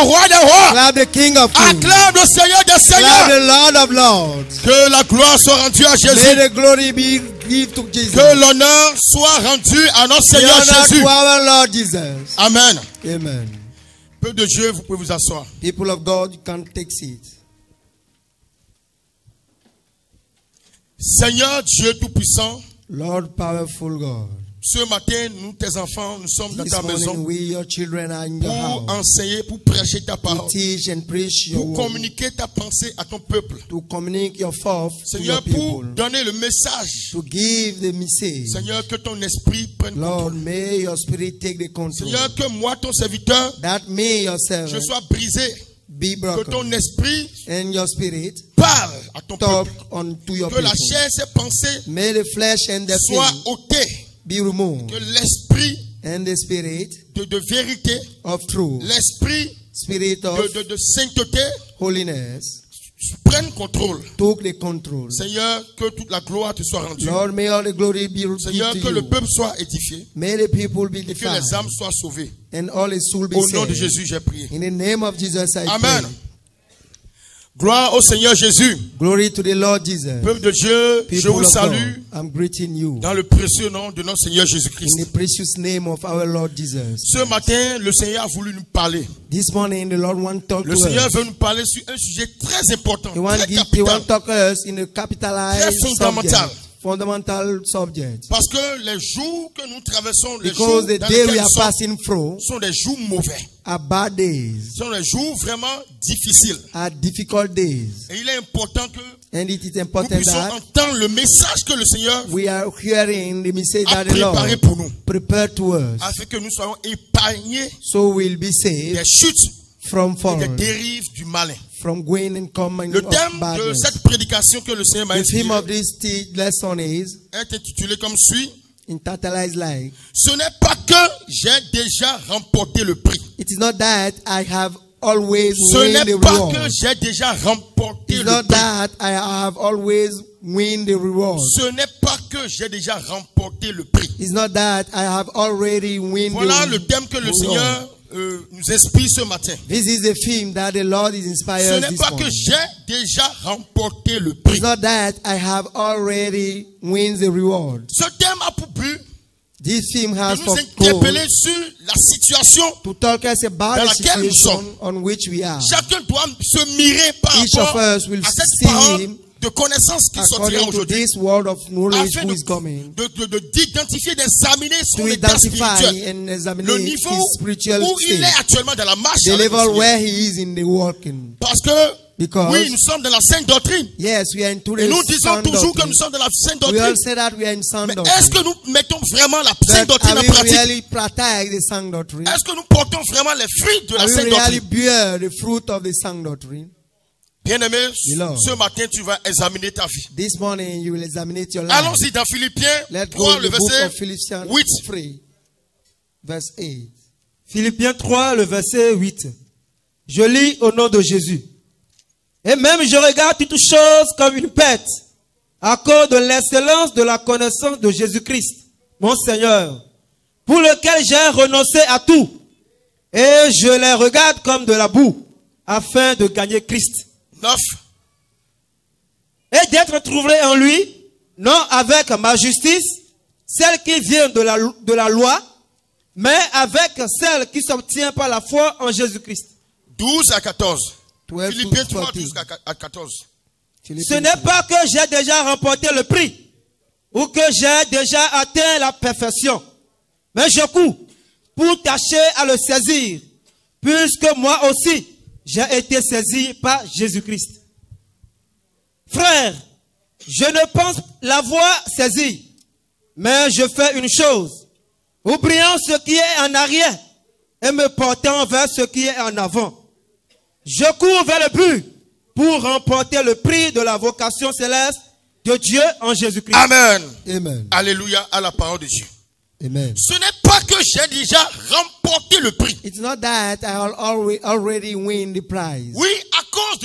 roi des rois. Clap the King of Kings. Acclame le Seigneur des Clap seigneurs. the Lord of Lords. Que la gloire soit rendue à May Jésus. the glory be given to Jesus. Que l'honneur soit rendu à notre The Seigneur honor Jésus. to our Lord Jesus. Amen. Amen. Peuple de Dieu, vous pouvez vous asseoir. People of God, you can take seats. Seigneur Dieu Tout-Puissant, Lord powerful God. ce matin, nous, tes enfants, nous sommes dans This ta morning maison we, your children, are in your pour house enseigner, pour prêcher ta to parole, teach and preach your pour word, communiquer ta pensée à ton peuple. to communicate your thoughts to your Seigneur, pour people, donner le message. to give the message. Seigneur, que ton esprit prenne Lord, contrôle. may your spirit take the control. Seigneur, que moi, ton serviteur, That may your je servant sois brisé. be Que ton broken esprit and your spirit parle à ton talk peuple. unto your Que la people. chair, ses pensées May the flesh and the soient thing ôtées. be removed, Que l'esprit and the spirit de vérité, of truth, l'esprit spirit of de sainteté holiness, prenne contrôle. took the control. Seigneur, que toute la gloire te soit rendue. Lord, may all the glory be Seigneur, given que to le you. peuple soit édifié May the people be et que defined, les âmes soient sauvées. and all the soul be Au nom de saved. Jésus, j'ai prié. In the name of Jesus, I Amen. pray. Gloire au Seigneur Jésus. Glory to the Lord Jesus. Peuple de Dieu, je People vous of salue God, I'm greeting you dans le précieux nom de notre Seigneur in Jésus-Christ. the precious name of our Lord Jesus. Ce matin, le Seigneur a voulu nous parler. This morning, the Lord wants to talk Le to Seigneur us. veut nous parler sur un sujet très important, He wants très to capital. talk to us in a capitalized Très fondamental. subject, fundamental subject. Parce que les jours que nous traversons, les jours Because the dans day we lesquels are nous sommes, passing through sont des jours mauvais. are bad days, Ce sont des jours vraiment difficiles. are difficult days. Et il est important que And it is nous important puissions that entendre le message que le Seigneur we are hearing the message a that the préparé Lord pour nous, prepared to us, afin que nous soyons épargnés so we'll be saved des chutes from et des falling, dérives du malin. from going and coming Le of thème de badness. cette prédication que le Seigneur m'a The theme inspiré of this lesson is est intitulé comme suit. internalized life. Ce n'est pas que j'ai déjà remporté le prix. It is not that I have always Ce win n'est the pas reward. que j'ai déjà remporté It's le not prix. that I have always win the reward. Ce n'est pas que j'ai déjà remporté le prix. It's not that I have already win Voilà the le thème que le reward. Seigneur nous inspire ce matin. This is the theme that the Lord is Ce inspired n'est this pas que morning. j'ai déjà remporté le prix. It's not that I have already win the reward. Ce thème a pour but This theme has de for nous goal interpeller sur la situation. to talk us about dans the laquelle nous situation sommes. on which we are. Chacun doit se mirer par Each of rapport us will à cette see parole him de connaissance qui sortira according to aujourd'hui, this word of knowledge afin who is coming, d'identifier, d'examiner son to état identify spirituel, and examine le his niveau spiritual où il state, est actuellement dans la marche the avec le level Seigneur. where he is in the walking. Parce que Because oui, nous sommes dans la sainte doctrine. yes, we are into Et nous the disons sound toujours que doctrine. nous sommes dans la sainte We doctrine. all say that we are in sound Mais doctrine. est-ce que nous mettons vraiment la sainte But doctrine are en we pratique? really practice the sound doctrine? Est-ce que nous portons vraiment les fruits de la Are we sainte really doctrine? bear the fruit of the sound doctrine? Bien-aimé, Beloved. ce matin, tu vas examiner ta vie. This morning you will examine your life. Allons-y dans Philippiens Let's go 3, to le the book verset of Philippians 8. 3, verse 8. Philippiens 3, le verset 8. Je lis au nom de Jésus. Et même je regarde toutes choses comme une perte, à cause de l'excellence de la connaissance de Jésus-Christ, mon Seigneur, pour lequel j'ai renoncé à tout. Et je les regarde comme de la boue, afin de gagner Christ. 9. Et d'être trouvé en lui, non avec ma justice, celle qui vient de la loi, mais avec celle qui s'obtient par la foi en Jésus-Christ. 12 à 14. 12 Philippiens to 3, 14. 12 à 14. Ce n'est pas que j'ai déjà remporté le prix ou que j'ai déjà atteint la perfection, mais je cours pour tâcher à le saisir, puisque moi aussi j'ai été saisi par Jésus-Christ. Frère, je ne pense l'avoir saisi, mais je fais une chose, oubliant ce qui est en arrière et me portant vers ce qui est en avant. Je cours vers le but pour remporter le prix de la vocation céleste de Dieu en Jésus-Christ. Amen. Amen. Alléluia à la parole de Dieu. Amen. Ce n'est pas que j'ai déjà remporté le prix. It's not that I already win the prize. Oui, à cause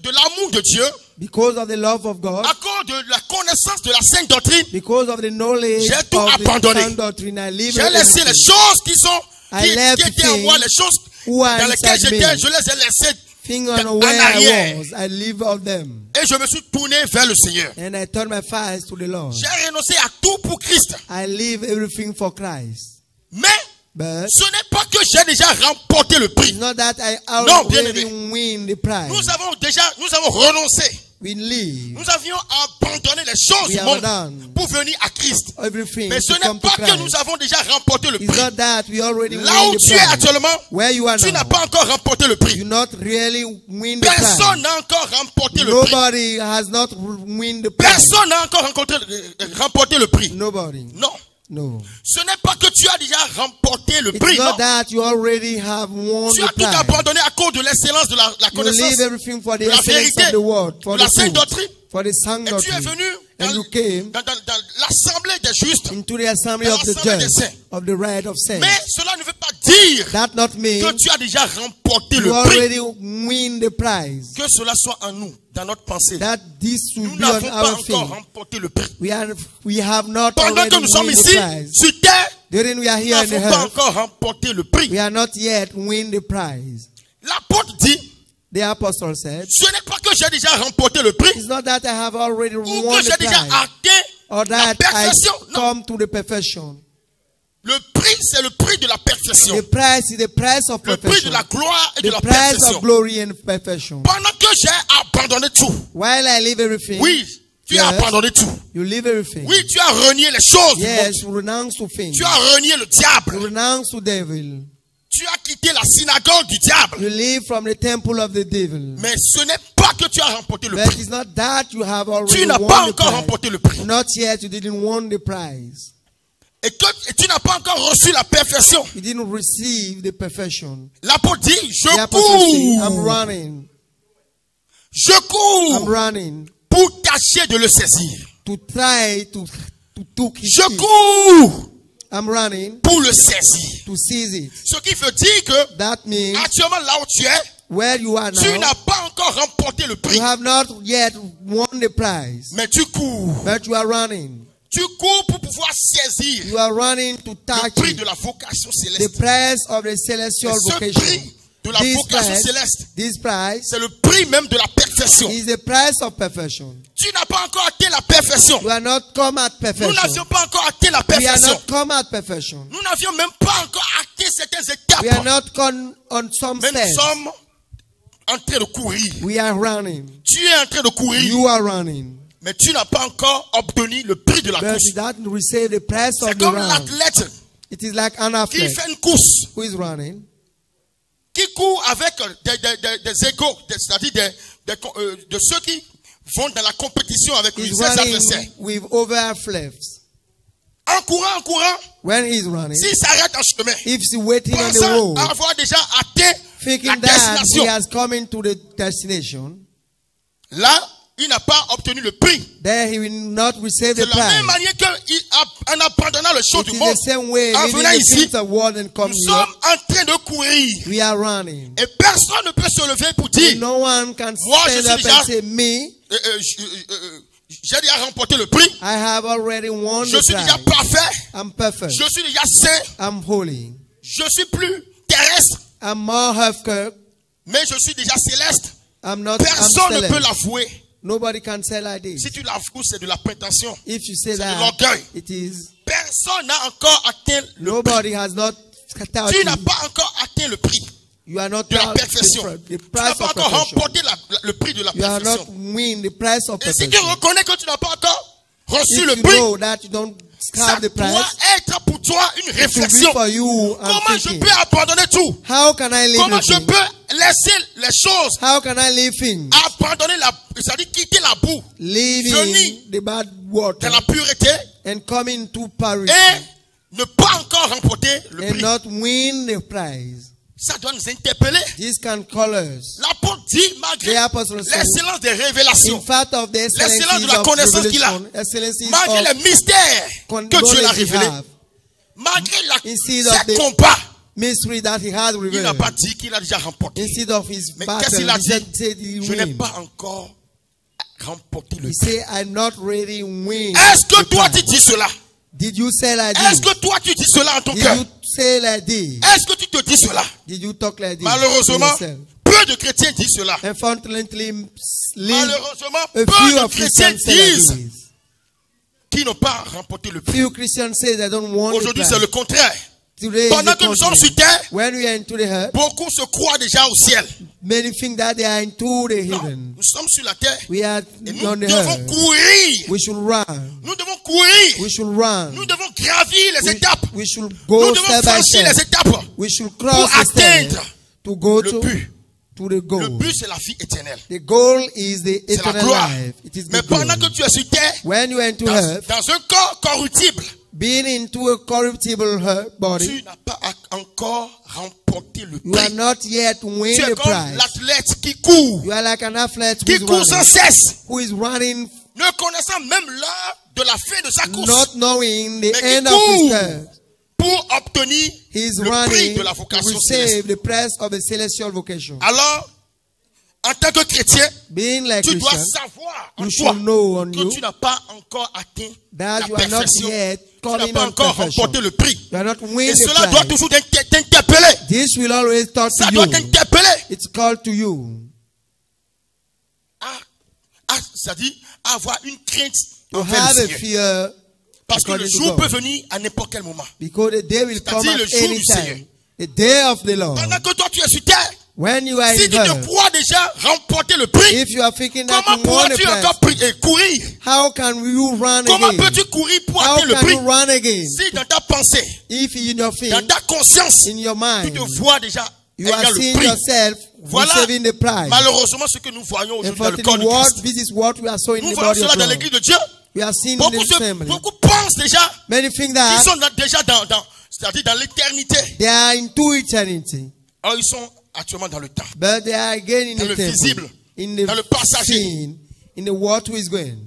de l'amour de Dieu, Because of the love of God, à cause de la connaissance de la sainte doctrine, because of the knowledge j'ai tout of the abandonné. sound doctrine, I leave j'ai laissé les choses qui sont I left qui étaient en moi, les choses who are dans lesquelles inside j'étais, me. je les ai laissées Think en on where arrière. I was. I live of them. Et je me suis tourné vers le Seigneur. And I turn my face to the Lord. J'ai renoncé à tout pour Christ. I leave everything for Christ. Mais But ce n'est pas que j'ai déjà remporté le prix. it's not that I Non, already bien-aimé. win the prize. Nous avons renoncé. We leave Nous avions abandonné les choses We du have monde done pour venir à Christ. everything Mais ce to come n'est to pas que Christ. nous avons déjà remporté le It's prix. not that we already Là win où the tu es prize. actuellement, Where you are tu n'as now, pas encore remporté le prix. you not really win the Personne prize. n'a encore remporté le prix. Nobody has not win the prize. Personne n'a encore remporté le prix. Nobody. Non. No. Ce n'est pas que tu as déjà remporté le It's prix. not Non. that you already have won Tu the as tout prize. abandonné à cause de l'excellence de la You connaissance, leave everything for the de la excellence vérité, of the word, for de la the sainte truth, doctrine. for the sound Et tu es doctrine. venu dans, And you came dans l'assemblée des justes. into the assembly Dans of the l'assemblée des judge, saints. of the right of saints. Mais cela ne veut pas dire That not mean que tu as déjà remporté you le prix. already win the prize. Que cela soit en nous, dans notre pensée. That this Nous should be on n'avons pas our encore thing. remporté le prix. We have not Pendant already que nous sommes win the ici, prize. sur terre, During we are nous here in the n'avons pas earth, encore remporté le prix. we are not yet win the prize. L'apôtre dit, The apostle said, ce n'est pas que j'ai déjà remporté le prix, it's not that I have already ou won que the j'ai déjà prize, atteint or la that I perfection. Non, come to the perfection. le prix, c'est le prix de la perfection. The price is the price of Le prix de perfection. la gloire et de The la price perfection. of glory and perfection. Pendant que j'ai abandonné tout, While I leave everything, oui, tu Yes. as abandonné tout. you leave everything. Oui, tu as renié les choses du Yes, monde. you renounce to things. Tu as renié le You diable. renounce to devil. Tu as quitté la synagogue du diable. You leave from the temple of the devil. Mais ce n'est pas que tu as remporté le But prix. it's not that you have already Tu n'as won pas the encore prize. remporté le prix. Not yet, you didn't won the prize. Et tu n'as pas encore reçu la perfection. You didn't receive the perfection. L'apôtre dit, The je apostle said, I'm cours. running. Je I'm cours running pour tâcher de le saisir. to try to took his Je seat. cours I'm running pour le saisir. to seize it. Ce qui veut dire que That means actuellement là où tu es, where you are tu now, n'as pas encore remporté le prix. you have not yet won the prize, Mais tu cours. but you are running. Tu cours pour pouvoir saisir You are running to le touch prix it. de la vocation The céleste. prize of the celestial Et ce vocation. prix de la This vocation prize, céleste, this prize c'est le prix même de la perfection. is the price of perfection. Tu n'as pas encore atteint la perfection. You are not come at Nous perfection. n'avions pas encore atteint la We are perfection. not come at perfection. Nous n'avions même pas encore atteint certaines We are étapes. not gone on some Mais nous steps. sommes en train de courir. We are running. Tu es en train de courir. You are running. Mais tu n'as pas encore obtenu le prix de la But course. you don't receive the price C'est of the comme round. l'athlète It is like an qui athlete fait une course, who is running, qui court avec des égaux, c'est-à-dire de ceux qui vont dans la compétition avec lui, is ses adversaires. running with overflips. En courant, When he is running, s'il s'arrête en chemin, if he's waiting on the pensant road, avoir déjà atteint la thinking that he destination, has come into the destination, là, il n'a pas obtenu le prix. then he will not receive De the la même prize. manière qu'en abandonnant le show It du is monde, the same way, en leaving venant the ici, things of world and come nous here, sommes en train de courir. we are running. Et personne ne peut se lever pour dire, No one can Moi, je stand suis up déjà- and say, me, j'ai déjà remporté le prix. I have already won Je the suis déjà prize. parfait. I'm perfect. Je suis déjà saint. I'm holy. Je suis plus terrestre, I'm more Hefker. mais je suis déjà céleste. I'm not. Personne ne I'm peut celeste. l'avouer. Nobody can say like this. Si tu l'avoues, c'est de la prétention. If you say C'est de that, l'orgueil. it is. Personne n'a encore atteint le prix. Nobody has not. Tu n'as pas encore atteint le prix You are not de la proud- perfection. the Tu price n'as of pas encore perfection. remporté le prix de la You are not perfection. win the price of Et si tu perfection. reconnais que tu n'as pas encore reçu If le you prix, know that you don't ça have the doit price, être pour toi une it will be réflexion. for you. I'm Comment je thinking, peux abandonner tout? how can I live Comment the je thing? peux laisser les choses, How can I live things? abandonner c'est-à-dire quitter la boue Leaving the bad water de la pureté and coming to Paris et ne pas encore remporter le and prix? not win the prize. Ça doit nous interpeller. This can call us. L'apôtre dit, malgré The apostle said, l'excellence des révélations, in fact of the l'excellence de la excellencies of connaissance qu'il a, revelation, excellencies malgré of les mystères que Dieu l'a knowledge he révélés, have, malgré Instead of ses the combats, mystery that he has il n'a revealed, pas dit qu'il a déjà remporté. instead of his Mais battle, qu'est-ce qu'il a he dit? said he Je n'ai win. pas encore remporté le He prix. said, I'm not ready win. Est-ce que the toi prize. tu dis cela? Did you say like Est-ce this? que toi tu dis cela en ton Did cœur? you say like this? Est-ce que tu te dis cela? Did you talk like this? Malheureusement, to yourself? peu de chrétiens disent cela. Unfortunately, Malheureusement, a peu few de of chrétiens Christians say like disent this. qu'ils n'ont pas remporté le prix. Few Christians say they don't want Aujourd'hui, it. c'est le contraire. Today is Pendant the que nous sommes contrary. sur terre, When we are into the earth, beaucoup se croient déjà au ciel. many think that they are into the Non, heaven. nous sommes sur la terre We are et nous on the devons earth. courir. We should run. Nous devons courir. We should run. Nous devons gravir les étapes. We should Nous go devons step by franchir les step. étapes. We should Pour cross the step atteindre to go le to but. the Le goal. but, c'est la vie éternelle. The goal is the C'est la eternal gloire. life. It is Mais the goal. pendant que tu es sur terre, When you are into dans earth, un corps corruptible, being into a corruptible body, tu n'as pas encore remporté le you are prix. not yet win Tu es the comme prize. l'athlète qui court, You are like an athlete qui court sans cesse, who is running, ne connaissant même l'heure de la fin de sa course, not knowing the mais qui end of his court term. pour obtenir He is le prix running de la to vocation céleste. receive the prize of the celestial vocation. Alors, en tant que chrétien, Being like tu dois Christian, savoir en you toi should know on que you tu n'as pas encore atteint that la you are not perfection. yet Tu n'as coming pas on encore perfection. remporté le prix. You are not Et winning the cela doit prize. toujours t'interpeller. This will always talk Ça to doit you. t'interpeller. It's called to you. C'est-à-dire avoir une crainte To envers have le a Seigneur. fear Parce que le according to jour God. peut venir à n'importe quel moment. Because the day will come C'est-à-dire at le jour any du Seigneur. time. The day of the Lord. Pendant que toi tu es sur terre, When you are si in tu te earth, crois déjà remporter le prix, if you are thinking that comment you want a pourras-tu prize, encore courir? how can you run Comment again? peux-tu courir pour How atteindre le can prix? you run again? Si dans ta pensée, If in your dans feet, ta conscience, in your tu mind, te vois déjà you are ayant le seeing prix. yourself Voilà receiving the prize. malheureusement ce que nous voyons aujourd'hui dans le corps Unfortunately, de Christ. this is what we are seeing in Nous the voyons body of cela dans God. l'église de Dieu. We are seeing in Beaucoup, the family. beaucoup pensent déjà Many think qu'ils that sont déjà c'est-à-dire dans l'éternité. they are into eternity, Or ils sont actuellement dans le temps. but they are again in Dans the le temple, visible, in dans le the passager. seen, in the what who is going.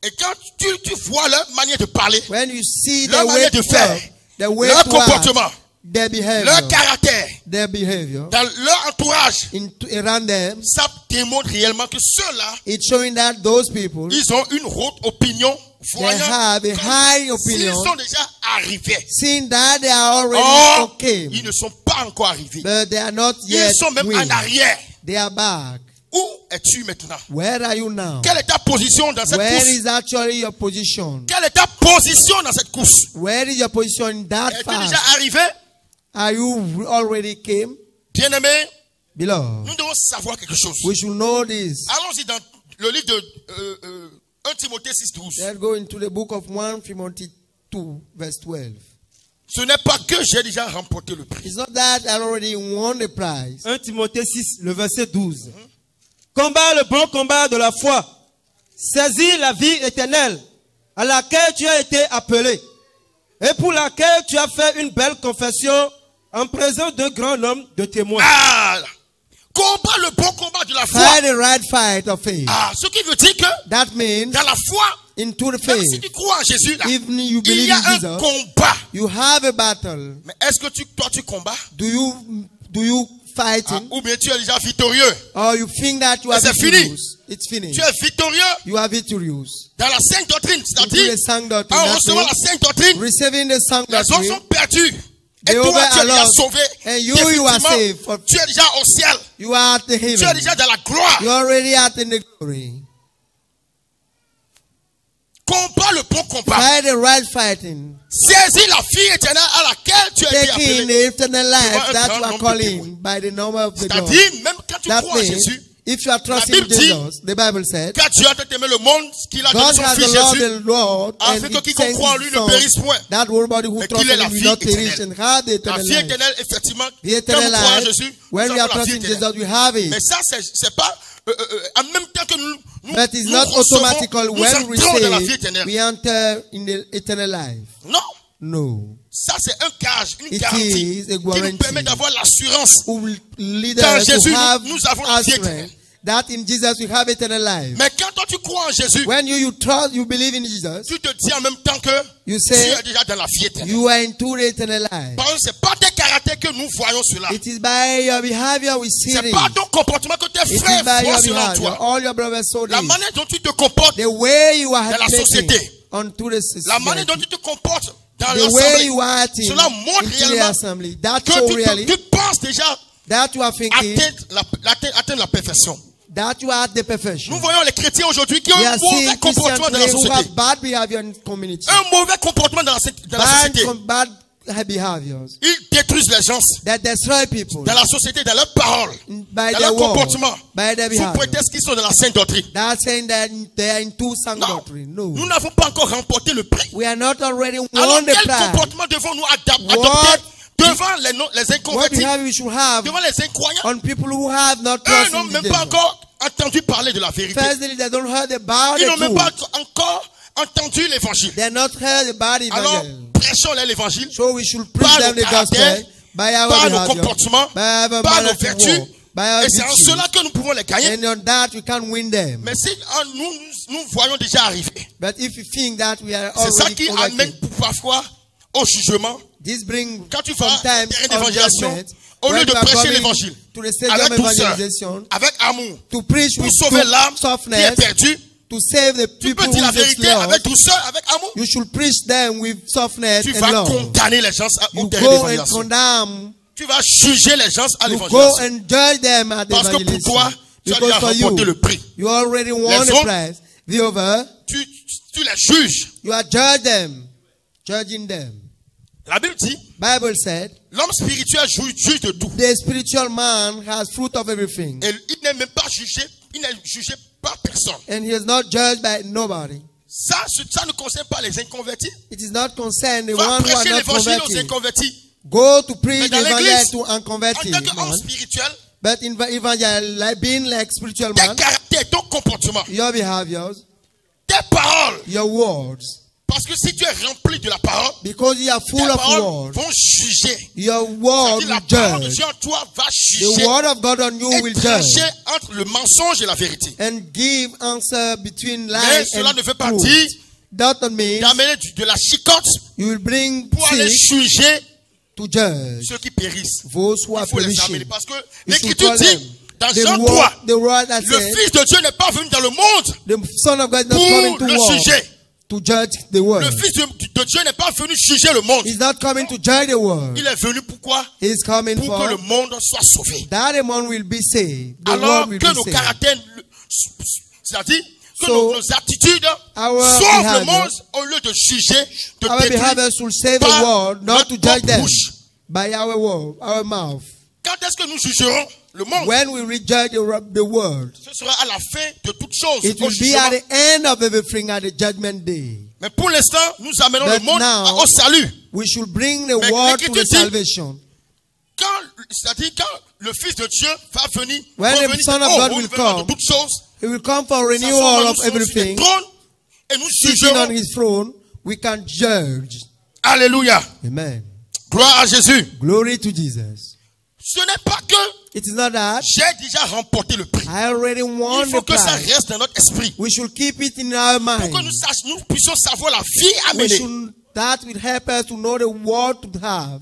Et quand tu vois leur manière de parler, When you see leur the way manière de to faire, talk, the way leur to act, comportement, their leur behavior, caractère, their behavior, dans leur entourage, around them, ça démontre réellement que ceux-là, it's showing that those people, ils ont une haute opinion, voyant have a comme high s'ils opinion, sont déjà arrivés. seeing that they are already Or, okay, ils ne sont pas encore arrivés. but they are not yet Ils sont même winning. en arrière. They are back. Où es-tu maintenant? Where are you now? Quelle est ta position dans cette Where course? is actually your position? Quelle est ta position dans cette course? Where is your position in that Es-tu fast? déjà arrivé? Are you already came? Bien-aimé, Beloved, nous devons savoir quelque chose. we should know this. Allons-y dans le livre de 1 Timothée 6:12. Let's go into the book of 1 Timothy 2, verse 12. Ce n'est pas que j'ai déjà remporté le prix. It's not that I already won the prize. 1 Timothée 6, le verset 12. Combat le bon combat de la foi. Saisis la vie éternelle à laquelle tu as été appelé et pour laquelle tu as fait une belle confession en présence d'un grand nombre de témoins. Ah! Combat le bon combat de la foi. Fight the right fight of faith. Ah, ce qui veut dire que That means dans la foi, into the même si faith, tu crois en Jésus, là, even you il believe y a in un Jesus, combat. you have a battle. Mais est-ce que toi tu combats? Do you fighting? Ou bien tu es déjà victorieux? Or you think that you are C'est fini. victorious? It's finished. Tu es victorieux You are victorious. dans la sainte doctrine. Into C'est-à-dire, the sound doctrine. en That recevant la means sainte doctrine, receiving the sound les autres doctrine. sont perdus. Et The toi, over tu es are déjà lost. sauvé. And you are Définitivement, saved. For tu es déjà au ciel. you are at the Tu es heaven. déjà dans la gloire. You are already at in the glory. Combat le bon combat. Fight the right fighting. Saisis la vie éternelle à laquelle tu as été Taking appelé. the eternal life Devant un that grand you are nombre de calling by the number of the God. C'est-à-dire, même quand tu That crois en means, Jésus, if you are trusting Bible dit, Jesus, the Bible said, car Dieu a tant aimé le monde qu'il a donné God son has fils loved Jésus, the Lord, and afin que He quiconque sent croit en His lui ne Son, périsse point, that everybody who mais trusts qu'il ait in la Him will vie not perish éternelle. and have the La eternal vie life. éternelle, effectivement, The quand nous eternal croyons en life, Jésus, when nous we are avons la vie trusting éternelle. Jesus, we have it. Mais ça, c'est pas en même temps que nous But it's nous not recevons, automatical nous when we entrons dans la vie receive, éternelle. we enter in the eternal life. Non, No. ça c'est un gage, une It garantie is a qui nous guarantee. permet d'avoir l'assurance. Who will lead Dans us to Jésus, have nous avons la vie assurance éternelle. that in Jesus we have eternal life. Mais quand toi tu crois en Jésus, When you trust, you believe in Jesus, tu te dis en même temps que you tu say es déjà dans la vie éternelle. you are into the eternal life. Parce que c'est pas tes caractères que nous voyons cela. It is by your behavior we see C'est it. pas ton comportement que tes It is frères by voient your cela en behavior. toi. All your brothers saw La this. manière dont tu te comportes The way you are dans la making société. onto the La manière society. dont tu te comportes dans The way l'assemblée, you are acting cela montre into the réellement assembly. That show que really tu penses déjà that you are thinking atteindre la perfection. that you are at the Nous perfection. voyons les chrétiens aujourd'hui qui ont We un are mauvais seeing comportement Christians dans la today who société. have bad behavior in community. Un mauvais comportement dans la société. Bad behaviors Ils détruisent les gens that destroy people dans la société, dans leurs paroles, by dans their leur words, comportement, by their sous behavior. prétexte qu'ils sont dans la sainte doctrine. That's saying that they are into sound Non, doctrine. No. nous n'avons pas encore remporté le prix. We are not already Alors won the quel prize. comportement devons-nous What adopter devant les What inconvertis, behavior we should have devant les incroyants? on people who have not Eux trust n'ont in même Jesus. pas encore entendu parler de la vérité. Firstly, they don't heard about Ils the n'ont même pas truth. encore entendu l'évangile. They are not heard about Alors, evangel. prêchons-les l'évangile So we should preach par them nos the gospel caractères, by our par nos behavior, comportements, by our par nos manner to vertus. walk, by our Et c'est en virtues. cela que nous pouvons les gagner. And on that we can win them. Mais si nous voyons déjà arriver, But if you think that we are c'est ça already qui amène overcame, parfois au jugement. this brings Quand tu vas sometimes faire une of évangélisation, judgment, au lieu when de you are prêcher coming l'évangile, to the stadium avec douceur, evangelization, avec amour, to preach pour with sauver l'âme qui est softness, perdue, to save the tu people peux dire la who is vérité lost, avec douceur, avec amour. you should preach them with softness Tu and vas love. condamner les gens au You terrain go and d'évangélisation. condemn, Tu vas juger les gens à you go l'évangélisation. and judge them at the Parce que pour evangelisation. toi, tu as Because déjà for remporté le you, prix. you already won Les the autres, prize. The other, Tu les juges. you are judging them. La Bible dit, Bible said, l'homme spirituel juge de tout. the spiritual man has fruit of everything. Et il n'est même pas jugé, il n'est jugé par personne. And he is not judged by nobody. Ça ne concerne pas les inconvertis. It is not concerned the Va one who are prêcher not l'évangile aux converted. inconvertis. Go to preach Mais the dans evangel l'église, to en unconverted tant qu'homme man. spirituel, But in evangel, like being like spiritual tes man, caractères, ton comportement, your behaviors, tes paroles. your words, Parce que si tu es rempli de la parole, because you are tes full of paroles words, vont juger. your word C'est-à-dire, la will parole de judge. Dieu en toi va The juger word of God on you et will trancher judge entre le mensonge et la vérité. and give answer between Mais lies cela and ne veut pas truth. dire That means d'amener de la chicotte you will bring pour aller sick juger to judge ceux qui périssent. those who Il are faut les perishing. amener parce que You should l'Écriture call dit them. dans Jean 3, The word that le says Fils de Dieu n'est pas venu dans le monde the Son of God is not coming pour to le war, juger. to judge the world. Le Fils de Dieu n'est pas venu juger le monde. He's not coming to judge the world. Il est venu pourquoi? He's coming Pour que le for monde soit sauvé. that the man will be saved. The Alors world will que be nos saved. caractères, c'est-à-dire que So, nos attitudes our sauvent le behavior- monde au lieu de juger, de Our détruire behavior should save the par world, not to notre judge them bouche. by our word, our mouth. Quand est-ce que nous jugerons le monde? When we rejudge the world, Ce sera à la fin de toutes choses. it Au will be jugement. at the end of everything at the judgment day. Mais pour l'instant, nous amenons But le monde now- au salut. We should bring the Mais world to l'Écriture the dit- salvation. C'est-à-dire quand le Fils de Dieu va venir, When the revenir Son of au God will renouvellement come, de toutes choses, He will come for s'asseoir renewal nous of sur le everything. trône et nous Sitting on jugerons. His throne, we can judge. Alléluia. Amen. Gloire à Jésus. Glory to Jesus. Ce n'est pas que It is not that j'ai déjà remporté le prix. I already won Il faut the que ça prize. reste dans notre esprit. We should keep it in our Pour que mind. nous puissions savoir la vie à We mener. should, that will help us to know the word to have.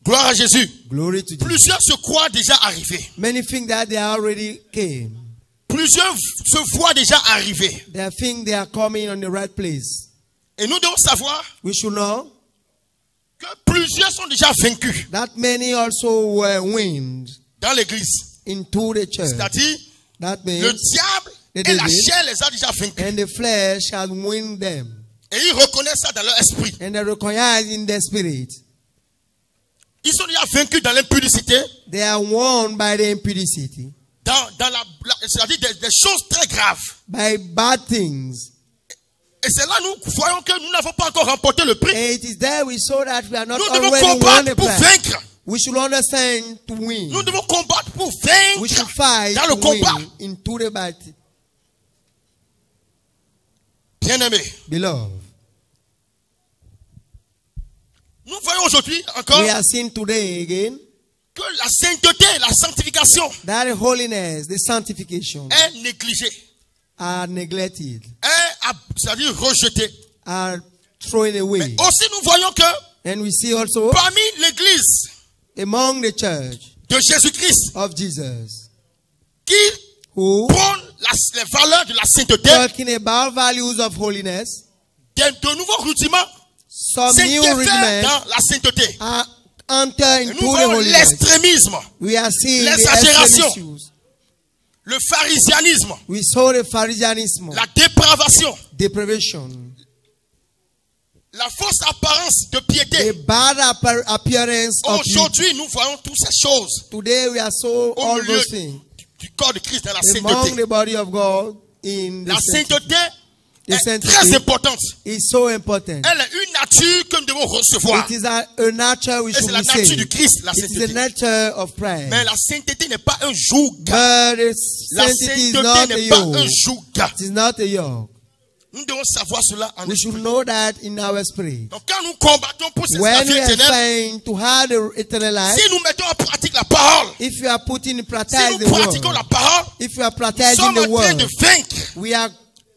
Gloire à Jésus. Glory to Jesus. Plusieurs se croient déjà arrivés. Many think that they already came. Plusieurs se voient déjà arrivés. They think they are coming on the right place. Et nous devons savoir We should know que plusieurs sont déjà vaincus that many also were winned dans l'église. into the church. C'est-à-dire, That le means, diable the et la devil chair les a déjà vaincus. and the flesh has won them. Et ils reconnaissent ça dans leur esprit. And they recognize in their spirit. Ils sont déjà vaincus dans l'impudicité, They are won by the impudicity, dans c'est-à-dire des choses très graves. by bad things. Et c'est là nous voyons que nous n'avons pas encore remporté le prix. And it is there we saw that we are not Nous devons already won combattre the pour prize. vaincre. We should understand to win. Nous devons combattre pour We should vaincre fight dans to le combat. win into the battle. Bien-aimés, Beloved, nous voyons aujourd'hui encore we are seeing today again que la sainteté, la sanctification that the holiness, the sanctification est négligée, are neglected, c'est-à-dire rejetée. are thrown away. Mais aussi nous voyons que And we see also parmi l'église among the church de Jésus-Christ of Jesus qui who prône les valeurs de la sainteté, talking about values of holiness, de nouveaux rudiments some new s'interfèrent rudiments dans la sainteté. enter Et nous into the voyons holiness. l'extrémisme, We are seeing the l'exagération. extreme issues. le pharisianisme, We saw the Pharisaianism, la dépravation, deprivation, la fausse apparence de piété. the bad appearance of you. Aujourd'hui, nous voyons toutes ces choses Today we are so au all milieu those things du corps de Christ dans la among sainteté. the body of God in the La sainteté The est sainteté très importante. is so important. Elle est une nature que nous devons recevoir. It is a nature we Et c'est should la nature receive. du Christ, la It is the sainteté. nature of prayer. Mais la sainteté n'est pas un joug. But the La sanctity is sainteté not a n'est pas un yoke. joug. It is not a yoke. Nous devons savoir cela en We should esprit. know that in our spirit. Donc quand nous combattons pour cette When vie we are éternelle, trying to have the eternal life, si nous mettons en pratique la parole, if you are putting in si practice nous the pratiquons word, la parole, if you are nous practicing sommes the en train de word, vaincre. we are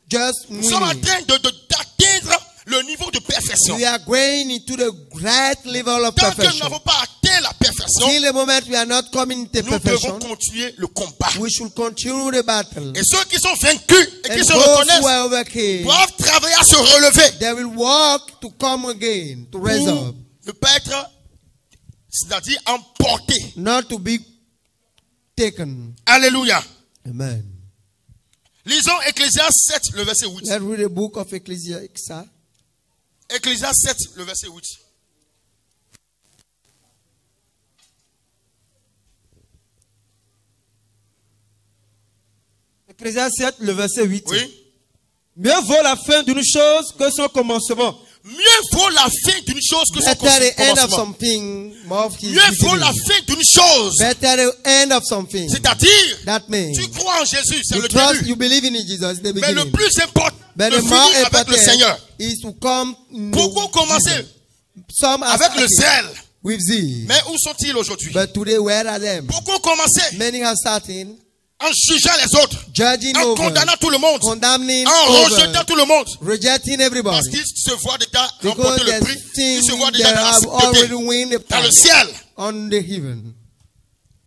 just Nous sommes en winning. train d'atteindre le niveau de perfection. We are going into the great level of Tant que nous perfection. n'avons pas atteint la perfection, Till the moment we are not coming to nous devons perfection, continuer le combat. we should continue the battle. Et ceux qui sont vaincus et And qui se those who reconnaissent are overcame, doivent travailler à se relever they will walk to come again, to raise pour up, ne pas être, c'est-à-dire emportés. not to be taken. Alléluia. Amen. Lisons Ecclésiaste 7, le verset 8. Let's read the book of Ecclesiastes. Ecclésiaste 7, le verset 8. Ecclésiaste 7, le verset 8. Oui. Mieux vaut la fin d'une chose que son commencement. Mieux vaut la fin d'une chose que son Better the end of commencement. something, more of his Mieux vaut la beginning. fin d'une chose. Better the end of something. C'est-à-dire, That means tu crois en Jésus, c'est you le trust, début. you believe in Jesus, the Mais le beginning. plus important, But de the more finir avec le Seigneur. important is to come in Beaucoup ont commencé some are avec le starting zèle. with zeal. Mais où sont-ils aujourd'hui? But today, where are them? Beaucoup ont commencé Many are starting en jugeant les autres, judging en over, condamnant tout le monde, condemning en over, rejetant tout le monde. rejecting Parce everybody. qu'ils se voient déjà Because remporter le they prix, ils se think voient they déjà dans la have already sainteté, won the dans le prize ciel. on the heaven.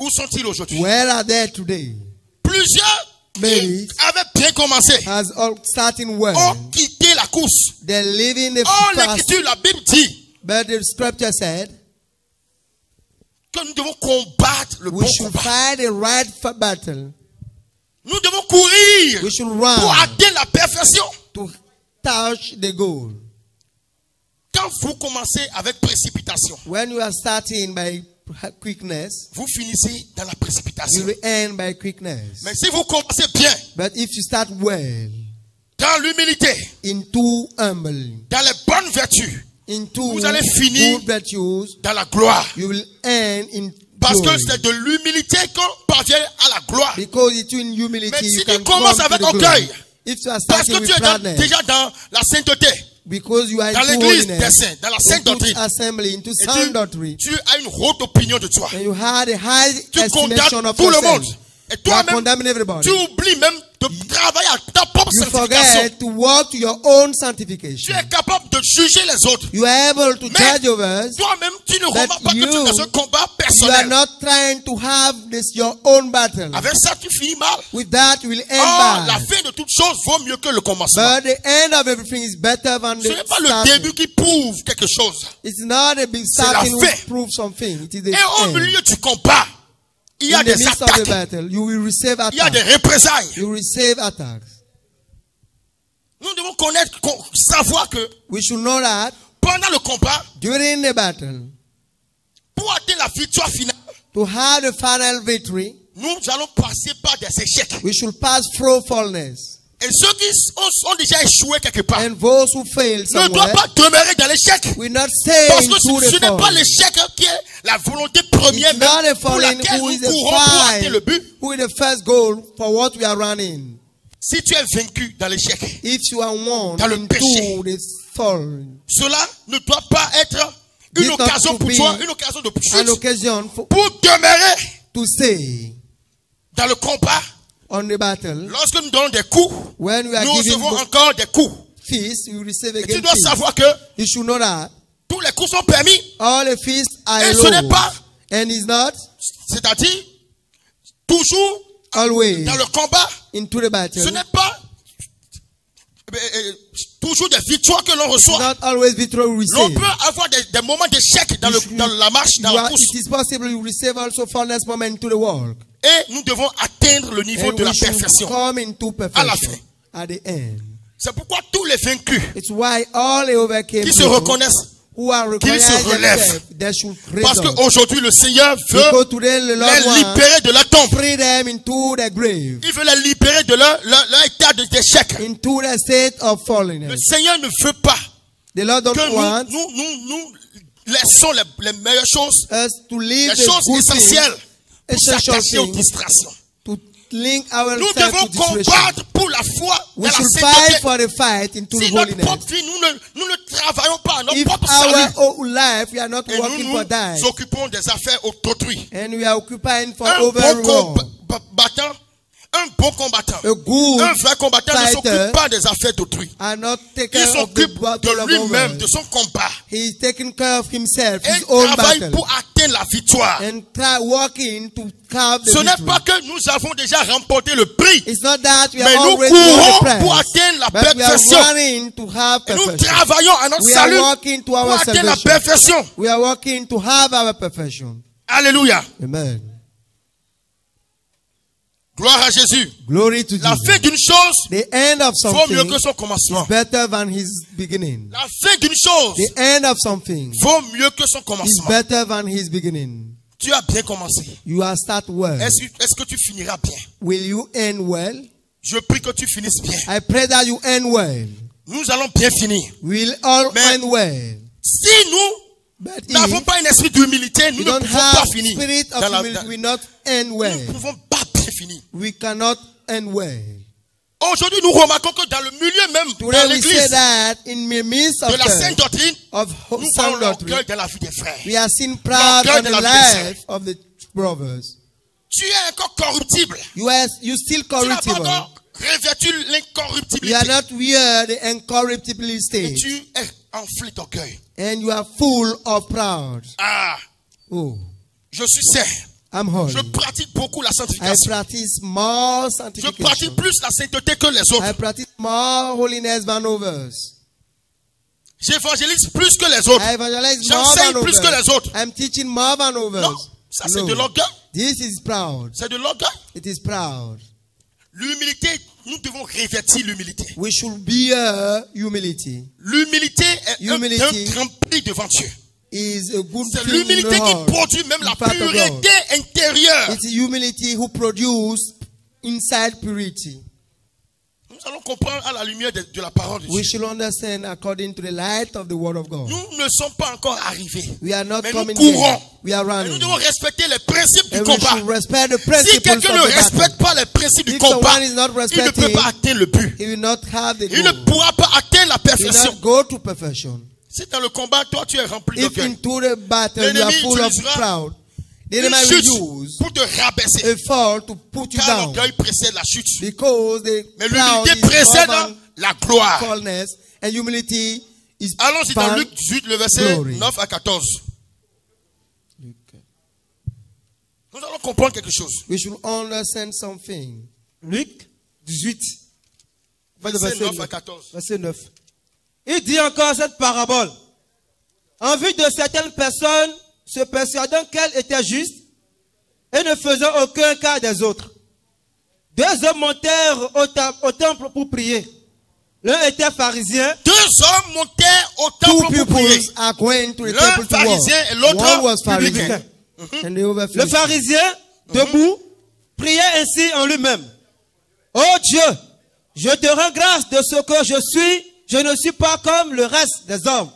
Où sont-ils aujourd'hui? Where are they today? Plusieurs Many qui avaient bien commencé has all starting well. ont quitté la course. They're living the Oh, fast. l'Écriture, la Bible dit But the scripture said que nous devons combattre le we bon should combat. fight a right battle. Nous devons courir We should pour run atteindre la perfection. to touch the goal. Quand vous commencez avec précipitation, When you are starting by quickness, vous finissez dans la you précipitation. will end by quickness. Mais si vous commencez bien, But if you start well, dans l'humilité, into humble, dans les bonnes vertus, into Vous allez finir good virtues, dans la gloire. you will end in Parce que glory. c'est de l'humilité qu'on parvient à la gloire. Because it's in humility Mais si you tu can commences come to avec the glory. orgueil, If you are Parce starting que with tu es proudness, déjà dans la sainteté, because you are dans into l'église des holiness, saints, dans la sainte into doctrine, assembly, into et sound doctrine, tu as une haute opinion de toi. and you had a high Tu estimation condamnes of tout le yourself. monde. Et You are toi-même, condemning everybody. tu oublies même de travailler à ta propre You sanctification. forget to walk to your own Tu sanctification. es capable de juger les autres. You are able to Mais judge others. toi-même, tu ne remarques pas que tu es you- dans un combat You are personnel. not trying to have this your own battle. Avec ça, tu finis mal. With that, you will end Or, la bad. fin de toute chose vaut mieux que le commencement. But the end of everything is better than Ce the n'est pas le starting. début qui prouve quelque chose. It's not a big C'est la starting fin. which proves something. It is the Et au end. milieu du combat, il y a In the des midst of the attaques, battle, you will receive il y a des attacks. représailles. You will receive attacks. Nous devons connaître, savoir que We should know that pendant le combat, during the battle, pour atteindre la victoire finale, to have the final victory, nous allons passer par des échecs. we should pass through fallness. Et ceux qui ont déjà échoué quelque part And those who fail ne doivent somewhere pas demeurer dans l'échec. will not stay Parce que into ce the n'est pas fall. l'échec qui est la volonté première It's not même a pour falling laquelle who nous is the courons pour atteindre le fight, but. who is the first goal for what we are running. Si tu es vaincu dans l'échec, If you are won Dans le péché. into the fall, cela ne doit pas être une This not occasion to pour be toi, une occasion de an chute occasion for, pour demeurer to stay dans le combat. on the battle. Lorsque nous donnons des coups, When we are nous giving recevons encore des coups. feast, you receive Et tu again dois feast. savoir que You should know that tous les coups sont permis. all the feasts are Et ce n'est allowed. pas, And it's not c'est-à-dire, toujours always dans le combat, into the ce battle. n'est pas toujours des victoires que l'on reçoit. Not always victory we L'on receive. peut avoir des moments d'échec dans, dans la marche, dans la course. It is possible you receive also furnace moment into the world. Et nous devons atteindre le niveau And de la we should perfection. come into À la perfection fin. at the end. C'est pourquoi tous les vaincus It's why all the overcame qui se people reconnaissent, who are qu'ils se recognized relèvent. themselves, they should parce raise up. qu'aujourd'hui le Seigneur veut Because today the Lord les wants libérer de la tombe. free them into the grave, Il veut les libérer de leur état d'échec. into the state of Le fallenness. Seigneur ne veut pas The Lord don't que want nous laissons les meilleures choses, us to leave les the choses good things, essentielles pour essential s'attacher aux things, distractions. to link Nous ourselves devons to distraction. combattre pour la foi We dans la should sainteté. fight for the fight into Si the notre holiness. propre vie, nous ne travaillons pas à notre If propre our salut, own life, we are not et working nous for that, nous occupons des affaires d'autrui. and we are occupying for Un over bon wrong. combattant, A good un vrai combattant ne fighter s'occupe pas des affaires d'autrui. are not Il taking of the s'occupe battle de of lui-même, de others. son combat. He is taking care of himself, Et his il own travaille battle, pour atteindre la victoire. and try working to carve the Ce n'est victory. pas que nous avons déjà remporté le prix, It's not that we mais are nous already on the courons prize, pour atteindre la but we are perfection. running to have Et nous perfection. travaillons à notre We are salut working to pour our atteindre la salvation. perfection. We are working to have our perfection. Alléluia. Amen. Gloire à Jésus. Glory to La Jesus. fin d'une chose The end of vaut mieux something que son commencement. better than his beginning. La fin d'une chose The end of something vaut mieux que son is commencement. better than his beginning. Tu as bien commencé. You are start well. Est-ce que tu finiras bien? Will you end well? Je prie que tu finisses bien. I pray that you end well. Nous allons bien finir. We'll all Mais- end well. Si nous But n'avons if pas un esprit d'humilité, nous we ne don't pouvons pas have finir. spirit of Dans la- humility, dans- we not end Nous well. ne pouvons pas bien finir. We cannot end well. Aujourd'hui, nous remarquons que dans le milieu même Today dans we say l'église that in the midst de of la sainte church, doctrine, of nous sound voyons l'orgueil doctrine, de la vie des frères. we are seen proud L'orgueil on de the la vie des life of the brothers. Tu es encore corruptible. You still Tu n'as pas corruptible. encore revêtu You l'incorruptibilité. are not wear the incorruptibility Et state, tu es enflé d'orgueil. and you are full of pride. Ah, Oh, je suis saint. I'm holy. Je pratique beaucoup la I sanctification. practice more Je pratique sanctification. plus la sainteté que les autres. I practice more holiness than others. J'évangélise plus que les autres. I evangelize more J'enseigne than plus que les others. autres. I'm teaching more than Non, others. ça c'est No. de l'orgueil. This is proud. C'est de l'orgueil. It is proud. L'humilité, nous devons revêtir l'humilité. We should be humility. L'humilité est Humility. un tremplin devant Dieu. Is a good C'est thing in l'humilité the qui heart. produit même la in front of pureté God. intérieure. It's humility who produce inside purity. Nous allons comprendre à la lumière de la parole de We Dieu. should understand according to the light of the word of God. Nous ne sommes pas encore arrivés. We are not Mais nous coming courons. here. We are Et nous running. devons respecter les principes du And we combat. should respect the Si principles quelqu'un of ne the respecte battle. pas les principes du If combat, someone is not il ne peut respecting, pas atteindre le but. he will not have the Il ne goal. pourra pas atteindre la He will perfection. not go to perfection. Si dans le combat, toi, tu es rempli If d'orgueil, into the battle you are L'ennemi full of utilisera proud, the une enemy chute will use pour te rabaisser. a fall to put you Car down. l'orgueil précède la chute. Because the Mais proud l'humilité is more précède than la gloire. fallenness, and humility is Allons-y dans than Luc 18, le verset glory. 9 à 14. Nous allons comprendre quelque chose. We should understand something. Luc 18, Verset 9 à 14. verset 9. Il dit encore cette parabole. En vue de certaines personnes se persuadant qu'elles étaient justes et ne faisant aucun cas des autres. Deux hommes montèrent au temple pour prier. L'un était pharisien, Deux hommes montèrent au Two temple pour prier. people are going to the L'un temple to pharisien et work. l'autre One was publicain. Pharisee, and the other le Pharisee. pharisien, debout, priait ainsi en lui-même. Oh Dieu, je te rends grâce de ce que je suis. Je ne suis pas comme le reste des hommes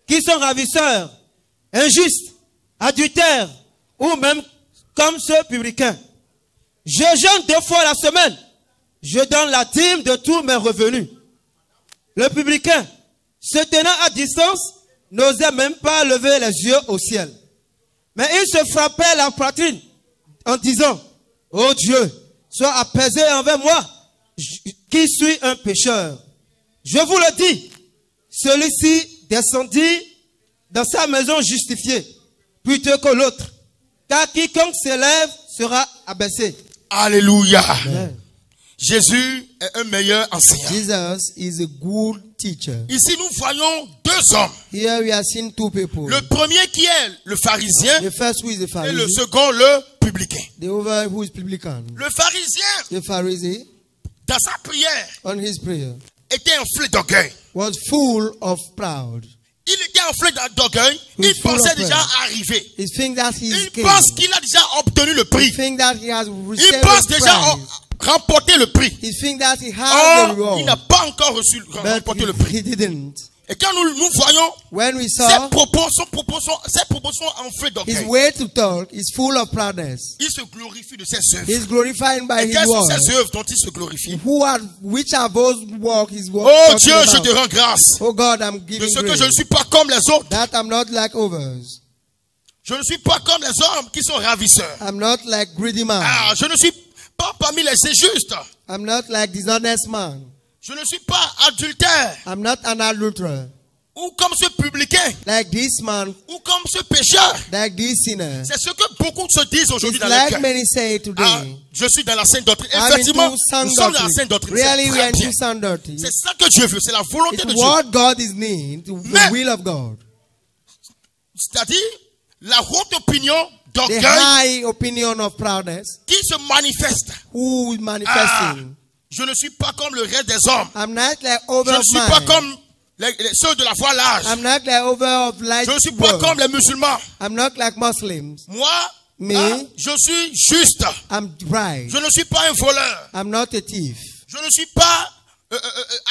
qui sont ravisseurs, injustes, adultères ou même comme ceux publicains. Je jeûne 2 fois la semaine. Je donne la dîme de tous mes revenus. Le publicain, se tenant à distance, n'osait même pas lever les yeux au ciel. Mais il se frappait la poitrine en disant, oh Dieu, sois apaisé envers moi, qui suis un pécheur. Je vous le dis, celui-ci descendit dans sa maison justifié, plutôt que l'autre. Car quiconque s'élève sera abaissé. Alléluia. Amen. Jésus est un meilleur enseignant. Jesus is a good teacher. Ici, nous voyons deux hommes. Here we are seeing two people. Le premier qui est le pharisien The first who is the et le Pharisee, second le publicain. the other who is publican. Le pharisien, The Pharisee, dans sa prière, on his prayer, était enflé d'orgueil. was full of proud. Il était enflé d'orgueil. He Il full of pensait déjà pride. arriver. He thinks that he is Il king. pense qu'il a déjà obtenu le prix. He thinks that he has Il received pense the déjà prize. remporter le prix. He thinks that he has the Or, il n'a reward. pas encore remporté But le prix. he didn't. Et quand nous voyons When we ces saw propos sont enflés his d'orgueil. way to talk is full of proudness. Il se glorifie de ses œuvres. He's glorifying by Et his quelles sont word. ces œuvres dont il se glorifie? Which are those work his work? Oh Dieu, je te rends grâce Oh God, I'm de giving ce que je ne grace suis pas comme les autres. that I'm not like others. Je ne suis pas comme les hommes qui sont ravisseurs. I'm not like greedy man. Ah, je ne suis pas parmi les injustes. I'm not like dishonest man. Je ne suis pas adultère. I'm not an adulterer. Ou comme ce publicain. Like this man, Ou comme ce pécheur. like this sinner. C'est ce que beaucoup se disent aujourd'hui It's dans les like cœurs. many say today. Ah, je suis dans la sainte doctrine. I'm Effectivement, into sound nous sommes dans la sainte doctrine. doctrine. Really, C'est we très are bien. into sound doctrine. C'est ça que Dieu veut. C'est la volonté de It's Dieu. what God is need, the Mais- will of God. C'est-à-dire, la haute opinion The d'orgueil high opinion of proudness, qui se manifeste. who is Ah, manifesting. je ne suis pas comme le reste des hommes. I'm not like Je over ne of suis pas mine. comme ceux de la foi large. I'm not like over of light Je ne suis pas world. comme les musulmans. I'm not like Muslims. Moi, Me? je suis juste. I'm right. Je ne suis pas un voleur. I'm not a thief. Je ne suis pas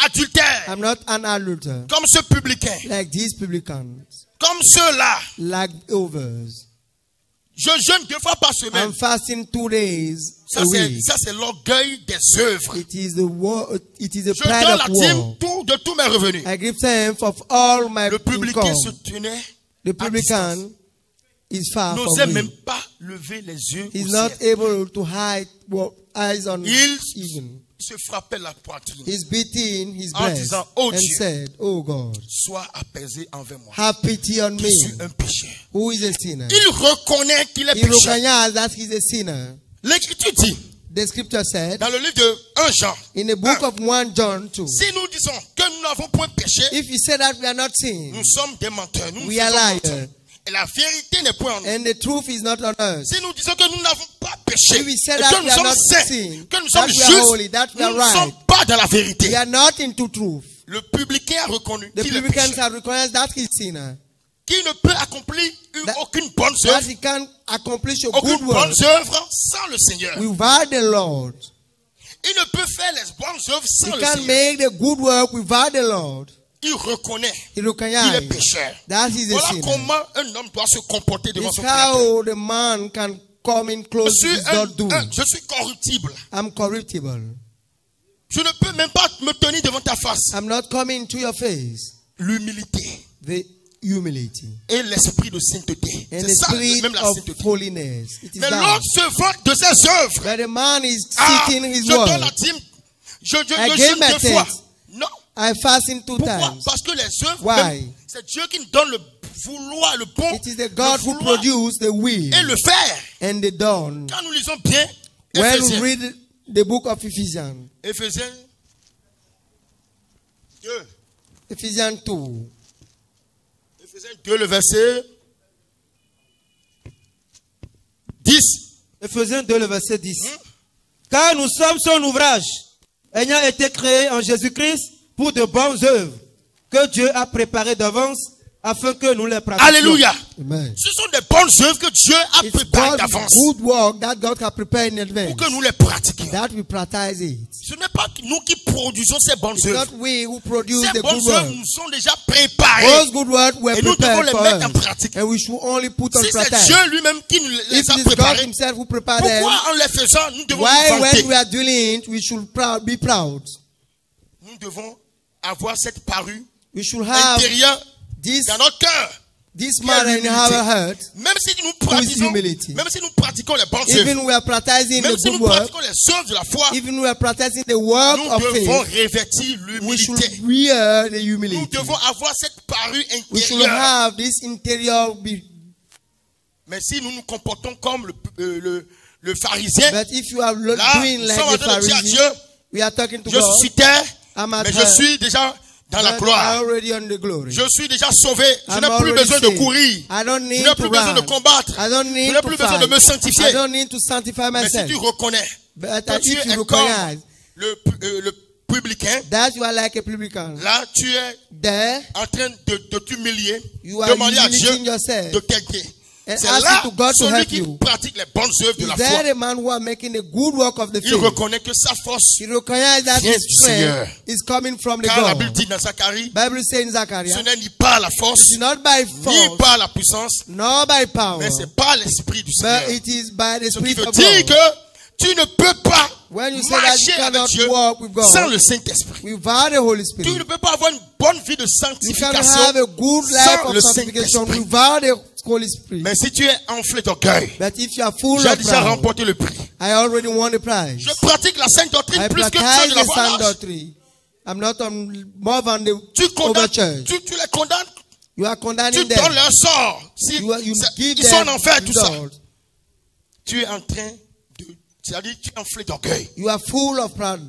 adultère. I'm not an adulterer. Comme ce publicain. Like these publicans. Comme ceux-là. Like others. Je jeûne 2 fois par semaine. I'm fasting 2 days Ça, a week. c'est l'orgueil des œuvres. It is the Je pride donne of la war. dîme de tous mes revenus. I give thanks of all my Le publicain income. se tenait. The publican is far N'osait from même me. pas lever les yeux He's au not ciel. able to hide eyes on Il even. se frappait la poitrine. He's beating his En breast disant, "Oh and Dieu." said, "Oh God, Sois apaisé envers moi. have pity on Je me, suis un pécheur. who is a sinner." Il reconnaît qu'il est He pécheur. recognizes that he's a sinner. L'Écriture dit, The scripture said dans le livre de 1 Jean, in the book of 1 John 2, si nous disons que nous n'avons point péché, if you say that we are not sin, nous sommes des menteurs. Nous we faisons are mentir. liars, Et la vérité n'est point en nous. and the truth is not on us. Si nous disons que nous n'avons pas péché, If we say et that que we nous are sommes not saints, sin, que nous sommes that we are justes, holy, that we are nous ne sommes right, pas dans la we vérité. are not into truth. Le publicain a reconnu The qu'il est publicans pécheur, have recognized that he's sinner, qu'il ne peut accomplir aucune bonne that œuvre, he can accomplish a aucune good bonne work œuvre sans le Seigneur. without the Lord. Il ne peut faire les bonnes œuvres He sans le can Seigneur. make the good work without the Lord. Il reconnaît He qu'il est recognizes pécheur. that he's a Voilà sinner. comment un homme doit se comporter devant It's son Créateur. how the man can come in close to his God doing. Je suis corruptible. I'm corruptible. Je ne peux même pas me tenir devant ta face. I'm not coming to your face. L'humilité The humility et l'esprit de sainteté. and C'est the ça, spirit même la of sainteté. holiness. It is Mais that. l'autre se vante de ses œuvres. But the man is Ah, seeking his je donne word. la dîme. Je I gave jeûne my 2 fois. tenth. Non. I fasting 2 Pourquoi? times. Parce que les œuvres, Why? même, c'est Dieu qui nous donne le vouloir, le bon, It is the God le who vouloir produces the will et le faire. and the done. Quand nous lisons bien, When we Éphésiens, read the book of Ephesians, Éphésiens 2, Ephesians 2, Éphésiens 2, le verset 10. Ephésiens 2, le verset 10. Car nous sommes son ouvrage, ayant été créés en Jésus-Christ pour de bonnes œuvres, que Dieu a préparées d'avance afin que nous les pratiquions. Alléluia. amen. Ce sont des bonnes œuvres que Dieu a It's préparées God's d'avance good work that God has prepared in advance, pour que nous les pratiquions. that we practice it. Ce n'est pas nous qui produisons ces bonnes It's œuvres. not we who produce Ces the bonnes good œuvres work. nous sont déjà préparées. Those good works were Et nous devons prepared les for mettre en us, pratique. and we should only put on Si c'est practice. Dieu lui-même qui nous If les it a is God préparées, Himself who prepared them, pourquoi en les faisant, nous devons why nous vanter? when we are doing it, we should be proud? Nous devons avoir cette parure We should have intérieure this dans notre cœur. this man in our heart. Même si nous humility. même si nous pratiquons les bonnes œuvres, Even we are practicing même the si good nous work, pratiquons les œuvres de la foi, even we are practicing the work nous of devons faith, revêtir we should l'humilité. wear the Nous humility. devons avoir cette parure We should intérieure. have this interior. Mais si nous nous comportons comme le pharisien, But if you are là, doing nous like sommes en the train de dire à Pharisee, Dieu, we are talking to je God. suis terre, I'm at mais je her, suis déjà dans la but gloire. I'm already on the glory. Je suis déjà sauvé. Je I'm n'ai plus already besoin de saved. courir. I don't Je need n'ai to plus besoin de run. combattre. I don't Je need n'ai to plus besoin de me fight. sanctifier. I don't need to sanctify Mais si myself. tu reconnais But que tu if es you comme recognize le publicain, that you are like a publican, là tu es there en train de t'humilier, you are demander à Dieu humiliating yourself. de t'aider. And C'est asking là to God to celui help qui you. pratique les bonnes œuvres de Is la there foi. a man who are making a good work of the Il faith? reconnaît que sa force, He recognizes that vient his du Seigneur. strength is coming from the car la God. Bible dit dans Zacharie, Bible says in Zachariah, ce n'est ni par la force, it is not by ni force, par la puissance, nor by power, mais c'est par l'Esprit du Seigneur. but it is by the Ce qui Spirit veut of dire God. que tu ne peux pas When you say that you marcher avec cannot Dieu walk with God sans le Saint-Esprit. without the Holy Tu ne Spirit, peux pas avoir une bonne vie de you can sanctification have a good life sans of le sanctification Saint-Esprit. without the Holy Spirit. Mais si tu es enflé d'orgueil, But if you are full j'ai of déjà pride, remporté le prix. I already won the prize. Je pratique la sainte doctrine I plus que ceux practice de la the foi sound large. doctrine. I'm not on more than the Tu over condamnes, church. tu les condamnes, You are tu condemning donnes them. leur sort. Si, You give ils sont en them enfer, tout ça. results. Tu es en train de, c'est-à-dire tu es enflé d'orgueil. You are full of pride.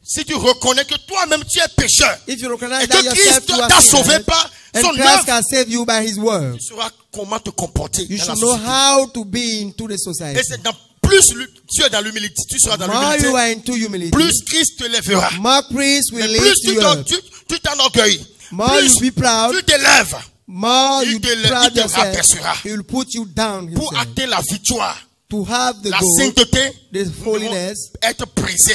Si tu reconnais que toi-même tu es pécheur If you recognize et that que yourself Christ you t'a are sauvé sinners, par and son Christ œuvre, can save you by His word, tu sauras comment te comporter you dans la should know société. how to be into the Et society. c'est dans plus tu es dans l'humilité, tu seras dans More you are l'humilité, into humility, plus Christ te lèvera. more Christ will Mais lift plus you up. tu t'enorgueilles, More plus you be proud, tu t'élèves more il you te proud yourself, rabaissera. He will put you down pour himself. atteindre la victoire. To have the La goal, sainteté, the nous devons holiness, être brisé.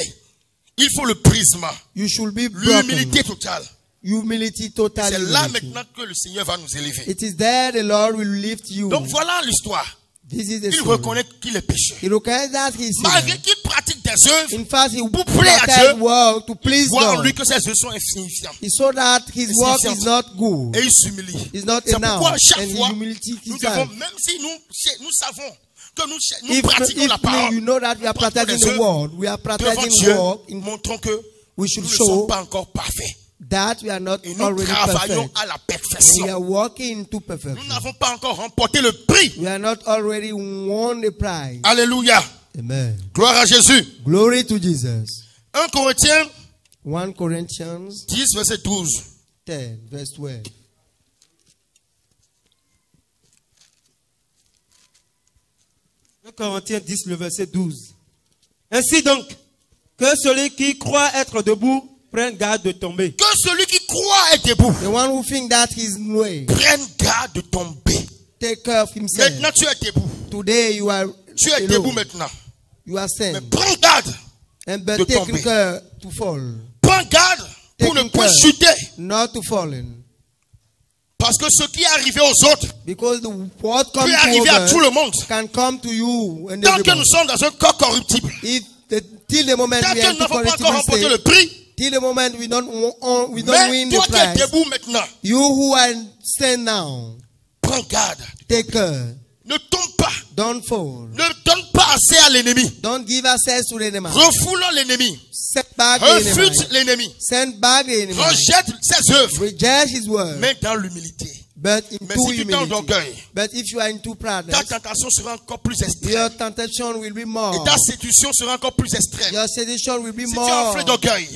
Il faut le prisme, you should be broken. l'humilité totale. Humility, total C'est là humility. maintenant que le Seigneur va nous élever. It is there the Lord will lift you. Donc voilà l'histoire. This is the Il story. reconnaît qu'il est pécheur. He recognizes that he is Malgré sinner. qu'il pratique des œuvres, In fact, he pour plaire à practices Dieu, work to please voit en God. lui que ses œuvres sont insignifiantes. He saw that his work is not good. Et il s'humilie. It's not C'est pourquoi enough. chaque And fois, humility nous is devons, that. même si nous savons que nous If pratiquons la parole, you know that we are practicing the word, we are devant practicing Dieu, work, in, montrons que we nous should ne sommes show pas encore parfaits. that we are not Et nous already travaillons perfect. à la We perfection. are working to Nous perfection. n'avons pas encore remporté le prix. We are not already won the prize. Alléluia. Amen. Gloire à Jésus. Glory to Jesus. 1 Corinthiens 1 Corinthians 10, verset 12. 10, verse 12. 1 Corinthiens 10, le verset 12. Ainsi donc, que celui qui croit être debout prenne garde de tomber. Que celui qui croit est debout The one who thinks that he's way, prenne garde de tomber. take care of himself. Maintenant tu es debout. Today you are Tu es debout alone. maintenant. You are Mais sent. prends garde. And de but taking tomber. care to fall. Prends garde pour ne Taking point care chuter. not to fallen. Parce que ce qui est arrivé aux autres Because what comes peut to arriver à tout others le monde. can come to you and Tant que everybody. nous sommes dans un corps corruptible, Till the moment tant we que are nous n'avons pas encore correctable remporté state, le prix, till the moment we don't mais win toi the qui es prize, debout maintenant, you who are stand now, prends garde. take care. Ne tombe pas. Don't fall. Ne donne pas assez à l'ennemi. Don't give access to the enemy. Refoulons l'ennemi. Send back the enemy. Refute l'ennemi. Send back the enemy. Rejette ses œuvres. Reject his word. Mais dans l'humilité. But Mais into si tu t'en humility. orgueil, But if you are into ta proudness, tentation sera encore plus extrême. your temptation will be more. Et ta séduction sera encore plus extrême. Your sedition will be Si tu es more. enflé d'orgueil,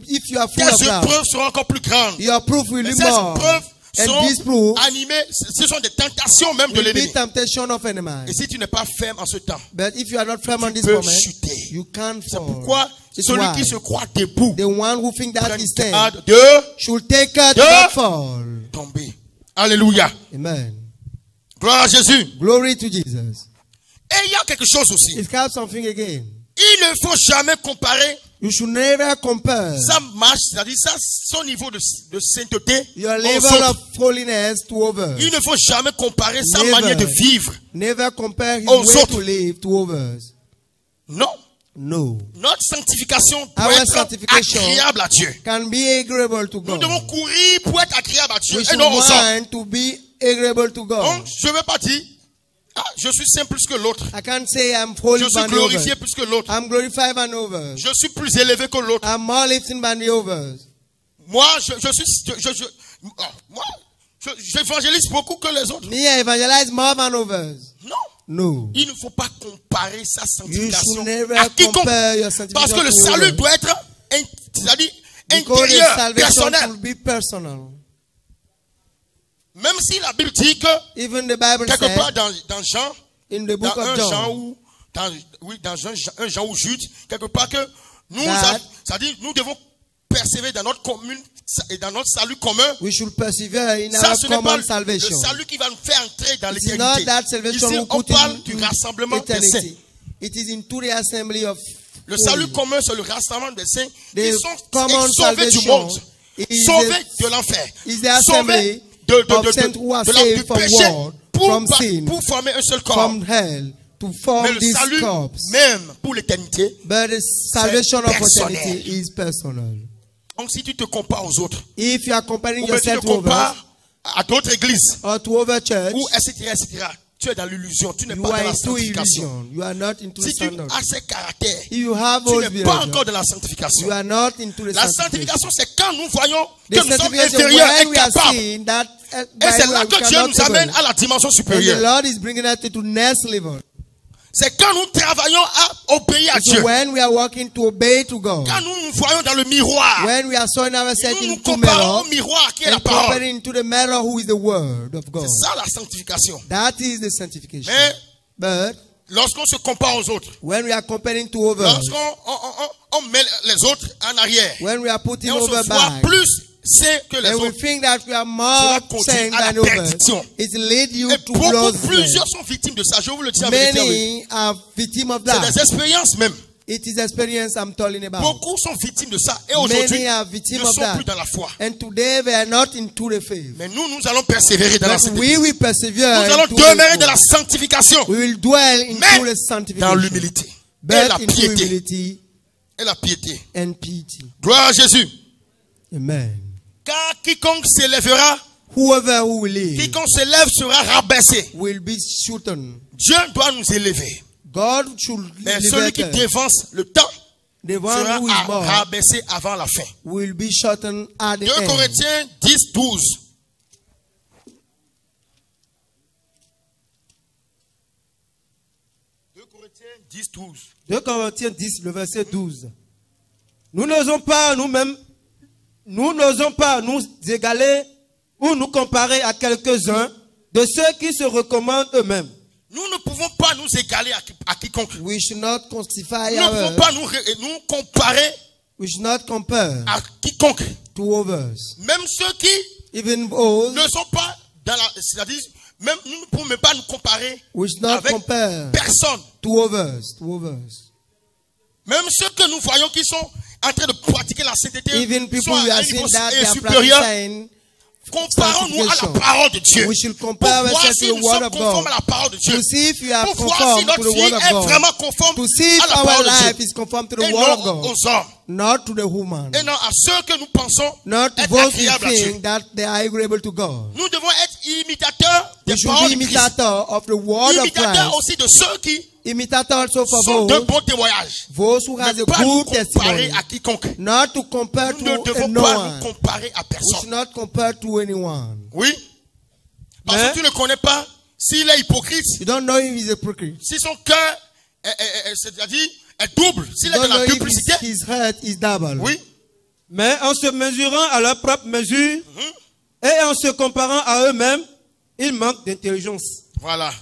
If you are full tes of pride, épreuves seront encore plus grandes. your proof will Et be ces more. épreuves And this sont proof animées, ce sont des tentations même de will be l'ennemi. temptation of enemy. Et si tu n'es pas ferme en ce temps, But if you are not firm on this peux moment, chuter. you can't C'est fall. pourquoi It's celui why qui se croit debout the one who thinks that prenne he stands garde de should take care to de- not fall. tomber. Alléluia. Amen. Gloire à Jésus. Glory to Jesus. Et il y a quelque chose aussi. It comes something again. Il ne faut jamais comparer You should never compare sa marche, c'est-à-dire son niveau de sainteté your aux level autres. of holiness to others. Il ne faut jamais comparer sa Never. manière de vivre. Never compare his Aux way autres. to live to others. Non. No. Notre sanctification doit Our être sanctification agréable à Dieu. can be agreeable to Nous God. devons courir pour être agréable à Dieu We et should non aux hommes. want to be agreeable to God. Donc, je ne veux pas dire, je suis saint plus que l'autre. I can't say I'm holy Je suis than the glorifié others. plus que l'autre. I'm glorified than others. Je suis plus élevé que l'autre. I'm more lifting than the others. Moi, j'évangélise beaucoup que les autres. Me, I evangelize more than others. Non. No. Il ne faut pas comparer sa You sanctification should never à quiconque. compare your Parce que sanctification le to salut others. doit être, c'est-à-dire Because the intérieur, salvation personnel. will be personal. Même si la Bible dit que, Even the Bible quelque said part dans Jean, in the book dans of un Jean John ou dans un Jean ou Jude, quelque part que nous, That- c'est-à-dire nous devons persévérer dans notre commune et dans notre salut commun. we should persevere in Ça, our ce n'est pas common le salvation. salut qui va nous faire entrer dans It is not l'éternité. that Ici, salvation will on put parle in du rassemblement des saints. eternity. It is into the assembly of Le salut holy. commun, c'est le rassemblement des saints The qui sont common sauvés du salvation monde, is sauvés de l'enfer, is the assembly of saints who are du saved from péché world, from sin, pour former un seul corps. from hell, to Mais form le these salut, corps. même pour l'éternité, But the salvation of personnel. eternity is personal. donc si tu te compares aux autres, If you are comparing ou bien tu te yourself to others compares à d'autres églises, or to other church, ou etc., tu es dans l'illusion, tu n'es you pas dans are la into sanctification. illusion. You are not into the Si tu standard. as ces caractères, If you have tu those n'es pas behaviors, encore dans la sanctification. you are not into the La sanctification. sanctification, c'est quand nous voyons The que nous sommes sanctification inférieurs, when we are incapables. seeing that Et c'est là que Dieu nous amène à la dimension and the supérieure. Lord is bringing us to next level. C'est quand nous travaillons à obéir à So Dieu. when we are working to obey to God, Quand nous nous voyons dans le miroir, when we are showing ourselves nous nous into comparons mirror au miroir qui est la and parole. comparing to the mirror who is the word of God. C'est ça la sanctification. That is the sanctification. Mais But lorsqu'on se compare aux autres, when we are comparing to others, lorsqu'on met les autres en arrière, when we are putting et on over se voit back, plus saints que les and we autres, think that we are more cela conduit saint à la than others, perdition. it leads you et to beaucoup, blood's plusieurs sont victimes de ça. Je vous le dis en vérité. Many are victims of C'est that. des expériences même. It is experience I'm telling about. Beaucoup sont victimes de ça. Et aujourd'hui, Many are ils victims ne of sont that. plus dans la foi. And today they are not into the faith. Mais nous allons persévérer dans la But sanctification. we will persevere. Nous allons into demeurer the dans la faith. sanctification. We will dwell into Mais the dans sanctification. l'humilité. Et But la into piété. humility Et la piété. and pity. Gloire à Jésus. Amen. Car quiconque s'élèvera, Whoever who will live quiconque s'élève sera rabaissé. will be shortened. Dieu doit nous élever. God should Mais celui qui liberate us. dévance le temps The one sera who is more rabaissé avant la fin. will be shortened at the 2 end. Corinthiens 10, 12. Corinthiens 10, 12. 2 Corinthiens 10, le verset 12. Nous n'osons pas nous-mêmes, nous n'osons pas nous égaler ou nous comparer à quelques-uns de ceux qui se recommandent eux-mêmes. Nous ne pouvons pas nous égaler à quiconque. We should not crucify Nous ne pouvons others. pas nous comparer We should not compare à quiconque. to others. Même ceux qui Even those, ne sont pas dans la... C'est-à-dire, même, nous ne pouvons même pas nous comparer we should not avec compare personne. to others. To others. Même ceux que nous voyons qui sont en train de pratiquer la sainteté, Even people sont we à are un niveau seeing that they are supérieur. practicing, Comparons-nous à la sanctification. parole de Dieu. We should Pour compare voir ourselves si to the nous word sommes of conformes God. à la parole de Dieu. To see if we are Pour voir si conformed to notre the vie word of est God. vraiment conforme To see if à la our parole de life Dieu. is conformed to the Et word of non God. aux hommes. Not to the woman. Et non à ceux que nous pensons Not to être those who agréables à Dieu. think that they are agreeable to God. Nous devons être imitateurs We des should be paroles de Christ. imitator of the word of Imitateurs Christ. aussi de ceux qui Imitator also for sont de those, bons témoignages. those who has Ne a pas nous good comparer testimony. à quiconque. Not to compare Nous ne to devons no pas nous one. comparer à We personne. should not compare to anyone. Oui. Parce Mais- que tu ne connais pas s'il est hypocrite, You don't know if he's a hypocrite. si son cœur c'est-à-dire est double, s'il You est de don't know la if duplicité. his heart is double. Oui. Mais en se mesurant à leur propre mesure et en se comparant à eux-mêmes, ils manquent d'intelligence. Voilà.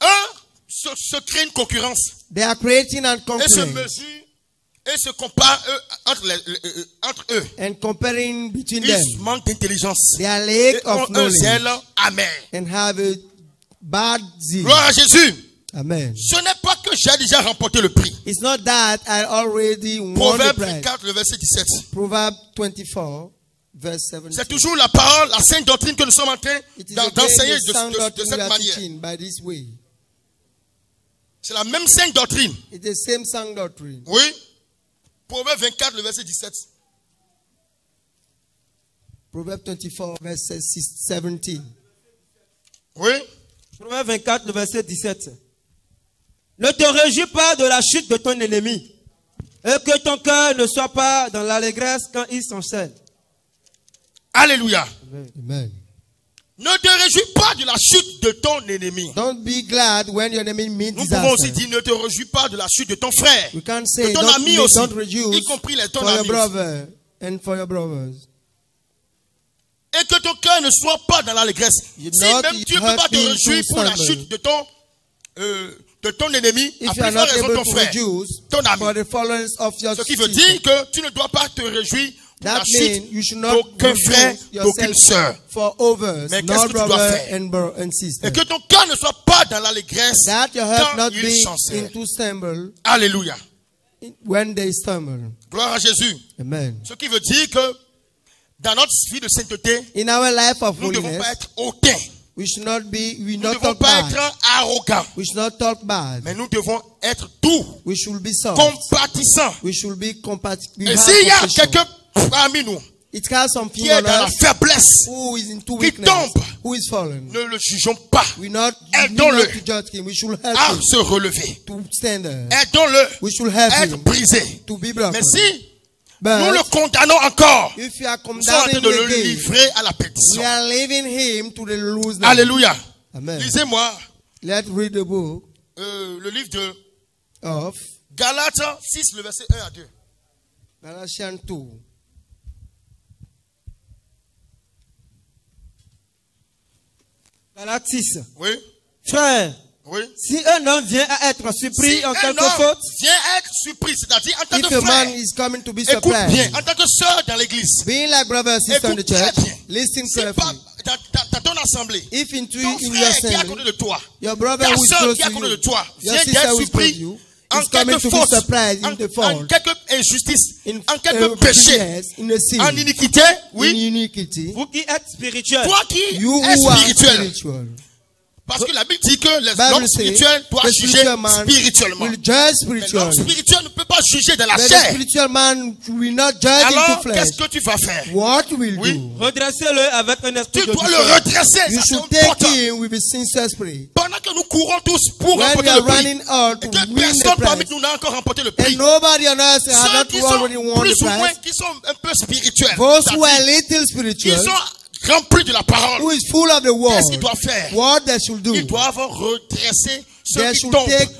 Un se crée une concurrence They are creating and et se comparing. mesure et se comparent entre eux. And comparing between them. Ils manquent d'intelligence. They are Et lack ont of un knowledge. zèle amer. And have a bad zeal. Gloire à Jésus. Amen. Ce n'est pas que j'ai déjà remporté le prix. It's not that I already won the Proverbe prize. 24, le verset 17. Proverbs 24, verse 17. C'est toujours la parole, la sainte doctrine que nous sommes en train It is again d'enseigner the sound de doctrine we cette are manière. teaching by this way. C'est la même sainte doctrine. It's the same sound doctrine. Oui. Proverbe 24, le verset 17. Proverbs 24, verse 17. Oui. Proverbe 24, le verset 17. Ne te réjouis pas de la chute de ton ennemi, et que ton cœur ne soit pas dans l'allégresse quand il s'enchaîne. Alléluia. Amen. Ne te réjouis pas de la chute de ton ennemi. Don't be glad when your enemy meets Nous pouvons aussi disaster. dire, ne te réjouis pas de la chute de ton frère, We can't de say ton ami aussi, don't y rejoice compris ton for your ami. brother and for your brothers. Et que ton cœur ne soit pas dans l'allégresse. You Si not même tu ne peux pas te hurt me réjouir to pour la stumble. chute de ton ennemi, à If plus you are forte not raison able ton to frère, rejoice ton ami. for the followers of your Ce qui veut sister, dire que tu ne dois pas te réjouir pour la that chute means you should not d'aucun frère, rejoice d'aucune yourself sœur. for others, Mais qu'est-ce nor que tu dois brother faire? and sister. Et que ton cœur ne soit pas dans l'allégresse That your heart quand not ils be chancèrent. into stumble Alléluia. when they stumble. Gloire à Jésus. Amen. Ce qui veut dire que dans notre vie de sainteté, In our life of nous ne devons holiness, pas être hautains. we should not be, we Nous not ne devons talk pas bad. être arrogants. We should not talk bad. Mais nous devons être doux, We should be soft. compatissants. We should be compatible. Et s'il y a quelqu'un parmi nous It has something qui est on dans la us faiblesse, who is into qui weakness, tombe, who is fallen. ne le jugeons pas. We not Aidons-le need not to judge him. We should help à him se relever. to stand there. Aidons-le We should help à être him brisé. to be broken. Mais si nous But le condamnons encore, if you are nous sommes en train condemning de le again, livrer à la we pétition. are leaving him to the lose now. Alléluia. Amen. Lisez-moi Let's read the book le livre de of Galates 6, le verset 1 à 2. Galatians 2. Galates 6. Oui, Frère, oui. si un homme vient à être surpris Si en un quelque homme faute, vient être surpris, c'est-à-dire en tant If que a frère, man is coming to be écoute bien, surprised, en tant que sœur dans l'église, being like brother and sister in the écoute très church, bien. listen Si pas carefully. dans ton assemblée, If into ton in your frère qui est à assembly, côté de toi, your brother ta who is sœur close qui est à to côté de you, toi, your vient sister d'être who is close to surpris you, en is coming quelque to be faute, surprised in the en fault, quelque injustice, in en quelque péché, obedience, in a sin, en iniquité, in oui. iniquity. vous qui êtes spirituel, Toi qui You es who are spirituel, spiritual. parce que la Bible dit que l'homme Bible says spirituel doit the juger spiritual man spirituellement. will judge Mais l'homme spiritually. spirituel ne peut pas juger de la But the chair. spiritual man will not judge Alors, into flesh. qu'est-ce que tu vas faire? What will Oui. do? redressez-le avec un esprit Tu de dois le douceur. redresser, You ça c'est should take important. him with a sincere spirit. Pendant que nous courons tous pour When we remporter are le prix, running out et to que win personne the parmi prize, nous n'a encore remporté le and prix, nobody on us has ceux not qui already sont won the plus ou moins, prize, qui sont un peu spirituels, those who are c'est-à-dire little qui spiritual, sont remplis de la parole, who is full of the qu'est-ce qu'ils word, doivent faire? what they should do. Ils doivent redresser ceux They qui should tombent, take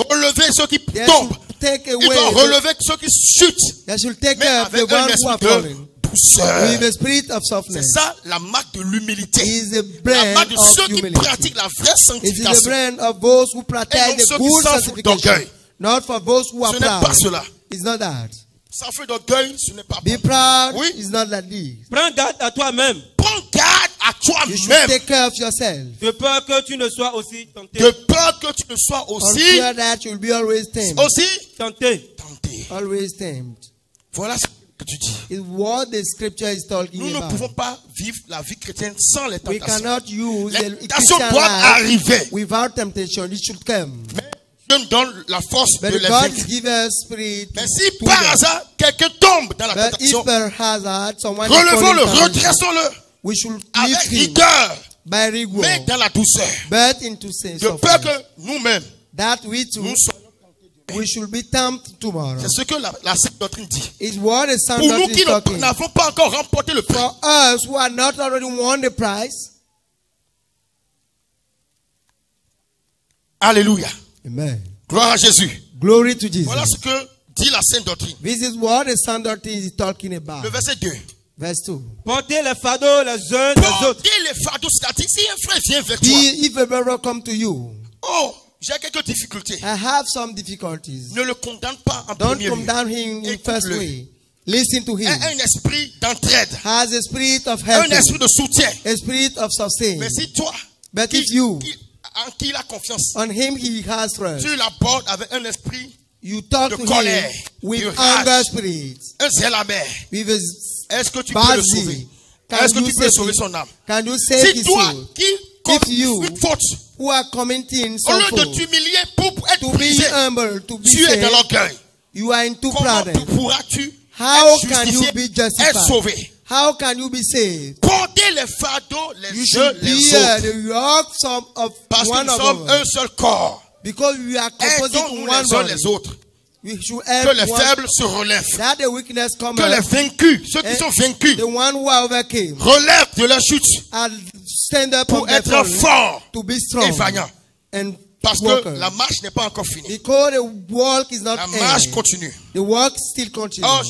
relever ceux qui They tombent, should take ils doivent away, relever ceux qui chutent, they should take mais care of the avec un ones who are esprit falling de douceur. with the spirit of C'est softness. ça la marque de l'humilité. Is the La brand marque de of ceux qui humility. pratiquent la vraie It is the sanctification. brand of those who Et protect donc the ceux qui good s'enfouent sanctification. d'orgueil. Not for those who are Ce n'est pas proud. cela. It's not that. Sans feu d'orgueil, ce n'est pas Be bon. proud Oui. is not that deed. Prends garde à toi-même, Prends garde à You should toi-même, take care of yourself. de peur que tu ne sois aussi tenté. de peur que tu ne sois On aussi fear that you'll be always tempted. Tenté. tenté. Always tempted. Voilà ce que tu dis. Is what the scripture is talking Nous ne pouvons about. pas vivre la vie chrétienne sans les We tentations. cannot use Les the tentations Christian doivent life arriver. without temptation. It should come. Mais Dieu nous donne la force de But les God vaincre. gives us spirit. Mais si to par them. hasard quelqu'un tombe dans la But tentation, if per hazard someone is relevons-le, falling down, redressons-le we should avec lift him rigueur, by rigor, mais dans la douceur. but into sin. De peur que nous-mêmes, That we too, nous soyons. we should be tempted tomorrow. C'est ce que la sainte doctrine dit. Is what the sound Pour nous doctrine qui is talking. n'avons pas encore remporté le prix, For us who are not already won the prize. alléluia. Amen. Gloire à Jésus. Glory to Jesus. Voilà ce que dit la sainte doctrine. This is what the sound doctrine is talking about. Le verset 2. Verse 2. Portez les fardeaux les uns des autres. Portez les fardeaux, c'est-à-dire si un frère vient vers Be, toi, if a brother come to you, oh, j'ai quelques difficultés. I have some difficulties. Ne le condamne pas en Don't premier come lieu. down him in Écoute-le. first way. Listen to him. Un esprit d'entraide, Has a spirit of un helping, esprit de soutien. a spirit of sustain. Mais si toi, But if you, en qui il a confiance, on him he has trust, tu l'abordes avec un esprit, you talk de to colère, him with de anger rage. spirit, un zèle amer, with a est-ce que tu peux bad le sauver? zeal. Est-ce que Can tu you peux save sauver him? son âme? Can you save Si his toi soul? qui commet you- une faute, Who are committing au some lieu de fault, t'humilier pour être to be brisé, humble, to be tu es dans saved, l'orgueil. you are into Comment pride. pourras-tu How être can you justifié, be être justified? sauvé? How can you be saved? Portez les fardeaux les You uns should les bear autres. the yoke of Parce que one nous of sommes us. un seul corps. Because we are composite Aidons-nous in one les uns body. les autres. We should que help les one, faibles se relèvent. that the weakness come Que les up, vaincus, ceux qui sont vaincus, the one who are overcame, relèvent de leur chute and stand up pour on their être fall, forts to be et strong vaillants. and Parce que workers. la marche n'est pas encore finie. Because the walk is not La marche end. continue. The walk still continues. Or,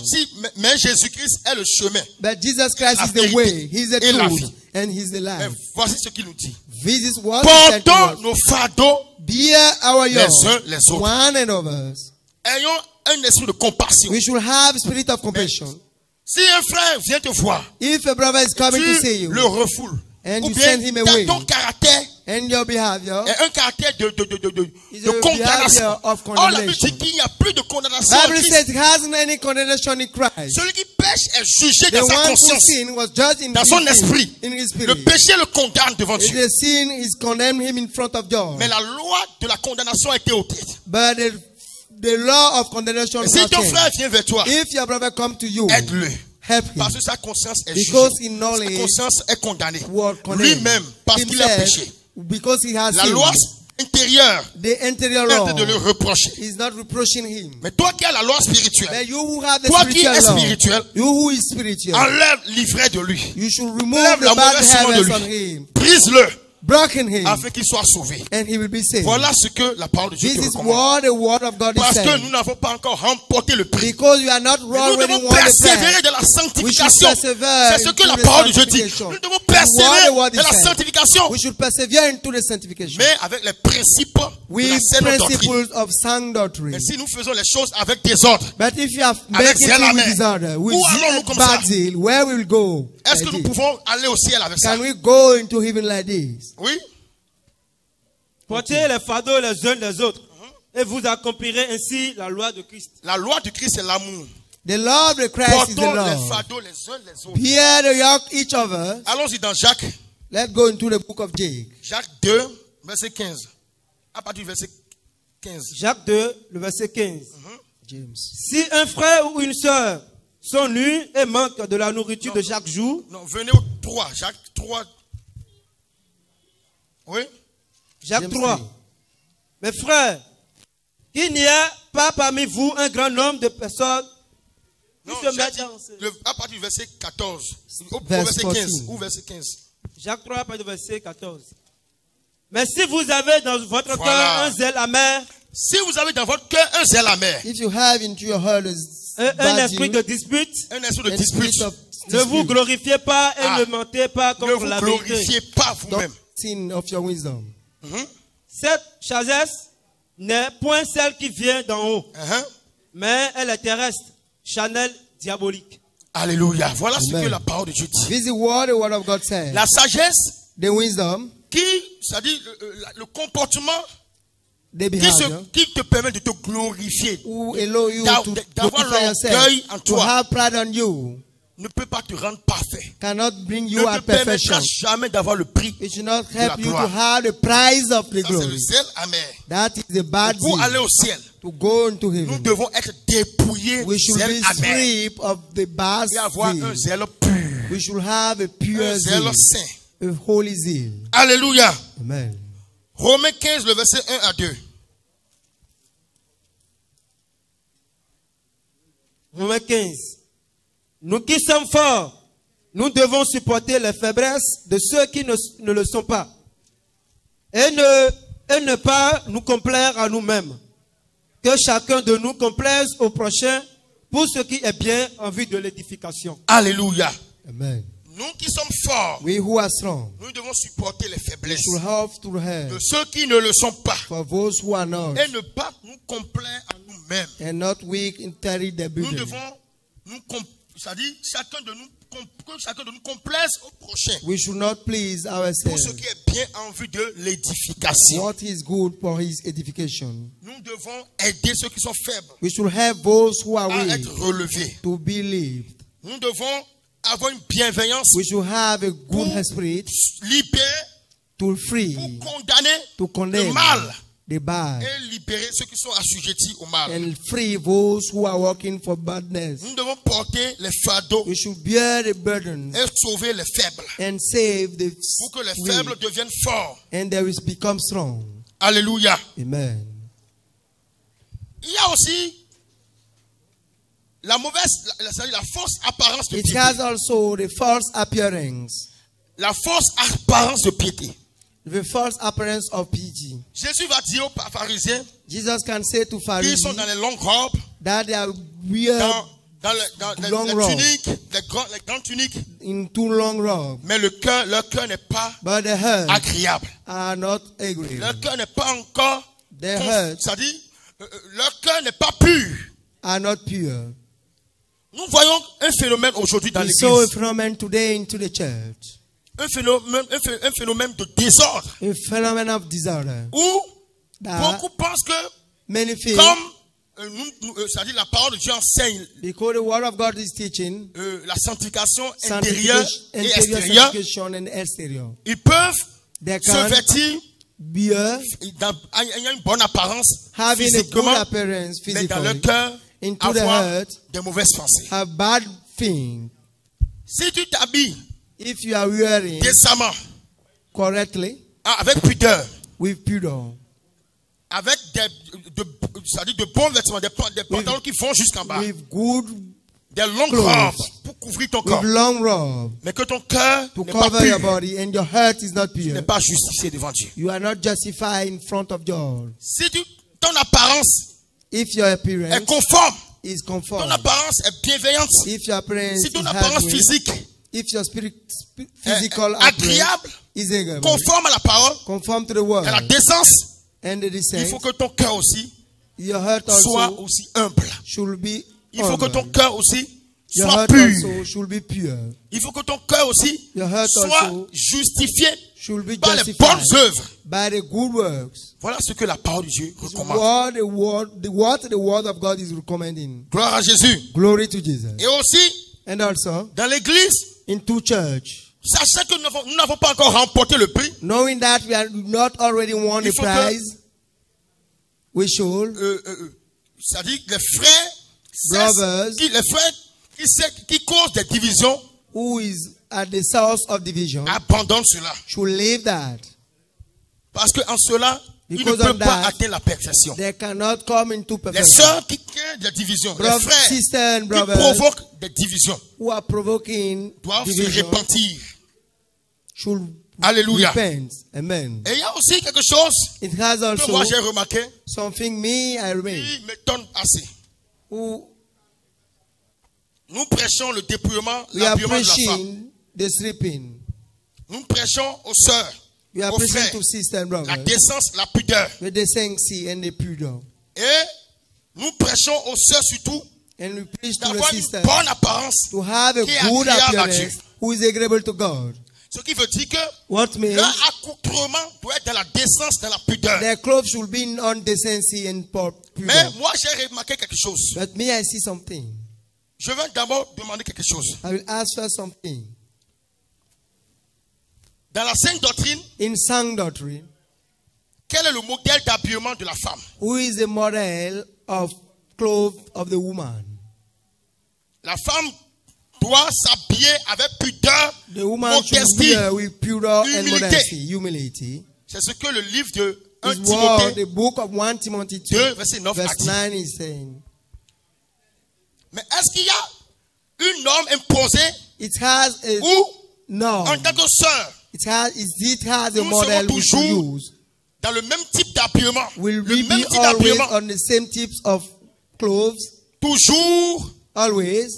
mais Jésus-Christ est le chemin. But Jesus Christ la is the way, vérité He's the et la truth, vie. and He's the Mais life. voici ce qu'il nous dit. This is what He said to Portons us. nos fardeaux, Bear our les yoke, uns les autres. one and others. ayons un esprit de compassion. We should have spirit of compassion. Si un frère vient te voir, If a brother is coming to see tu you, le refoules. and Ou you bien send him away, ton caractère and your behavior est un caractère de is a condamnation. behavior of Or, la Bible condemnation. dit qu'il n'y a plus de condamnation. en Bible Christ. says it hasn't any condemnation in Christ. Celui qui pêche est jugé The dans sa one who conscience. sinned was judged in Dans his son sin, esprit. in his Le spirit. péché le condamne devant If Dieu. the sin is condemned him in front of God. Mais la loi de la condamnation a été ôtée. But the law of condemnation Et has si ton frère changed. vient vers toi, If your brother come to you, aide-le. help him. Parce que sa conscience est Because jugée. he knowledge Sa conscience est condamnée. was condemned. Lui-même, parce qu'il a Himself, péché. because he has La loi sinned. intérieure The interior est en law train de le reprocher. is not reproaching him. Mais toi qui as la loi spirituelle, But you who have the toi qui es spiritual law, spirituel, you who is spiritual, enlève l'ivraie de lui. you should remove Enlève the la bad mauvaise semence de habits on lui. him, Brise-le broken him, afin qu'il soit sauvé. and he will be saved. Voilà ce que la parole de Dieu This te is recommande. what the word of God is Parce que saying. nous n'avons pas encore remporté le prix. Because you are not Mais nous already devons won the persévérer prize. dans la We should sanctification. persevere C'est ce que into la the parole de Dieu dit. sanctification. Nous devons What the persévérer word is dans la saying. sanctification. We should persevere into the sanctification. Mais avec les principes de la With saine doctrine. principles of sound doctrine. Mais si nous faisons les choses avec désordre, But if you are Avec making zèle it with amer, disorder, with où allons-nous comme bad ça? zeal, where will we go? est-ce que like nous this? pouvons aller au ciel avec ça? Can we go into heaven like this? Oui. Portez les fardeaux les uns les autres. Et vous accomplirez ainsi la loi de Christ. La loi du Christ, c'est l'amour. The law of the Christ is the Portons les law. fardeaux les uns les autres. Bear the yoke each of us. Allons-y dans Jacques. Let's go into the book of James. Jacques 2, verset 15. À partir du verset 15. Jacques 2, le verset 15. James. Si un frère ou une sœur sont nus et manquent de la nourriture de chaque jour, Non, venez au 3. Jacques 3. Oui. Jacques James 3. 3. Mes frères, qu'il n'y a pas parmi vous un grand nombre de personnes qui Non, se j'ai mettent dit dans... à partir du verset 14. Au Verse verset 14. 15. Ou verset 15. Jacques 3, à partir du verset 14. Mais si vous avez dans votre Voilà. cœur un zèle amer, Si vous avez dans votre cœur un zèle amer, If you have into your heart un bad esprit de zeal, dispute, un esprit de and dispute, spirit of ne vous dispute, glorifiez pas et Ah. ne mentez pas ne contre vous la vérité. glorifiez pas don't vous-même. sin of your wisdom. Cette sagesse n'est point celle qui vient d'en haut, Uh-huh. mais elle est terrestre, charnelle, diabolique. Alléluia. Voilà ce Amen. que la parole de Dieu dit. This is what the word of God says. La sagesse The wisdom, c'est-à-dire le comportement the behavior, qui te permet de te glorifier, who allow you D'avoir to l'orgueil glorify yourself, en to toi. have pride on you, ne peut pas te rendre parfait. cannot bring Ne you at te permettra perfection. jamais d'avoir le prix. It should not de la help you to gloire. have the prize of the Ça, c'est le glory. zèle amer. That is the bad Pour aller zeal. au ciel, To go into nous heaven, devons être dépouillés we du should zèle be amer stripped of the bad et avoir un zeal. zèle pur, We should have a pure un zeal, zèle saint. a holy zeal. Alléluia. Amen. Romains 15, le verset 1 à 2. Romains 15. Nous qui sommes forts, nous devons supporter les faiblesses de ceux qui ne le sont pas. Et ne pas nous complaire à nous-mêmes. Que chacun de nous complaise au prochain pour ce qui est bien en vue de l'édification. Alléluia. Amen. Nous qui sommes forts, We who are strong, nous devons supporter les we faiblesses should have to help de ceux qui ne le sont pas for those who are not, et ne pas nous complaire à nous-mêmes. and not weak in carry their Nous burden. devons c'est-à-dire que chacun de nous complaise au prochain We should not please pour ce ourselves. qui est bien en vue de l'édification. What is good for his edification. Nous devons aider ceux qui sont faibles We should help those who are à weak être relevés. to be lived. Nous devons avoir une bienveillance We should have a good spirit libérée to free, pour condamner to le condemn mal the bad, et libérer ceux qui sont assujettis au mal. and free those who are working for badness. Nous devons porter les fardeaux We should bear the burdens et sauver les faibles and save the pour que les weak, faibles deviennent forts. and they will become strong. Alléluia. Amen. Il y a aussi la mauvaise, c'est-à-dire la fausse apparence de It piété. has also the false appearance. La fausse apparence de piété. The false appearance of piety. Jésus va dire aux pharisiens Jesus can say to qu'ils Pharisees sont dans les longues robes, that they are wear dans long les robes. tuniques, les grandes tuniques, in too long robes, mais leur cœur n'est pas but the hearts agréable. are not agreeable. Leur cœur n'est pas encore, Their hearts c'est-à-dire, leur cœur n'est pas pur. are not pure. Nous voyons un phénomène aujourd'hui dans We saw a l'église. phenomenon today into the church. Un phénomène de désordre. A phenomenon of disorder. Où That beaucoup pensent que, many think, comme c'est-à-dire la parole de Dieu enseigne because the word of God is teaching, la sanctification intérieure et interior extérieure, sanctification and exterior. ils peuvent They se can vêtir be ayant une bonne apparence having a good physiquement, appearance mais dans leur physically, cœur into the avoir heart, des mauvaises pensées. have bad thing. Si tu t'habilles If you are wearing décemment, correctly, avec pudeur, with pudor, avec c'est-à-dire de bons vêtements, des pantalons qui vont jusqu'en bas, with good, des longues clothes, robes pour couvrir ton with corps, long robe, mais que ton cœur to n'est pas cover your pur, body, and your heart is not n'est pure, pas justifié devant Dieu. you are not justified in front of God. Si ton apparence If your est appearance conforme, is ton conformed, apparence est bienveillante, if your appearance si is ton apparence happy, physique if your est physical agréable, appearance is agreeable, conforme à la parole, conform to the word, à la décence, and the il descent, faut que ton cœur aussi your heart soit also aussi humble. should be Il faut que humble. ton cœur aussi Your soit heart pur. also should be pure. Il faut que ton cœur aussi Your heart soit also justifié should be par les justified bonnes œuvres. by the good works. Voilà ce que la parole de Dieu It's recommande. what the word of God is recommending. Gloire à Jésus. Glory to Jesus. Et aussi, And also, dans l'église, into church, sachez que nous n'avons pas encore remporté le prix. knowing that we are not already won Il the faut que- prize, we should, C'est-à-dire les frères, Brothers. les frères qui causent des divisions who is at the source of division, abandonnent cela. should leave that. Parce qu'en cela, ils ne Because peuvent of pas that, atteindre la perfection. They cannot come into Les perfection. sœurs qui créent des divisions, les Brothers, frères sisters and qui brothers provoquent des divisions, who are provoking doivent se division repentir. should Alléluia. repent. Amen. Et il y a aussi quelque chose It has que also moi j'ai remarqué something I remain. qui m'étonne assez. Who Nous prêchons le dépouillement, we are l'habillement de la femme. preaching the sleeping. Nous prêchons aux sœurs, We are aux preaching frères, to sisters and la brothers décence, la pudeur. with the decency and the pudor. Et nous prêchons aux sœurs surtout And we preach to the d'avoir une sisters bonne apparence. to have a qui est good agréable à appearance Dieu. who is agreeable to God. Ce qui veut dire que What means leur accoutrement doit être dans la décence, dans la pudeur. their clothes should be on decency and pudor. Mais moi j'ai remarqué quelque chose. But me, I see something. Je vais d'abord demander quelque chose. I will ask first something. Dans la sainte doctrine, In sound doctrine, quel est le modèle d'habillement de la femme? who is the model of clothes of the woman? La femme doit s'habiller avec pudeur, The woman should modesty. wear with pudor and Humilité. modesty, humility. C'est ce que le livre de 1 Is what Timothée the book of 1 Timothy 2, 2, verset 9 a verse dit. 9 is saying. Mais est-ce qu'il y a une norme imposée It has a ou norm. en tant que sœur, It has a nous model serons we should toujours use. dans le même type d'habillement? Will Le we même be type always d'habillement. on the same types of clothes? Toujours, Always.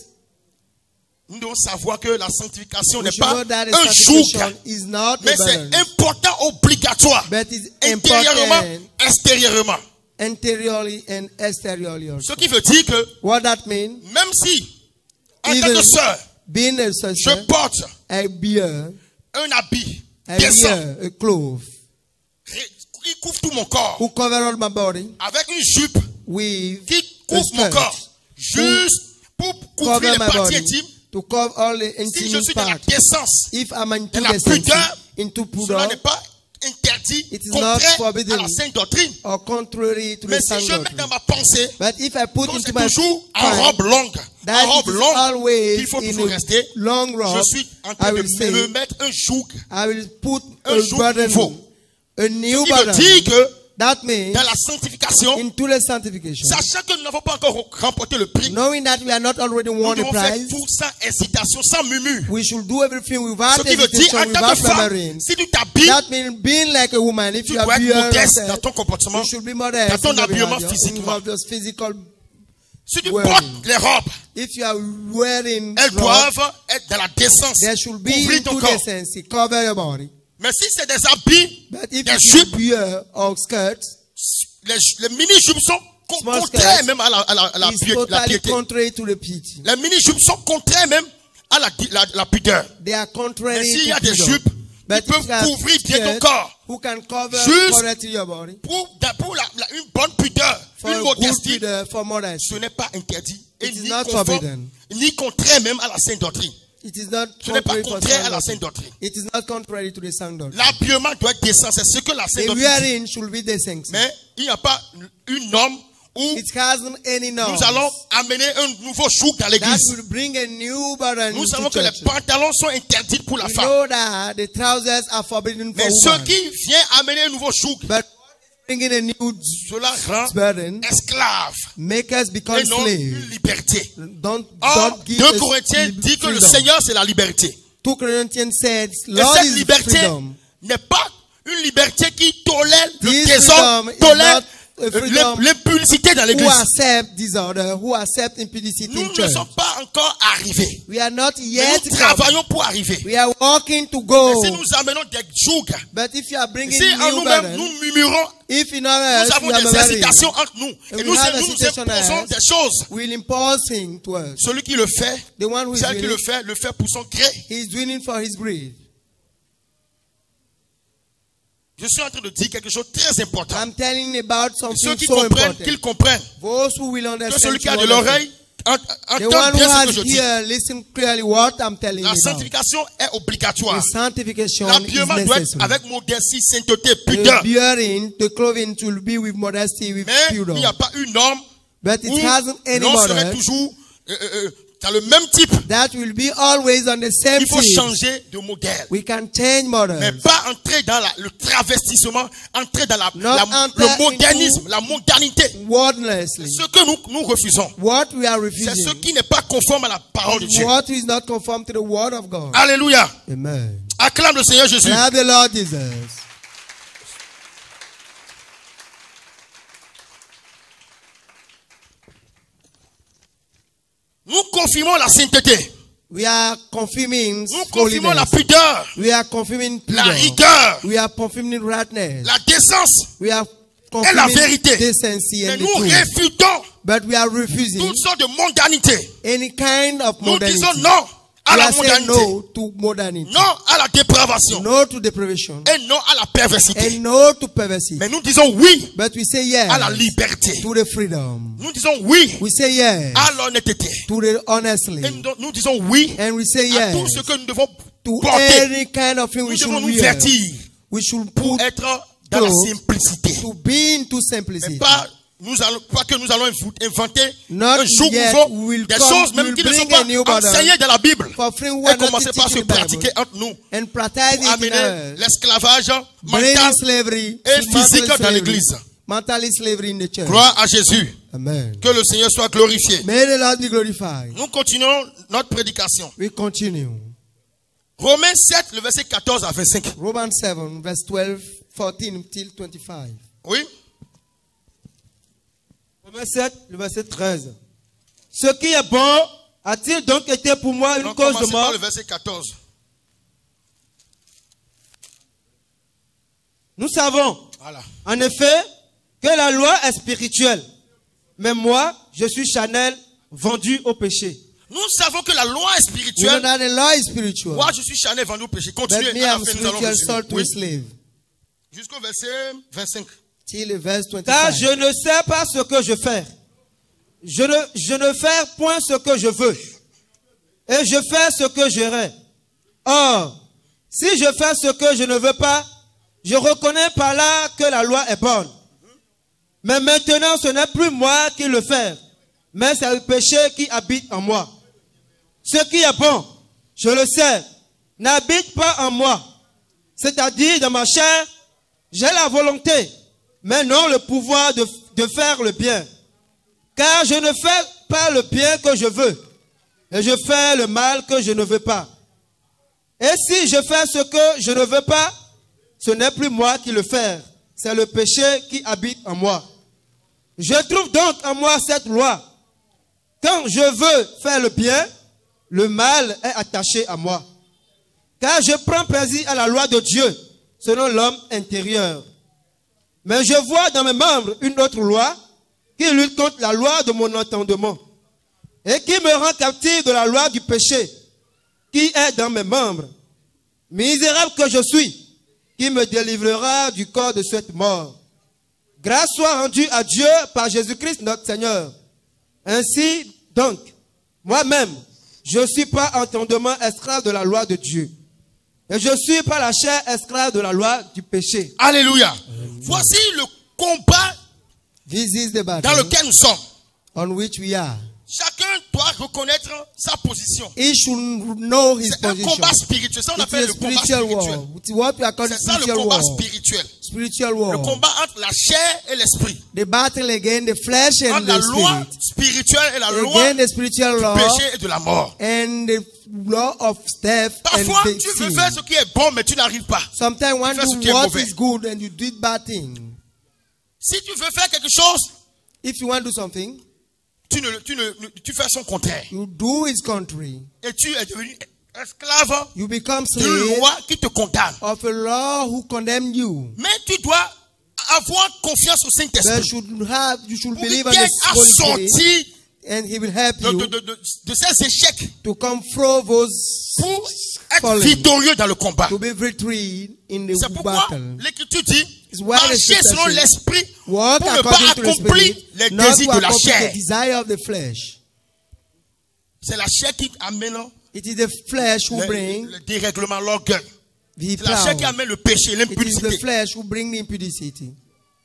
nous devons savoir que la sanctification We n'est should pas know that the un joug, sanctification is not mais a c'est burden, important, obligatoire, but it's intérieurement, important extérieurement. interiorly and exteriorly also. Ce qui veut dire que What that means, même si, en tant even que sœur, being a je sister, porte a beer, un habit a décent, beer, a cloth, il couvre tout mon corps, who cover all my body avec une jupe with qui a couvre mon skirt, corps, juste pour couvrir cover les my parties body, intimes. to cover all the Si je intimate suis dans la parts. décence, If I'm into dans la decency, pudeur, into cela pudor, n'est pas interdit, It is not contraire à forbidden. la sainte doctrine. or contrary to Mais the si sound je mets doctrine. dans ma pensée But if I put que into c'est my toujours en mind robe longue, that en robe it is longue, always qu'il faut in toujours a rester, long je robe, suis en I train de will say, me mettre un joug. I will put Un a joug burden, nouveau. a new Ce qui veut dire burden, que That means dans la sanctification, into the sanctification, sachant que nous n'avons pas encore remporté le prix, knowing that we are not already nous won the devons faire prize, tout sans hésitation, sans murmure. we should do everything without Ce qui veut dire, en hesitation, tant que without femme, murmuring. si tu t'habilles, That means being like a woman. If tu you are dois être pure modeste dans yourself, ton comportement. you should be modest dans ton in your habillement behavior, physiquement. in your physical. Si tu wearing. portes les robes, If you are wearing elles robes, doivent être dans la décence. there should be Couvrir ton into corps. decency, cover your body. Mais si c'est des habits, But if des it is jupes, pure or skirts, les mini-jupes sont Small contraires skirts même à la it's piété. La totally piété. contrary to the piety. Les mini-jupes sont contraires même à la pudeur. They are contrary Mais s'il y a to des pudor. jupes But qui peuvent if you have couvrir bien ton skirts corps, who can cover Juste correctly your body pour une bonne pudeur, for une a good modestie, pudor, for modesty, ce n'est pas interdit et It is ni not conforme, forbidden. ni contraire même à la sainte doctrine. it is not Ce n'est pas contrary for contraire à sound la doctrine. sainte doctrine. It is not contrary to the sound doctrine. L'habillement doit être décent, c'est ce que la sainte The doctrine dit. wearing should be decent. Mais il n'y a pas une norme où It hasn't any norms. nous allons amener un nouveau joug dans That l'église. will bring a new burden Nous into savons que les church. pantalons sont interdits pour la We femme. know that the trousers are forbidden for Mais ce women. qui vient amener un nouveau joug, But bringing a new cela rend burden, esclave make us become et non slaves. une liberté. Don't Or, give 2 us Corinthiens dit que le freedom. Seigneur c'est la liberté. 2 Corinthians says, Et Lord cette is liberté freedom. n'est pas une liberté qui tolère le This désordre, freedom is tolère not a freedom l'impudicité dans Who l'église. accept disorder, who accept impudicity Nous in ne church. sommes pas encore arrivés. We are not Mais yet nous come. travaillons pour arriver. We are walking to Et go. si nous amenons des jougs, But if you are bringing si en new nous-mêmes burden, nous murmurons, if in nous our avons we are des murmuring, hésitations entre nous. Et we nous have nous hesitation imposons as- des choses. we'll impose things to us. Celui qui le fait, The one who is celle qui doing le fait pour son gré. he is doing it for his greed. Je suis en train de dire quelque chose de très important. I'm telling about Ceux something qui so comprennent, important. qu'ils comprennent. Those who will Que understand. celui qui a will de understand. l'oreille The entende one who bien ce has que je dis. here, listen clearly what I'm telling you La about. sanctification est obligatoire. The sanctification is L'habillement doit être necessary. avec modestie, sainteté, The pudeur. bearing, the clothing will be with modesty, with Mais il pudor. n'y a pas une norme But it où hasn't any l'on serait model toujours dans le même type. that will be always on the same Il faut thing. changer de modèle. We can change Mais models. pas entrer dans le travestissement, entrer dans Not enter le modernisme, into- la mondanité. Wordlessly. Ce que nous refusons, What we are c'est ce refusing. qui n'est pas conforme à la parole de Dieu. What is not conform to the word of God. Alléluia. Amen. Acclame le Seigneur Jésus. Love the Lord Jesus. Nous confirmons la sainteté. We are confirming Nous confirmons la holiness. pudeur, We are confirming la pudor. rigueur, We are confirming rightness. la décence. We are Et la confirming vérité. decency Mais and nous the truth. réfutons But we are refusing toutes sortes de mondanité. any kind of Nous modernity. disons non à We la are saying mondanité. no to modernity. Non à la dépravation. No to deprivation. Et non à la perversité. And no to perversity. Mais nous disons oui But we say yes à la liberté. to the freedom. Nous disons oui We say yes à l'honnêteté. to the honestly. Et nous disons oui And we say à yes tout ce que nous devons to porter. any kind of thing Nous we devons should nous wear. vertir We should pour put être dans la to- simplicité. to be into Mais simplicity. pas que nous allons inventer Not un jour yet nouveau, will des come- choses même will qui ne sont bring pas a new burden. enseignées dans la Bible. For free, we Et are not commencer par se teaching the pratiquer Bible. entre nous And practice it pour in amener us. l'esclavage Bringing mental slavery et to mental physique dans slavery. l'église. Mentally slavery in the church. Gloire à Jésus. Amen. Que le Seigneur soit glorifié. May the Lord be glorified. Nous continuons notre prédication. We continue. Romains 7, le verset 14 à 25. Romans 7, verse 12, 14 till 25. Oui. Romains 7, le verset 13. Ce qui est bon a-t-il donc été pour moi une On cause de commence par mort? le verset 14. Nous savons, Voilà. en effet, que la loi est spirituelle. Mais moi, je suis charnel, vendu au péché. Nous savons que la loi est We know spirituelle. that the law is spiritual. Moi, je suis charnel vendu au péché. Continuez. But me, À la I'm fin, nous allons spiritual résumer. sold to Oui. a slave. Jusqu'au verset 25. Till the verse Car 25. je ne sais pas ce que je fais. Je ne fais point ce que je veux. Et je fais ce que j'aurai. Or, si je fais ce que je ne veux pas, je reconnais par là que la loi est bonne. Mais maintenant, ce n'est plus moi qui le fais, mais c'est le péché qui habite en moi. Ce qui est bon, je le sais, n'habite pas en moi. C'est-à-dire, dans ma chair, j'ai la volonté, mais non le pouvoir de faire le bien. Car je ne fais pas le bien que je veux, et je fais le mal que je ne veux pas. Et si je fais ce que je ne veux pas, ce n'est plus moi qui le fais, c'est le péché qui habite en moi. Je trouve donc en moi cette loi. Quand je veux faire le bien, le mal est attaché à moi. Car je prends plaisir à la loi de Dieu, selon l'homme intérieur. Mais je vois dans mes membres une autre loi qui lutte contre la loi de mon entendement et qui me rend captif de la loi du péché qui est dans mes membres. Misérable que je suis, qui me délivrera du corps de cette mort. Grâce soit rendue à Dieu par Jésus-Christ notre Seigneur. Ainsi donc, moi-même, je suis par entendement esclave de la loi de Dieu. Et je suis par la chair esclave de la loi du péché. Alléluia. Voici le combat This is the dans battle lequel nous sommes. on which we are. Chacun doit reconnaître sa position. He should know his C'est un position. combat spirituel. Ça, on It's appelle a le combat spiritual spirituel. war. It's what we are calling C'est ça le spiritual combat war. spirituel. Spiritual Le war. combat entre la chair et l'esprit. The battle against the flesh and Entre la the loi spirit. spirituelle et la loi Against the spiritual du law péché et de la mort. and the law of death and Parfois, the tu veux sin. faire ce qui est bon, mais tu n'arrives pas. Sometimes one fais ce do qui est what mauvais. is good and you did bad thing. Si tu veux faire quelque chose, If you want to do something, tu fais son contraire. you do his contrary. Et tu es devenu esclave You become d'une slave loi qui te condamne. of a law who condemn you. Mais tu dois avoir confiance au But Saint-Esprit you should pour believe qu'il on t'aide the à Holy Spirit sortir and he will help you de ces échecs to come through those pour être falling, victorieux dans le combat. to be victory in C'est the pourquoi battle. l'Écriture dit It's why the marcher scripture selon says, l'Esprit Walk pour ne pas according to the accomplir Spirit, les not désirs to de la accomplish chair. the desire of the flesh. C'est la chair qui amène It is the flesh who bring le dérèglement, l'orgueil. the C'est la chair qui proud. amène le péché, It is the l'impudicité. flesh who bring the impudicity.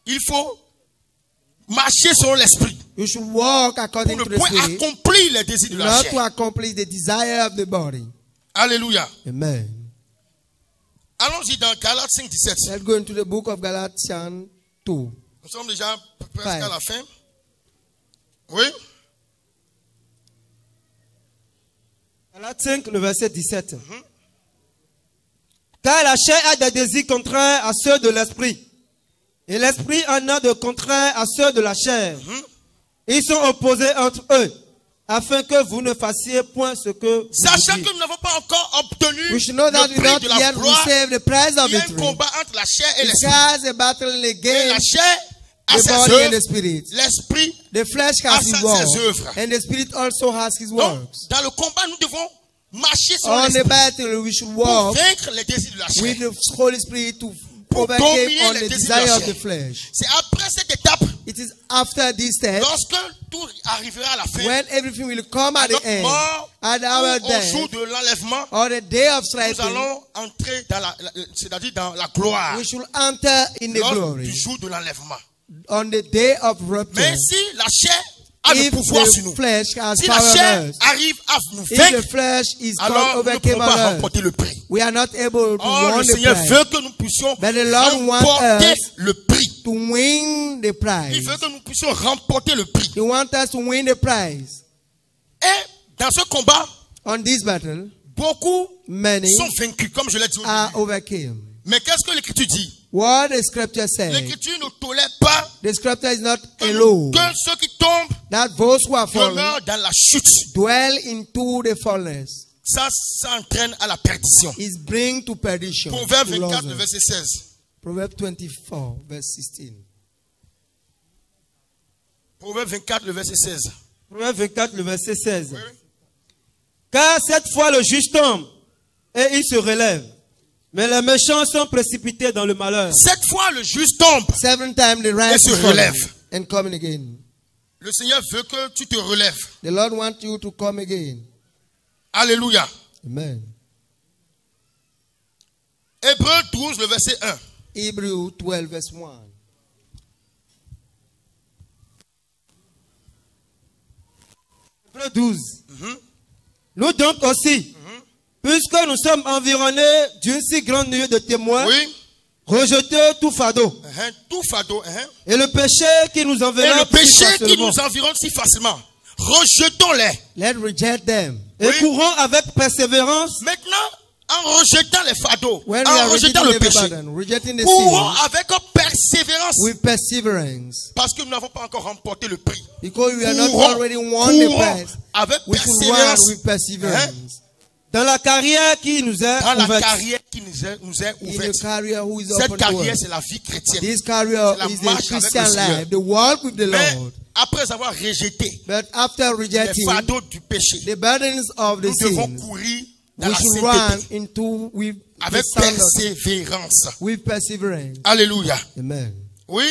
Il faut marcher selon l'Esprit You should walk pour according ne to the point Spirit, accomplir les désirs de la not to chair. accomplish the desire of the body. Alléluia. Amen. Allons-y dans Galates 5, 17. Let's go into the book of Galatians 2. Nous sommes déjà presque à Five. la fin. Oui. Galates 5, le verset 17. Car la chair a des désirs contraires à ceux de l'esprit. Et l'esprit en a de contraires à ceux de la chair. Ils sont opposés entre eux, afin que vous ne fassiez point ce que vous Sachant dites. que nous n'avons pas encore obtenu We should know that le we prix not de la yet gloire, received the prize of il y a un victory. combat entre la chair et l'esprit. Because a battle Et la against chair a the ses body and the œuvres, spirit. l'esprit. The flesh has a his ses work, œuvres. and the spirit also has his Donc, works. dans le combat, nous devons marcher selon On the l'esprit battle, we should pour walk vaincre les désirs de la chair. with the Holy Spirit to Pour overcome dominer on les the désirs de la desire of chair. the flesh. C'est après cette étape, It is after this step, lorsque tout arrivera à la fin, when everything will come à at the notre end, mort, at our ou au jour death, de l'enlèvement, or the day of nous striping, allons entrer dans c'est-à-dire dans la gloire. we should enter in the Lors glory du jour de l'enlèvement. on the day of rapture. Mais si la chair a le If pouvoir sur the nous, flesh has si la power chair on us, arrive à nous if the vaincre, flesh is alors nous ne overcame pouvons pas on us, remporter le prix. we are not able to Or, le win the Seigneur prize. veut que nous puissions But the Lord wants remporter us le prix. to win the Il prize. veut que nous puissions remporter le prix. He wants us to win the prize. Et dans ce combat, On this battle, beaucoup many sont vaincus, comme je l'ai dit au are début. overcame. Mais qu'est-ce que l'Écriture dit? What the scripture says, L'Écriture ne tolère pas the scripture is not que, alone. que ceux qui tombent That those who are fallen demeurent dans la chute. dwell into the fallenness. Ça entraîne à la perdition. Is bring to perdition. Proverbe to 24, losses. verset 16. Proverbs 24, verse 16. Proverbe 24, le verset 16. Proverbe 24, le verset 16. Oui. Car cette fois le juge tombe et il se relève. Mais les méchants sont précipités dans le malheur. Cette fois, le juste tombe. 7 times the right Et se is fallen relève. and coming again. Le Seigneur veut que tu te relèves. The Lord wants you to come again. Alléluia. Amen. Hébreux 12, le verset 1. Hebrew 12, verse 1. Hébreux 12. Nous donc aussi, puisque nous sommes environnés d'une si grande nuée de témoins, Oui. rejetez tout fardeau Tout fardeau. Et le péché qui nous Et le enveloppe si péché qui facilement. nous environne si facilement. Rejetons-les. Let's reject them. Et Oui. courons avec persévérance. Maintenant, en rejetant les fardeaux, When we en are rejetant rejecting le the péché, burden, rejecting the courons sin avec persévérance. with perseverance. Parce que nous n'avons pas encore remporté le prix. Because we are not Courons, already won the courons prize. avec We should run persévérance with perseverance. Dans la carrière qui nous est dans la ouverte. carrière qui nous est In ouverte. the career who is Cette open to carrière, us. c'est la vie chrétienne. This career C'est la is the marche avec Christian le Seigneur. life, the walk with the Mais Lord. après avoir rejeté But after les rejecting fardeaux du péché, the burdens of the nous devons sin, courir dans we la should run sainteté into with the avec standard, persévérance. with perseverance. Alléluia. Amen. Oui?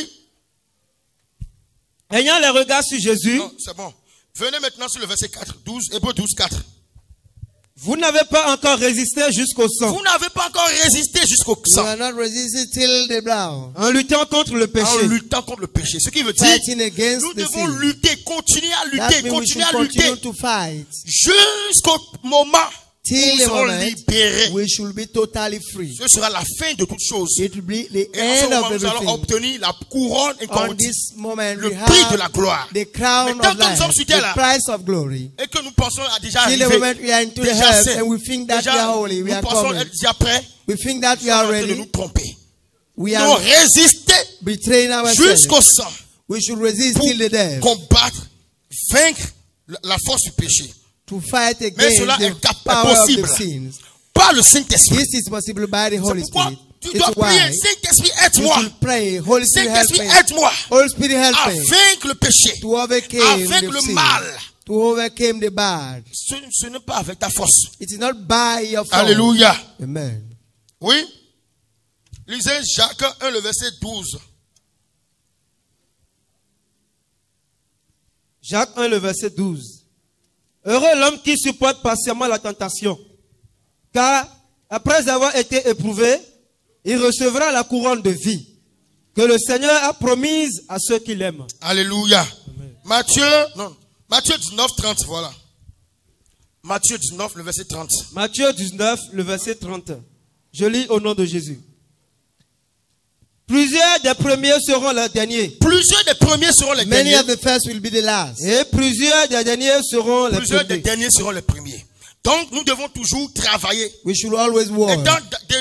Ayant les regards sur Jésus, Non, c'est bon. Venez maintenant sur le verset 4, 12, Hébreux 12, 4. vous n'avez pas encore résisté jusqu'au sang. Vous n'avez pas encore résisté jusqu'au You sang are not resisting till the blood. En luttant contre le en péché. luttant contre le péché. Ce qui veut dire, Fighting against nous the devons sin. lutter, continuer à That lutter, means we continuer should à lutter continue to fight jusqu'au moment où till nous the serons moment libérés. we should be totally free. Ce sera la fin de toutes choses. It will be the Et en ce end moment, of nous allons everything. obtenir la couronne On incorruptible, this moment le we prix de la have gloire. the crown Mais tant of que nous sommes life, sur terre the là, price of glory. et que nous pensons à déjà Till the arriver, moment we are into the déjà heaven saint, and we think that we déjà, are holy, we nous are pensons coming. être déjà prêts, We think that we nous are sommes en train de nous ready. tromper. We Nous are résister betraying ourselves. jusqu'au sang We should resist pour till the death combattre, vaincre la force du péché. to fight Mais against cela the est power of possible the sins. par le Saint-Esprit. This is possible by the C'est Holy pourquoi Spirit. tu It's dois prier, why Saint-Esprit, we aide-moi. should pray. Holy Spirit help Saint-Esprit, me. aide-moi Holy Spirit help à me vaincre le péché, to overcome avec the le sin, mal. to overcome the bad. Ce n'est pas avec ta force. It is not by your fault. Alléluia. Amen. Oui. Lisez Jacques 1, le verset 12. Jacques 1, le verset 12. Heureux l'homme qui supporte patiemment la tentation, car après avoir été éprouvé, il recevra la couronne de vie que le Seigneur a promise à ceux qui l'aiment. Alléluia. Matthieu 19, 30, voilà. Matthieu 19, le verset 30. Matthieu 19, le verset 30. Je lis au nom de Jésus. Plusieurs des premiers seront les derniers. Plusieurs des premiers seront les Many derniers. of the first will be the last. Et plusieurs des derniers seront les Plusieurs des premiers. derniers seront les premiers. Donc, nous devons toujours travailler. We should always work. Étant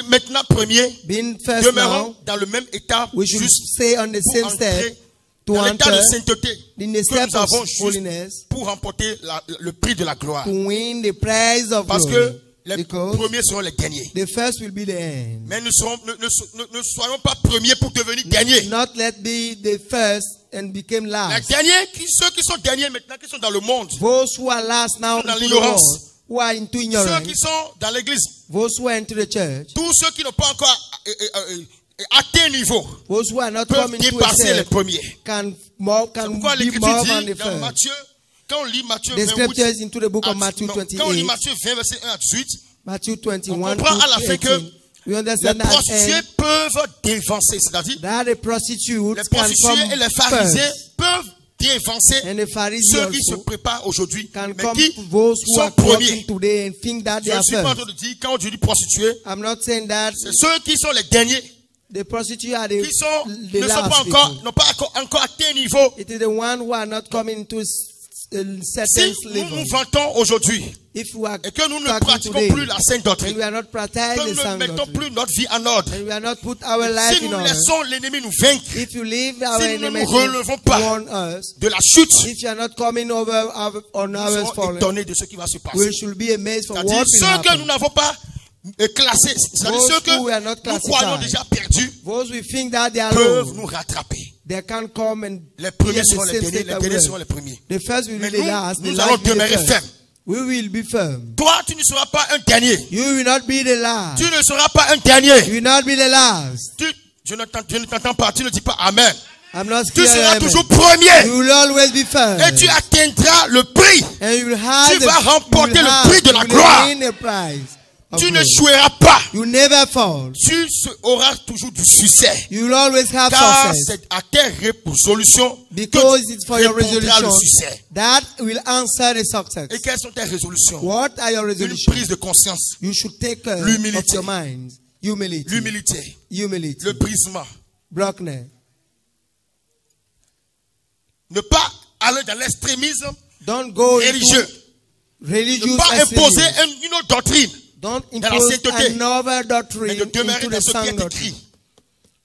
maintenant premiers, Being first demeurons now, dans le même état we should juste stay on the pour same entrer step to dans l'état de enter sainteté in the que step nous of avons juste holiness pour remporter le prix de la gloire. to win the prize of Parce glory. que les Because premiers seront les derniers. the first will be the end. Mais ne soyons pas premiers pour devenir derniers. Not let be the first and become Les last. derniers, ceux qui sont derniers maintenant, qui sont dans le monde, Those who are last now Dans into the l'ignorance. world, who are into ceux ignorance, qui sont dans l'église, those who are into the church, tous ceux qui n'ont pas encore atteint niveau, those who are not peuvent coming to a dépasser les step, premiers. can C'est pourquoi be l'Écriture more than dit the dans first. Matthieu, quand on lit Matthieu The 28, scriptures into the book of Matthew quand on lit 28, Matthieu 20, verset 1 à 18, Matthew on 21 comprend à la to fin 18, que we les understand at prostituées end peuvent dévancer, c'est-à-dire that the prostitutes les can prostituées come et les pharisiens first, peuvent dévancer and the Pharisees ceux qui se also préparent aujourd'hui, can mais come qui to those who sont are walking premiers. today and think that Je they ne are suis pas en first. train de dire, quand je dis prostituées, I'm not saying that c'est ceux qui sont les derniers, the prostitutes are qui sont, the ne sont pas last encore, people. n'ont pas encore atteint niveau. It is the one who are not coming to a certain Si nous level. nous vantons aujourd'hui If we are et que nous ne talking pratiquons today, plus la sainte and doctrine, we are not que practicing nous the ne sound mettons doctrine, plus notre vie en ordre, and we are not put our life si in nous order, laissons l'ennemi nous vaincre if you leave our Si nous ne enemy nous relevons to pas warn us, de la chute, if you are not coming over on nous ours serons fallen, étonnés de ce qui va se we passer. should be amazed for C'est-à-dire what will ceux que nous happen. n'avons pas classés, c'est-à-dire Those ceux que who were not nous classified. croyons déjà perdus, Those we think that they are peuvent low, nous rattraper. they can come and Les be premiers at the seront les same derniers, state les that derniers we seront are. les premiers. The first will Mais be the last, the nous last allons will be the demeurer first. fermes. We will be firm. Toi, tu ne seras pas un dernier. You will not be the last. Tu ne seras pas un dernier. You will not be the last. Je ne t'entends pas, tu ne dis pas Amen. I'm not Tu scared. seras Amen. toujours premier. You will always be first. Et tu atteindras le prix. And you will have Tu vas remporter le prix de la you will gloire. win the prize of Tu glory. n'échoueras pas. You never fall. Tu auras toujours du succès. You will always have Car success. c'est à tes résolutions Because que it's for your répondra le resolution succès. that will answer the success. Et quelles sont tes résolutions? What are your Une resolutions? prise de conscience, You should take care L'humilité. of your mind. Humility. l'humilité, Humility. le brisement, brokenness. Ne pas aller dans l'extrémisme Don't go religieux. into religious Ne pas imposer extremism. une autre doctrine. Don't dans la impose sainteté. another Mais doctrine de demeurer into dans the ce qui sound est doctrine. écrit.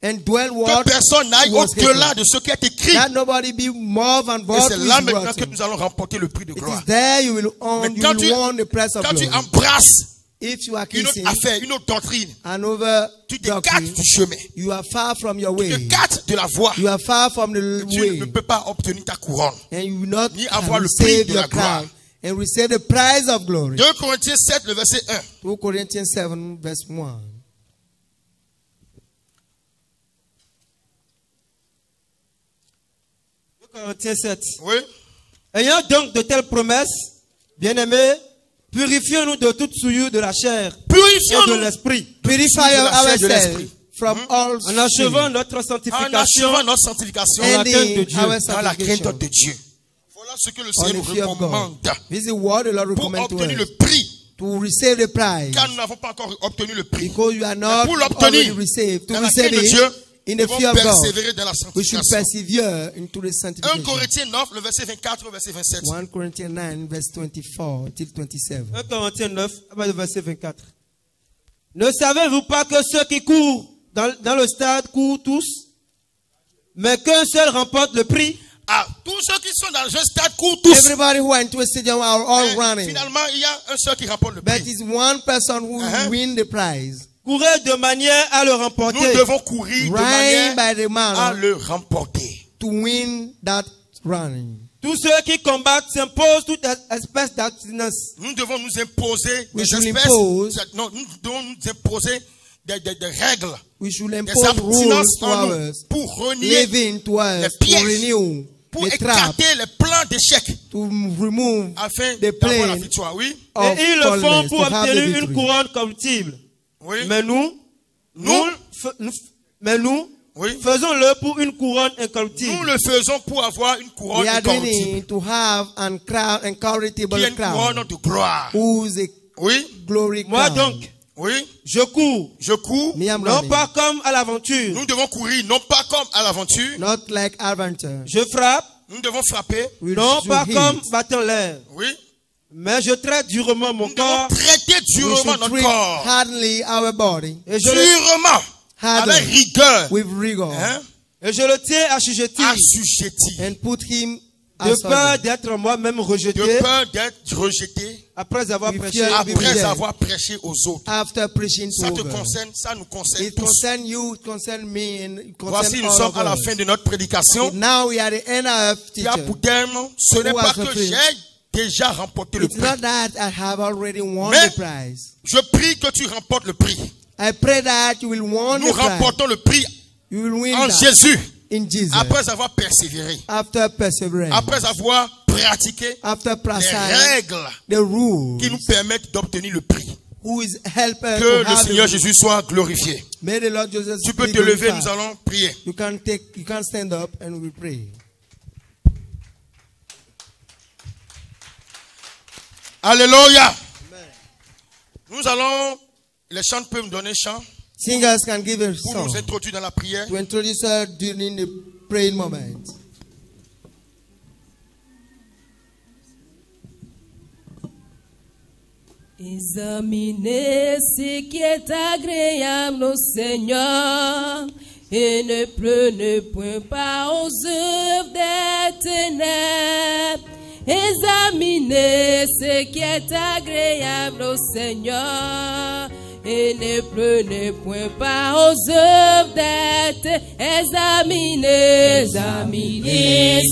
And dwell Que what personne n'aille was au-delà written. de ce qui est écrit. That nobody be more than Et what c'est is là maintenant que written. nous allons remporter le prix de It gloire. is there you will Mais own, you quand will won the prize of quand tu glory. embrasses If you are une autre kissing affaire, une autre doctrine, another tu t'écartes doctrine, du chemin. you are far from your Tu way. t'écartes de la voie. You are far from the Tu way. ne peux pas obtenir ta couronne. And you will not Ni avoir le prix receive de la your gloire. crown and receive the prize of glory. 2 Corinthiens 7, le verset 1. 2 Corinthians 7 verse 1. Corinthiens 7. Oui. Ayant donc de telles promesses, bien-aimés, purifions-nous de toute souillure de la chair et de Purifions-nous l'esprit, Purify de la chair et de ourselves l'esprit. from all en achevant sin, notre En sanctification achevant notre sanctification la crainte de ending Dieu. our dans la crainte sanctification de Dieu. Voilà ce que le on Seigneur the nous fear of God. recommande This is what the Lord pour recommends to obtenir us. le prix. To receive the prize. Car nous n'avons pas encore obtenu le prix. Because you are not pour already l'obtenir received. To dans la receive crainte de it Dieu, in nous the fear devons of God, persévérer dans la we should sanctification. persevere into the 1 sanctification. Corinthiens 9, le verset 24 au verset 27. 1 Corinthians 9 verse 24 till 27. 1 Corinthiens 9, verset 24. Ne savez-vous pas que ceux qui courent dans le stade courent tous, mais qu'un seul remporte le prix? Ah, tous ceux qui sont dans le stade courent tous. Everybody who went to a stadium are all Mais running. finalement, il y a un seul qui remporte le But prix. it's one person who Uh-huh. will win the prize. Courez de manière à le remporter. Nous devons courir de Running manière by the à man le remporter. to win that running. Tous ceux qui combattent s'imposent toute espèce d'abstinence. Nous devons nous imposer We des should espèces. impose- Non, nous devons nous imposer des règles, We should des impose rules abstinences to en nous ours, pour renier, living to us, les to pièges, renew pour the trap, écarter les plans d'échec to remove afin the d'avoir la plan victoire. Oui, of Et ils le font boldness, pour to have the obtenir une victory. couronne corruptible. oui, Mais nous oui. faisons-le pour une couronne incorruptible. Nous le faisons pour avoir une couronne We are doing incorruptible, it to have an crown, qui est incorruptible une crown, couronne de gloire. whose a Oui, glory Moi crown. donc, oui, je cours, je cours. Me, I'm non running. pas comme à l'aventure. Nous devons courir non pas comme à l'aventure. Not like adventure. Je frappe, Nous devons frapper. We non should pas hit. comme battant l'air. Oui, Mais je traite durement mon nous devons corps traiter We durement should notre treat corps. hardly our body et je le, Durement, Hardly. avec rigueur, with rigor hein, et je le tiens assujetti assujetti, and put him de as peur servant. d'être moi-même rejeté de peur d'être rejeté après avoir We prêché. fear- après Yeah. avoir prêché aux autres. After preaching to Ça te others. concerne, ça nous concerne It tous. concern you, it concern me, and it Voici, concern nous all sommes of à la us. fin de notre prédication. Now we are at the end of Qui a teacher. pour terme, ce n'est Who pas has que fulfilled? j'ai déjà remporté le It's prix. not that I have already won Mais- the prize. Je prie que tu remportes le prix. I pray that you will win Nous the prize. remportons le prix You will win en that Jésus in Jesus. après avoir persévéré, After persevering. après avoir pratiqué After les practicing règles the rules. qui nous permettent d'obtenir le prix. Who is helper Que to le have Seigneur the- Jésus soit glorifié. May the Lord Jesus Tu peux be te lever, glorified. nous allons prier. You can stand up and we pray. Alléluia. Nous allons, les chants peuvent me donner chant Singers can give a pour song nous introduire dans la prière. to introduce her during the praying moment. Examinez ce qui est agréable au Seigneur et ne prenez point part aux œuvres des ténèbres. Examinez ce qui est agréable au Seigneur et ne prenez point part aux œuvres des ténèbres. Examinez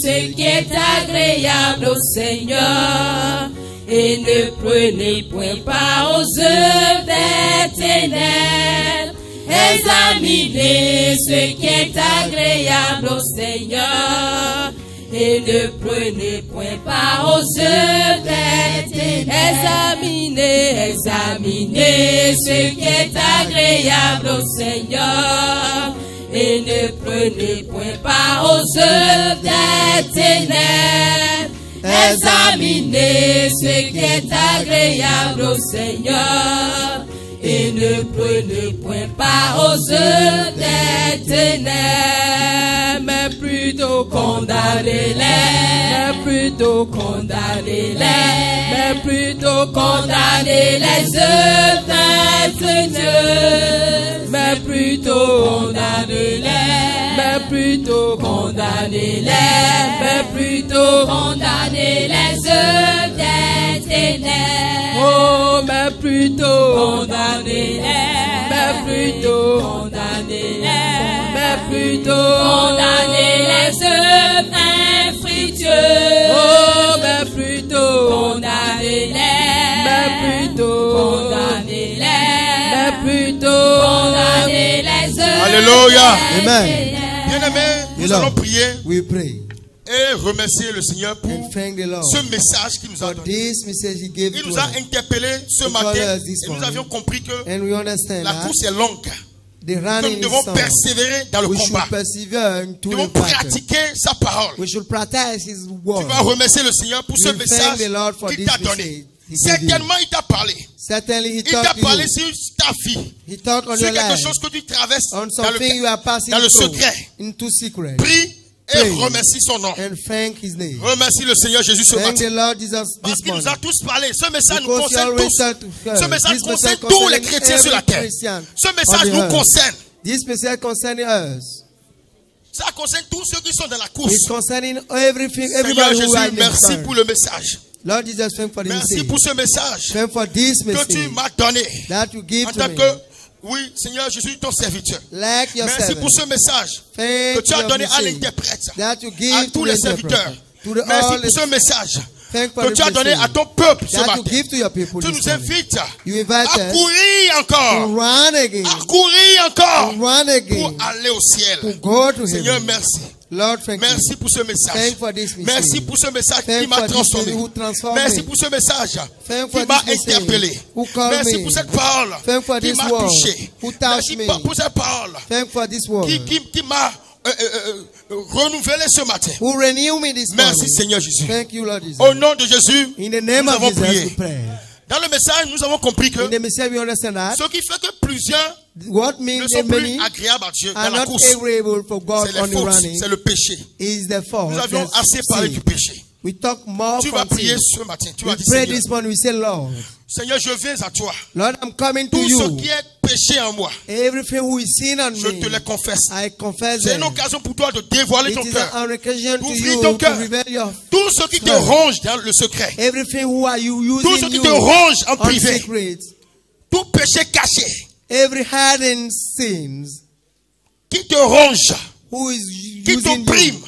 ce qui est agréable au Seigneur et ne prenez point part aux œuvres des ténèbres. Examinez ce qui est agréable au Seigneur et ne prenez point part aux œuvres des ténèbres. Examinez ce qui est agréable au Seigneur et ne prenez point part aux œuvres des ténèbres. Examinez ce qui est agréable au Seigneur et ne prenez point part aux œuvres des ténèbres, mais plutôt condamnez-les, mais plutôt condamnez-les, mais plutôt condamnez les œuvres des ténèbres, mais plutôt condamnez-les, mais plutôt condamnez-les, mais plutôt condamnez les œuvres des ténèbres. Oh, mais plutôt condamnez-les, mais plutôt condamnez-les, mais plutôt condamnez les œuvres infructueuses. Oh, mais plutôt condamnez-les, mais plutôt condamnez-les, mais plutôt condamnez les œuvres. Alléluia. Amen. Bien-aimés, nous Beloved, allons prier we pray et remercier le Seigneur pour and thank the Lord ce message qu'il nous a for donné. this message He gave Il to nous a us. interpellés ce He matin called us this et nous morning. avions compris que And we understand la that course est longue, the que nous running devons is long. persévérer dans le We should combat. persevere Nous into devons the battle. pratiquer sa parole. We should practice His Tu word. vas remercier le Seigneur pour ce You thank message the Lord for qu'il this t'a message donné. He gave you. Certainement, il t'a parlé. Certainly He Il t'a talked to parlé you. sur ta vie, He talked on sur your quelque life, chose que tu traverses on dans something you le, are passing dans le through secret. into secret. Prie et Pray. remercie son nom. And thank His name. Remercie le Seigneur Jésus ce Thank matin. the Lord Jesus Parce this qu'il nous morning. a tous parlé. Ce message nous Because He concerne always tous. said to us, Ce message this concerne message tous les concerning chrétiens sur la every terre. Christian Ce on message the nous earth. concerne. This message concerning us. Ça concerne tous ceux qui sont dans la course. It's concerning everything, Seigneur everybody who Jésus, are in the merci storm. pour le message. Lord Jesus, thank for this Merci message. pour ce message Thank for this que tu message m'as donné that you give en to tant me. que, oui, Seigneur Jésus, ton serviteur. Like your Merci pour servant. ce message Thank que tu as your donné à message l'interprète, that you à give tous to les the serviteurs. interpreter, to the Merci all pour ce message Thank for que the tu as donné message à ton peuple ce that you matin. give to your people Tu this nous morning. invites You invite à us courir to encore, run again, à courir encore to run again, pour aller au ciel. to go to Seigneur, heaven. merci. Lord, thank Merci you. pour ce message. Thank for this message. Merci pour ce message Thank qui m'a for this transformé. message who transformed Merci me. pour ce message Thank qui for m'a this message interpellé. who called Merci me. pour cette parole Thank for qui this m'a word touché. who touched Merci me. pour cette parole Thank for this word qui m'a renouvelé ce matin. who renew me this Merci morning. Seigneur Jésus. Thank you, Lord Jesus. Au nom de Jésus, In the name nous of avons Jesus, we prié. pray. Dans le message, nous avons compris que In the message, we understand that ce qui fait que plusieurs what ne means sont the plus many agréables à Dieu dans are la not course, agreeable for God c'est on les the fautes, running c'est le péché. is the fault. Nous avions that's assez parlé sin. du péché. We talk more Tu vas from prier sin. ce matin. Tu We vas dire, pray Seigneur, this morning, we say, Lord, Seigneur, je viens à toi. Lord, I'm coming to Tout ce you. qui est péché en moi, Everything who is sin on je te me, les confesse. I confess C'est une them. occasion pour toi de dévoiler It ton is cœur. an occasion to Ouvrir you ton to cœur. reveal your Tout ce qui te Ouais. ronge dans le secret. everything who are you Tout ce using qui you te ronge en on privé. secret. Tout péché caché Every hidden sins qui te ronge, who is qui using t'opprime, you,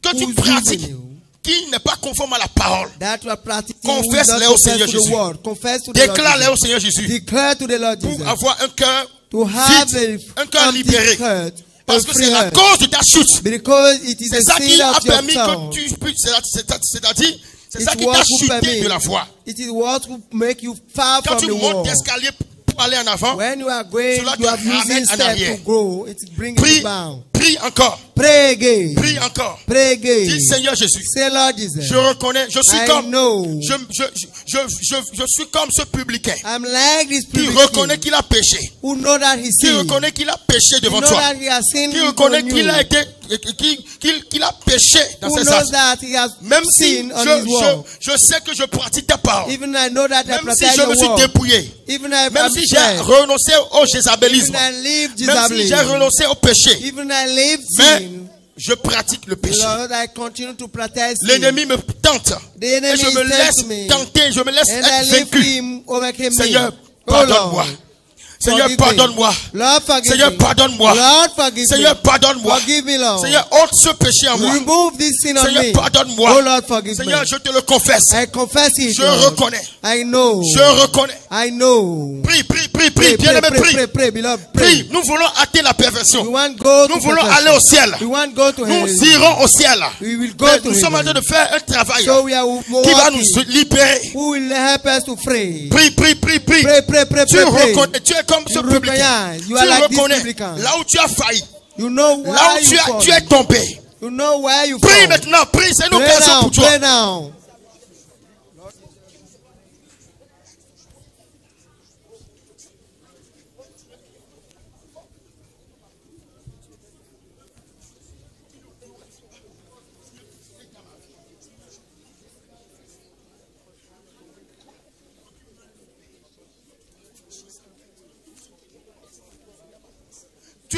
que tu who's pratiques, using you, qui n'est pas conforme à la parole. that you are practicing, Confesse-les who au is not Seigneur confess to the Jésus. word. Confess to the Lord Déclare-les au Jesus. Seigneur Jésus Declare to the Lord pour Jesus. avoir un cœur To have vide, un a cœur empty libéré. heart, Parce a que free c'est la heart. cause de ta chute. Because it is C'est the ça qui sin a of your permis tongue. que tu puisses, c'est-à-dire, c'est ça It's qui what t'a will chuté permit. de la foi. It is what will make you far Quand from tu the montes world. l'escalier pour aller en avant, When you are going, Cela you te are ramène using en steps arrière. to grow. It's bringing prie, you down. prie encore, Pray again. prie encore. Pray again. Dis Seigneur Jésus, Say, Lord Jesus, je reconnais, je suis I comme, know je suis comme ce publicain I'm like this qui publican reconnaît qu'il a péché, who know that he qui sinned. reconnaît qu'il a péché Who devant know toi, that he has sinned qui reconnaît on qu'il you. a été, qu'il a péché dans Who ses knows actes. that he has Même si sinned on his word. je sais que je pratique ta parole, Even I know that I même si protect je your me suis word. dépouillé, Even I même am si j'ai dead. renoncé au jézabélisme, Even I live même si j'ai disabling. renoncé au péché, Even I live mais sin. je pratique le péché. Lord, I continue to protect sin. L'ennemi me tente The et enemy je me is laisse tempting me. tenter, je me laisse And I être leave vaincu. him, overcame Seigneur, me. pardonne-moi. Lord, Seigneur, forgive me. pardonne-moi. Lord, forgive Seigneur, me. pardonne-moi. Lord, forgive Seigneur, me. pardonne-moi. Forgive me, Lord. Seigneur, ôte ce péché en moi. Remove this sin on Seigneur, me. pardonne-moi. Oh Lord, forgive Seigneur, me. je te le confesse. I confess it, Je Lord. reconnais. I know. Je reconnais. I know. Prie, prie, prie, Pray, prie. Bien-aimé, pray, prie. pray, pray, beloved, Prie. pray. Nous voulons atteindre la We perfection. want go to Nous voulons perfection. aller au ciel. We want go to Nous heaven. irons au ciel. We will go Mais to nous sommes en train heaven. de faire un travail So we are qui va nous walking. libérer. Who will help us to free? Prie, prie, prie, prie. Pray, pray, pray, Tu pray, pray. reconnais, tu es comme ce You public. recognize. You Tu are like this reconnais publican. là où tu as failli, You know là why où you fall. tu es tombé. You know why you Prie fall. maintenant, prie, c'est une Pray occasion now, pour toi. pray now.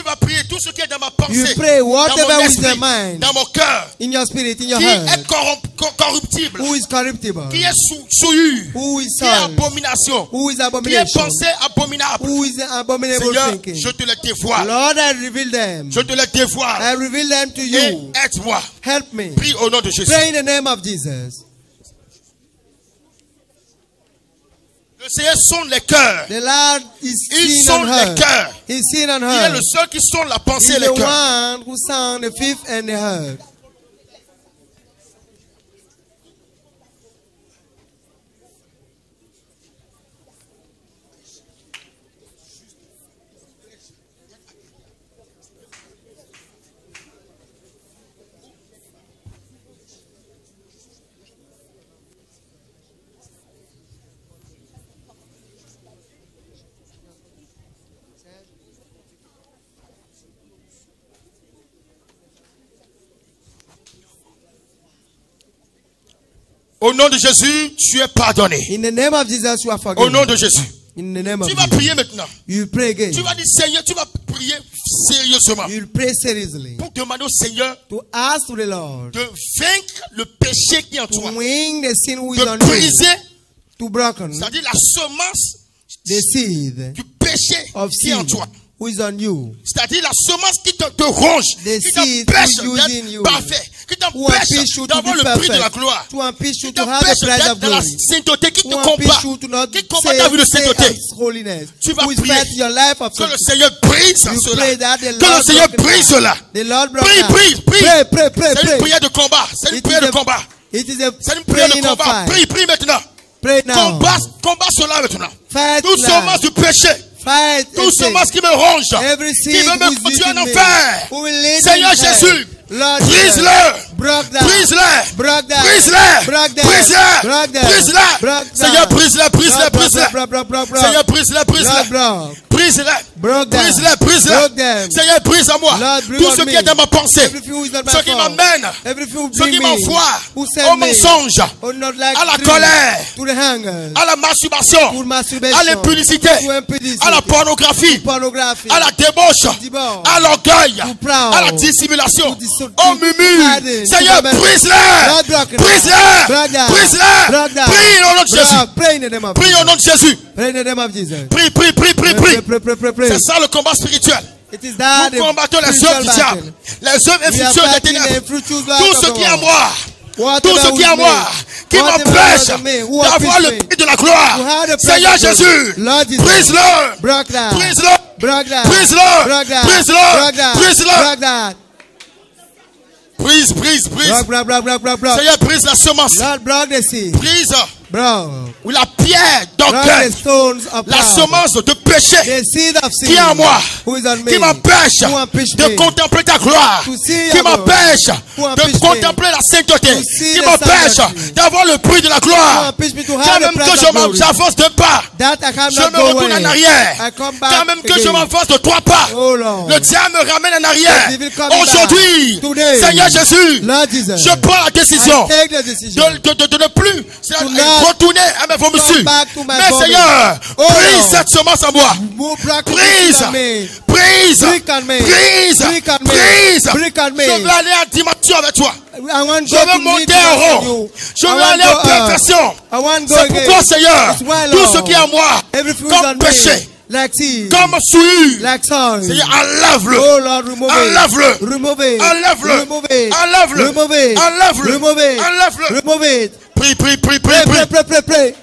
vas prier tout ce qui est dans ma pensée, You pray dans whatever mon is in your esprit, mind, dans mon cœur, in your spirit, in your qui heart. est corruptible, Who is corruptible? qui est souillure, Who is qui est soiled? abomination, Who is qui est abomination? pensée abominable. Who is abominable Seigneur, thinking? je te les dévoile. Lord, I reveal them. Je te les dévoile. I reveal them to Et you. aide-moi. Help me. Prie au nom de Jésus. Pray in the name of Jesus. Le Seigneur sonde les cœurs. The Lord is Il seen sonde and les heard. cœurs. He's seen and Il est le heard. seul qui sonde la pensée He's et les the cœurs. one who sound the fifth and the heard. Au nom de Jésus, tu es pardonné. In the name of Jesus, you are Au forgiven. nom de Jésus. In the name of Tu vas Jesus. prier maintenant. You pray again. Tu vas dire, Seigneur, tu vas prier sérieusement. You pray seriously. Pour demander au Seigneur To ask to the Lord de vaincre le péché qui est en toi. to win the sin who is De on you. briser, To broken c'est-à-dire la semence the seed du péché of qui est en sin toi. who is on you. C'est-à-dire la semence qui te ronge, The qui seed t'empêche who is in d'être you. parfait, qui Who t'empêche unleash you to d'avoir be le prix de la perfect. gloire, To unleash you qui to have the t'empêche prize d'être of dans la glory. sainteté, qui te Who combat, unleash you to not qui combat ta vie de say sainteté. as holiness. Tu vas Who is prier. fighting your life of Que le sin. Seigneur brise You cela. pray that the Que le Lord Seigneur broke it brise down. cela. The Lord broke Prie, down. prie, prie. Pray, pray, pray, C'est une pray. prière de combat. C'est une It prière is de a- combat. It is a C'est une prière de praying of combat. fight. Prie, prie maintenant. Pray now. Combat cela maintenant. Fight Tout semence now. du péché. Fight Tout and sin. semence qui me ronge. Every Qui sin veut who me is conduire en leading me, enfer. who will lead Seigneur me in hell. Jésus, Lord Jesus, brise-le. broke down. Brise-le. Broke down. Brise-le. Broke down. Brise-le. Broke down. Brise-le. Broke down. Seigneur, brise-le, brise-le, Broke, brise-le. broke, broke, broke, broke. Seigneur, brise-le, Lord, brise-le. broke. Brise-le. Broke down. Brise-le, brise-le. Broke them. Seigneur, brise à moi. Lord, bring Tout on ce qui me. est dans ma pensée. Everything who is not my Ce qui fault. m'amène. Everything who Ce bring qui me. m'envoie Who au send me. mensonge, Oh, not like à la truth. colère, To the hunger. à la masturbation, To masturbation. à l'impudicité, To impudicity. à la pornographie, Pornography. à la débauche, Debauch. à l'orgueil, To proud. à la dissimulation, To au murmure. hiding. Seigneur, To brise-le, Lord, broken. brise-le, Broke down. brise-le. Broke down. Prie au nom de Jésus. Broke. Pray in the name of Prie au Jesus. nom de Jésus. Pray in the name of Jesus. Prie, prie, prie, prie, Pray, prie. pray, pray, pray, pray. C'est ça le combat spirituel. It is that Nous combattons les œuvres du diable, les œuvres We are infructueuses des fighting the ténèbres. infructuous Tout life ce of qui the est à world. moi, tout Whatever ce qui est à with moi, me. qui Whatever m'empêche with me, who d'avoir appease le me. prix de la gloire. To have the Seigneur presence of Jésus, God. Lord Jesus. brise-le, Broke down. brise-le, Broke down. brise-le, Broke down. brise-le, Broke down. brise-le. Broke down. Brise, brise, brise. Broke, broke, broke, broke, broke, broke. Seigneur, brise la semence. Lord, broke the seed. Brise Broke. ou la pierre Broke d'orgueil, the stones of la pride. semence de péché The seed of sin. qui est en moi, Who is on me. qui m'empêche Who unleash de me. contempler ta gloire, To see qui your glory. m'empêche Who de unleash me. contempler la sainteté, To see qui the m'empêche sanctity. d'avoir le prix de la Who gloire. unleash me to Quand have the même que presence of glory. j'avance de pas, That I cannot je me go retourne away. en arrière. I come back Quand même que je again. m'avance de 3 pas, Oh Lord. le diable me ramène en arrière. The devil coming Aujourd'hui, back. Today. Seigneur Jésus, Lord Jesus. je prends la décision I take the decision. de ne plus not retourner à mes vomissures. back to my Mais vomit. Seigneur, Oh brise Lord. cette semence en moi. Move back to Brise, the me. brise, Brick on me. brise, Brick on me. brise. Brick on me. Je veux aller en dimension avec toi. I want Je God veux to meet monter en you. rond. Je I veux want aller go en up. perfection. I want go C'est again. pourquoi, Seigneur, It's why, tout Lord. ce qui est en moi, Everything is comme on péché, me. Like seed. comme souillure, Like soil. Seigneur, enlève-le. Oh Lord, remove it. Enlève-le. Remove it. Enlève-le. Remove it. Enlève-le. Remove it. Enlève-le. Remove it. Enlève-le. Remove it. Prie, prie, prie, prie, Pray, prie. pray, pray, pray, pray.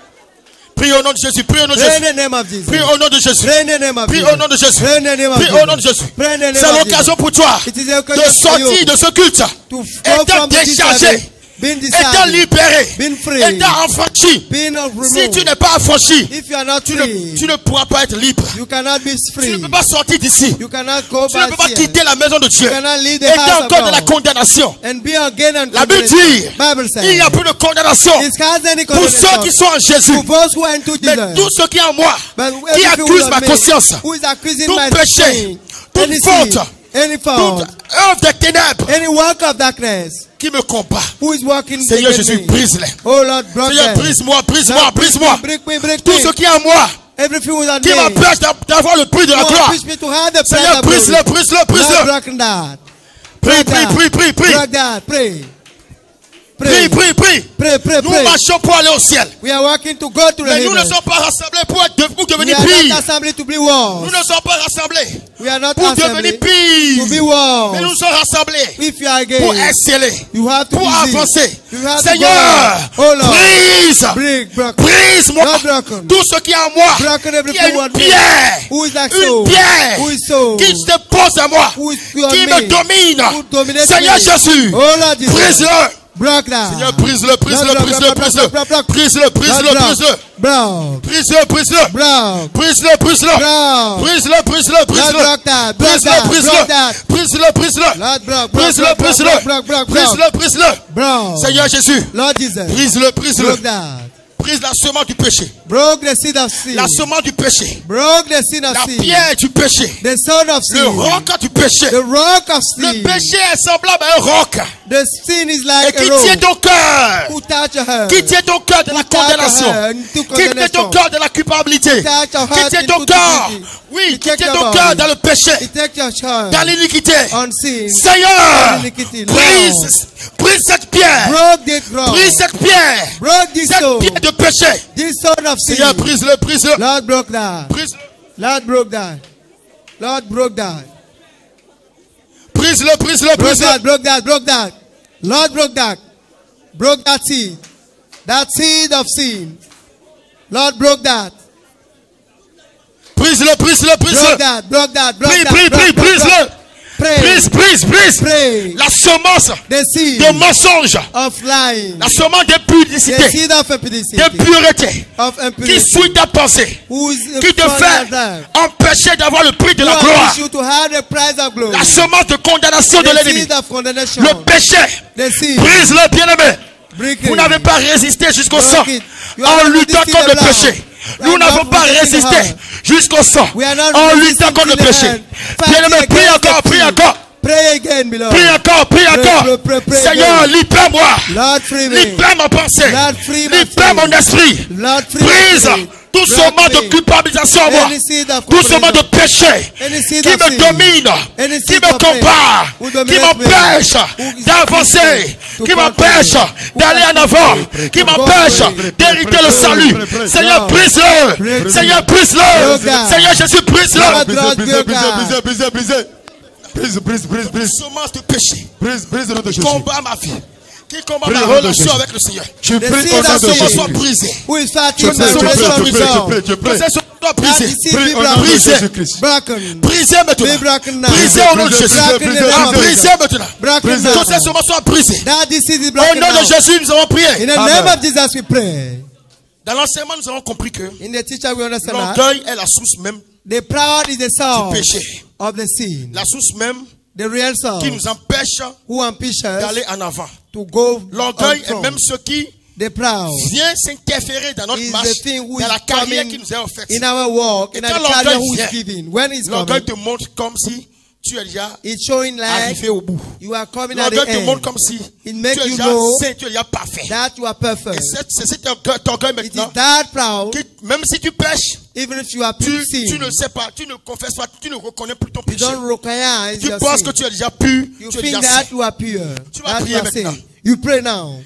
Prie au nom de Jésus. Prie au nom de Pray in Jésus. the name of Jesus. Prie au nom de Jésus. Pray in the name of Prie Jesus. au nom de Jésus. Pray in the name of Prie Jesus. au nom de Jésus. Pray in the name C'est of l'occasion Jesus. pour toi It is the de occasion for you sortir de ce culte, to go étant from this déchargé, service, being étant decided, libéré, being free, étant affranchi. being Si removed. tu n'es pas affranchi, If you are not tu free, ne pourras pas être libre. you cannot be Tu free. ne peux pas sortir d'ici. You cannot go Tu ne peux back pas here. quitter la maison de Dieu. You cannot leave the Étant house of encore dans la God condamnation. and be again and La Bible dit, Bible il says, n'y a plus de condamnation it has any pour ceux qui condemnation sont en Jésus. to those who are into Mais Jesus. tout ce qui est en moi, But qui everything accuse will ma be- conscience, who is accusing tout my péché, sin, toute any faute, sin, any toute fault, œuvre des ténèbres any work of darkness, qui me combat. who is working Seigneur against Jésus, me. brise-les. Oh Lord, break Seigneur, them. brise-moi, brise-moi, Lord, brise-moi. break me, break Tout me. ce qui est en moi, Everything without Qui name. m'empêche d'avoir le prix de la Who gloire. teach me to have the prize Seigneur, of glory. brise-le, brise-le, Lord, brise-le. broken that. Prie, prie, prie, prie, prie. Break that. Pray. Prie, prie, prie. Pray, pray, Nous pray. marchons pour aller au ciel. We are working to go to the Mais nous ne heaven. sommes pas rassemblés pour We devenir are pire. not assembled to be Nous walls. ne sommes pas rassemblés We are not pour assembled devenir to be pire. Mais nous walls. sommes rassemblés If you are pour gay, exceller, you have to pour be avancer. You have Seigneur, to go. Oh Lord, brise, break, broken. brise-moi Not broken. tout ce qui est en moi. Broken every Qui est one une pierre, who is like une so, pierre who is so, qui se pose à moi, who is qui on me me, domine. who dominates Seigneur me. Jésus, Oh Lord Jesus, brise-le. break that. Seigneur, brise-le, brise-le, Block, brise-le, block, brise-le, block, block, block. brise-le, brise-le, Block, brise-le, Brown, brise-le, brise-le, brown, brise-le, brise-le, brown. brise-le, brise-le, Lord, brise-le, block that, block brise-le, that, brise-le, block that. brise-le, brise-le, Lord, block, block, brise-le, block, brise-le, block, block, block, block. brise-le, brise-le. Brown. Seigneur Jésus, Lord Jesus, brise-le, brise-le, broke that. brise la semence du péché, Broke the seed of sin. la semence du péché, Broke the seed of la sin. pierre du péché, The son of le sin. roc du péché. The rock of Le sin. péché est semblable à un roc. The sin is Et like qui a tient rope. ton cœur, Who touch your heart? qui tient ton cœur de la Who touch your condamnation, heart into qui tient ton condemnation? cœur de la culpabilité, Touch your qui heart tient ton into cœur, iniquity. oui, He qui take tient your ton body. cœur dans le péché, He take your child dans l'iniquité. on sin. Seigneur, Iniquity. brise, brise cette pierre, Broke this ground. brise cette pierre, Broke this cette soul. pierre de péché. This son of sin. Seigneur, brise-le, brise-le, Lord broke that. brise-le, Lord broke that. Lord broke that. brise-le, brise-le, Broke brise-le. that, broke that, broke that. Lord broke that. Broke that seed. That seed of sin. Lord broke that. Brise-le, brise-le, brise-le. Broke that, broke that, broke Prie, that. prie, broke prie, that, brise-le. Pray. Brise, brise, brise. Pray. La semence The seed de mensonge, of lying. la semence de The pudicité, seed of impudicity. de pureté, Of qui impudicity. suit ta pensée, Who is qui te fait empêcher d'avoir le prix de la who gloire. wish you to have the prize of glory. La semence de condamnation de The l'ennemi, seed of condemnation. le péché, The seed. brise-le, bien-aimé. Break Vous it. n'avez pas résisté jusqu'au Break sang it. You en are not luttant resisting contre the le blood. péché. You Nous are n'avons not pas resisting the résisté hand. jusqu'au sang We are not en resisting luttant contre le to the péché. hand. Bien-aimé, Fighting prie against encore, the prie sin. encore. Pray again, beloved. Prie encore, prie encore. pray Seigneur, again. libère-moi. Lord, free me. Libère ma pensée. Lord, free my Libère mon spirit. esprit. Lord, free my Brise spirit. tout ce Lord, mot de free. culpabilisation en moi. Any seed of Tout ce mot de condemnation. péché Any seed qui of me sin. domine, Any qui seed me of pain. combat, Who qui dominates m'empêche me. Who is d'avancer, to qui m'empêche control. d'aller en avant, qui m'empêche pray. d'hériter le salut. Seigneur, brise-le. Pray. Seigneur, brise-le. God. Seigneur Jésus, brise-le. Lord, Brise semence de péché. Brise le nom de Qui Jésus. combat ma vie. Qui combat Prie ma au nom de relation Jésus. avec le Seigneur. Tu The pries seed au nom of de Que sin. ce Jésus. soit brisé. Who is fighting Je my prie, je prie, relationship je with prie, God? je Que prie. ce soit That brisé. the seed Prie be au nom de Brisé. Jésus-Christ. broken. Brisé Be maintenant. broken now. Brisé au nom de Brisé, Jésus. brisé, Broken in brisé, the name of Brisé Jesus. maintenant. Broken Brisé. Que ces now. semence soit brisées. That the seed is Au broken nom de now. Jésus, nous avons prié. In the Amen. name of Jesus we pray. Dans l'enseignement, nous avons compris que In the teacher we understand that. l'orgueil est la source même The proud is the du source péché. of the sin. La source même The real qui source nous empêche who empêche us d'aller en avant. to go L'orgueil on est front. même ce qui The proud vient s'interférer dans notre is marche, the thing who dans is la carrière coming qui nous est offerte. in our walk, in Et quand our career l'orgueil who is vient, giving. When it's L'orgueil coming, te montre comme si tu es déjà it's showing like arrivé au bout. you are coming at the L'orgueil te montre end. comme si It tu makes es you déjà know saint, tu es déjà parfait. that you are perfect. Et c'est cet orgueil It is maintenant that proud, qui, même si tu pêches, even if you are tu sin, ne sais pas, tu ne confesses pas, tu ne reconnais plus ton you péché. don't recognize Tu your penses sin. que tu es déjà pur, You tu es think déjà that saint. you are pure. Tu vas That prier you are maintenant. saved. You pray now.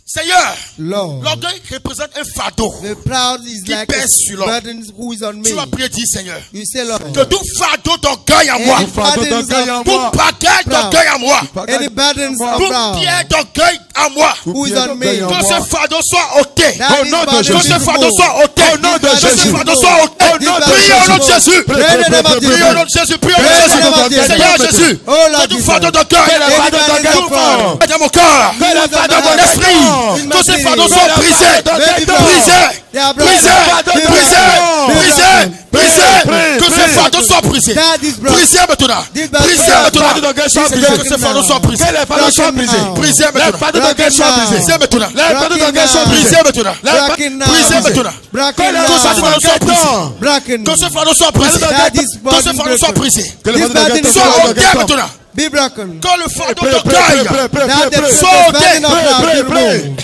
Seigneur, Lord, l'orgueil représente un fardeau. the proud is Qui like pèse sur l'homme. a burden who is on me. Tu vas prier, dis Seigneur, You say, Lord, que tout fardeau d'orgueil en moi, any fardeau burdens d'orgueil en of, tout moi. bagage d'orgueil en moi, any burdens of toute proud pierre d'orgueil en moi, who is pierre on me. d'orgueil en que moi. ce fardeau soit ôté. That Au is nom de burden Jésus. Que ce is fardeau removed. soit ôté. Au nom de Que ce Jésus. fardeau soit ôté. Au nom de Prie au nom de Jésus. Jésus. Pray in the name of Prie au nom de Jesus. Jésus. Prie au nom Pray in the de name of Jésus. Jesus. Seigneur Jésus. Oh Lord Que tout Jesus. fardeau d'orgueil. Any fardeau burdens d'orgueil of proud. Dans mon cœur. Que le Dans fardeau mon esprit. in Que my ces spirit. fardeaux soient brisés. Baby blood. Brisés. They are Brisés. broken. Brisés. Brisés. Brisés. Prie, Que prie. ces fardeaux soient brisés. That is broken. Brisés maintenant. This Brisés burdens- maintenant. fardeaux d'orgueil soient Seigneur, que brisés. ces fardeaux soient brisés. Que les fardeaux soient brisés. Brisés Les maintenant. fardeaux d'orgueil soient Broken brisés. Brisés maintenant. Les fardeaux d'orgueil soient Brisés brisés. maintenant. Broken now. Brisés maintenant. Broken Que les Que ce fardeaux now. fardeau soit brisé. Broken. Que ce fardeau soit brisé. That is Que ce burden fardeau soit broken. brisé. Que les This fardeaux d'orgueil burden Soit is ôté maintenant. Be broken. Que le fardeau Prie, prie, d'orgueil prie, prie, That the prie, Soit burden of ôté. proud be prie, prie. removed.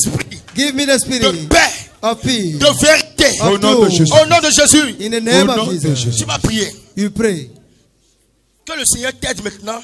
l'esprit Give me the de spirit paix, of peace. de vérité. Of Au nom de truth. Jésus. Au nom de Jésus, In the name Au nom of de Jesus. Jésus. tu vas prier. You pray. Que le Seigneur t'aide maintenant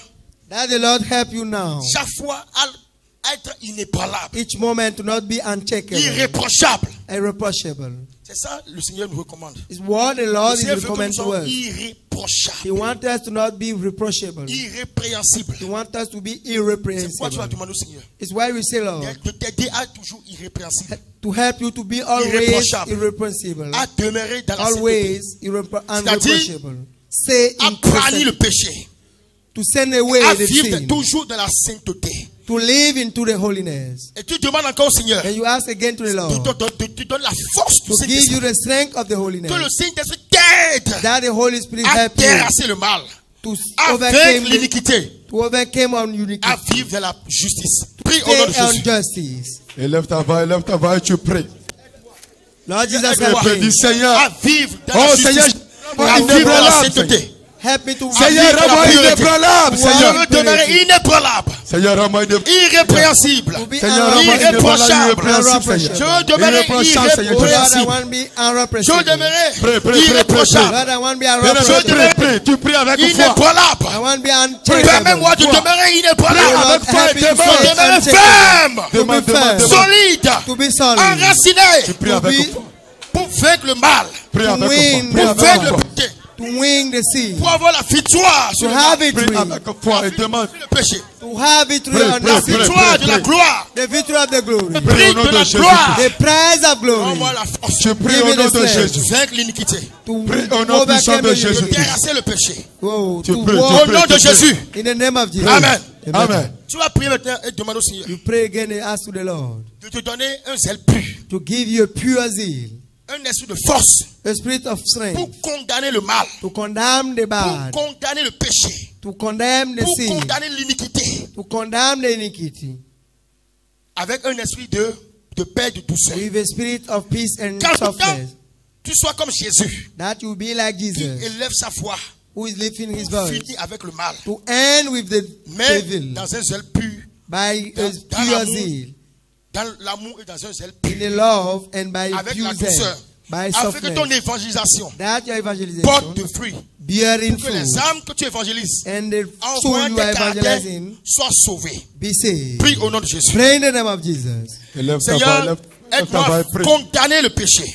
That the Lord help you now. Chaque fois à être inébranlable, Each moment to not be uncheckable, irréprochable. irreproachable. C'est ça le Seigneur nous recommande. It's what the Le Lord is Seigneur veut que nous recommending to soyons us. He irréprochables, wants us to not be reproachable. irrépréhensibles. He wants us to be C'est pourquoi tu vas irreprehensible. demander au Seigneur It's why we say, Lord, de t'aider à être toujours irrépréhensible, to help you to be always Irreprochable. irreproachable. à demeurer dans la sainteté, Always unreproachable. Stay à in bannir le perfect, péché, to send away à the vivre sin, toujours dans la sainteté. to live into the holiness. Et tu demandes encore au Seigneur And you ask again to the Lord tu donnes la force du to give you Saint-Esprit, the strength of the que le holiness, Saint-Esprit t'aide that the Holy Spirit à help you terrasser le mal, to à overcome vaincre l'iniquité, to overcome on unity, à vivre dans la justice. Prie au nom de stay on Jésus. justice. Élève ta voix et tu pries. Lord Jesus, Aide-moi help me. Dis Seigneur, à vivre dans oh la Seigneur, justice, à vivre dans la sainteté. Help me to Seigneur, vivre la rends-moi pureté. inébranlable, Je Seigneur. veux demeurer inébranlable, Seigneur, rends-moi inébranlable. irrépréhensible, to be Seigneur, rends-moi irréprochable. irréprochable, Je Seigneur. veux demeurer Irréprochable, Seigneur. Lord, I irréprochable. want to be Je veux unreproachable. demeurer Prie. irréprochable, Lord, I want to be Bien-aimé, unreproachable. prie. Tu pries avec foi. inébranlable. I want to be Permets-moi de uncheckable. demeurer Lord, inébranlable, avec foi help et me to demande. stay demeurer uncheckable. ferme, To be firm. solide, To be solid. enraciné, Tu pries To avec be- foi. pour vaincre le mal, Prie To avec win foi. the pour Prie vaincre avec le foi. péché, To win the sin. pour avoir la victoire To sur le have mal, it Prie free. avec foi et demande. sur le péché, To have it free Pray, on pray, the sin. pray. victoire de la gloire, The victory of the glory. le Prie prix au nom de de la Jésus. gloire. The prize of glory. Rends-moi la force Je prie Give au me nom the de strength. Jésus. vaincre l'iniquité, To Prie au nom puissant overcome de the Jésus. iniquity. terrasser le péché. Oh, Tu to pries, walk Au nom de tu pries. Jésus. in the name of Jesus. Amen. Amen. Tu vas prier maintenant et demander au Seigneur You pray again and ask to the Lord de te donner un zèle pur, to give you a pure zeal, un esprit de force a spirit of strength, pour condamner le mal, to condemn the pour bad, condamner le péché, to condemn the pour sin, condamner l'iniquité, to condemn the iniquity, avec un esprit de paix, de douceur. with a spirit of peace and Car tout le temps, softness, tu sois comme Jésus, that you be like qui Jesus, élève sa foi, who is lifting his pour voice, finir avec le mal, to end with the mais devil dans un zèle pur, by a dans pure l'amour, zeal, dans l'amour et dans un zèle pur, in the love and by avec pure la zeal, douceur, by afin que ton softness, évangélisation that your evangelization porte de fruits, bearing que les fruit, âmes que tu évangélises, and the en soul voyant you tes are caractères, evangelizing soient sauvés. be saved. Prie au nom de Jésus. Pray in the name of Jesus. Élève ta voix, Seigneur, lève ta voix aide-moi et à prie. condamner le péché,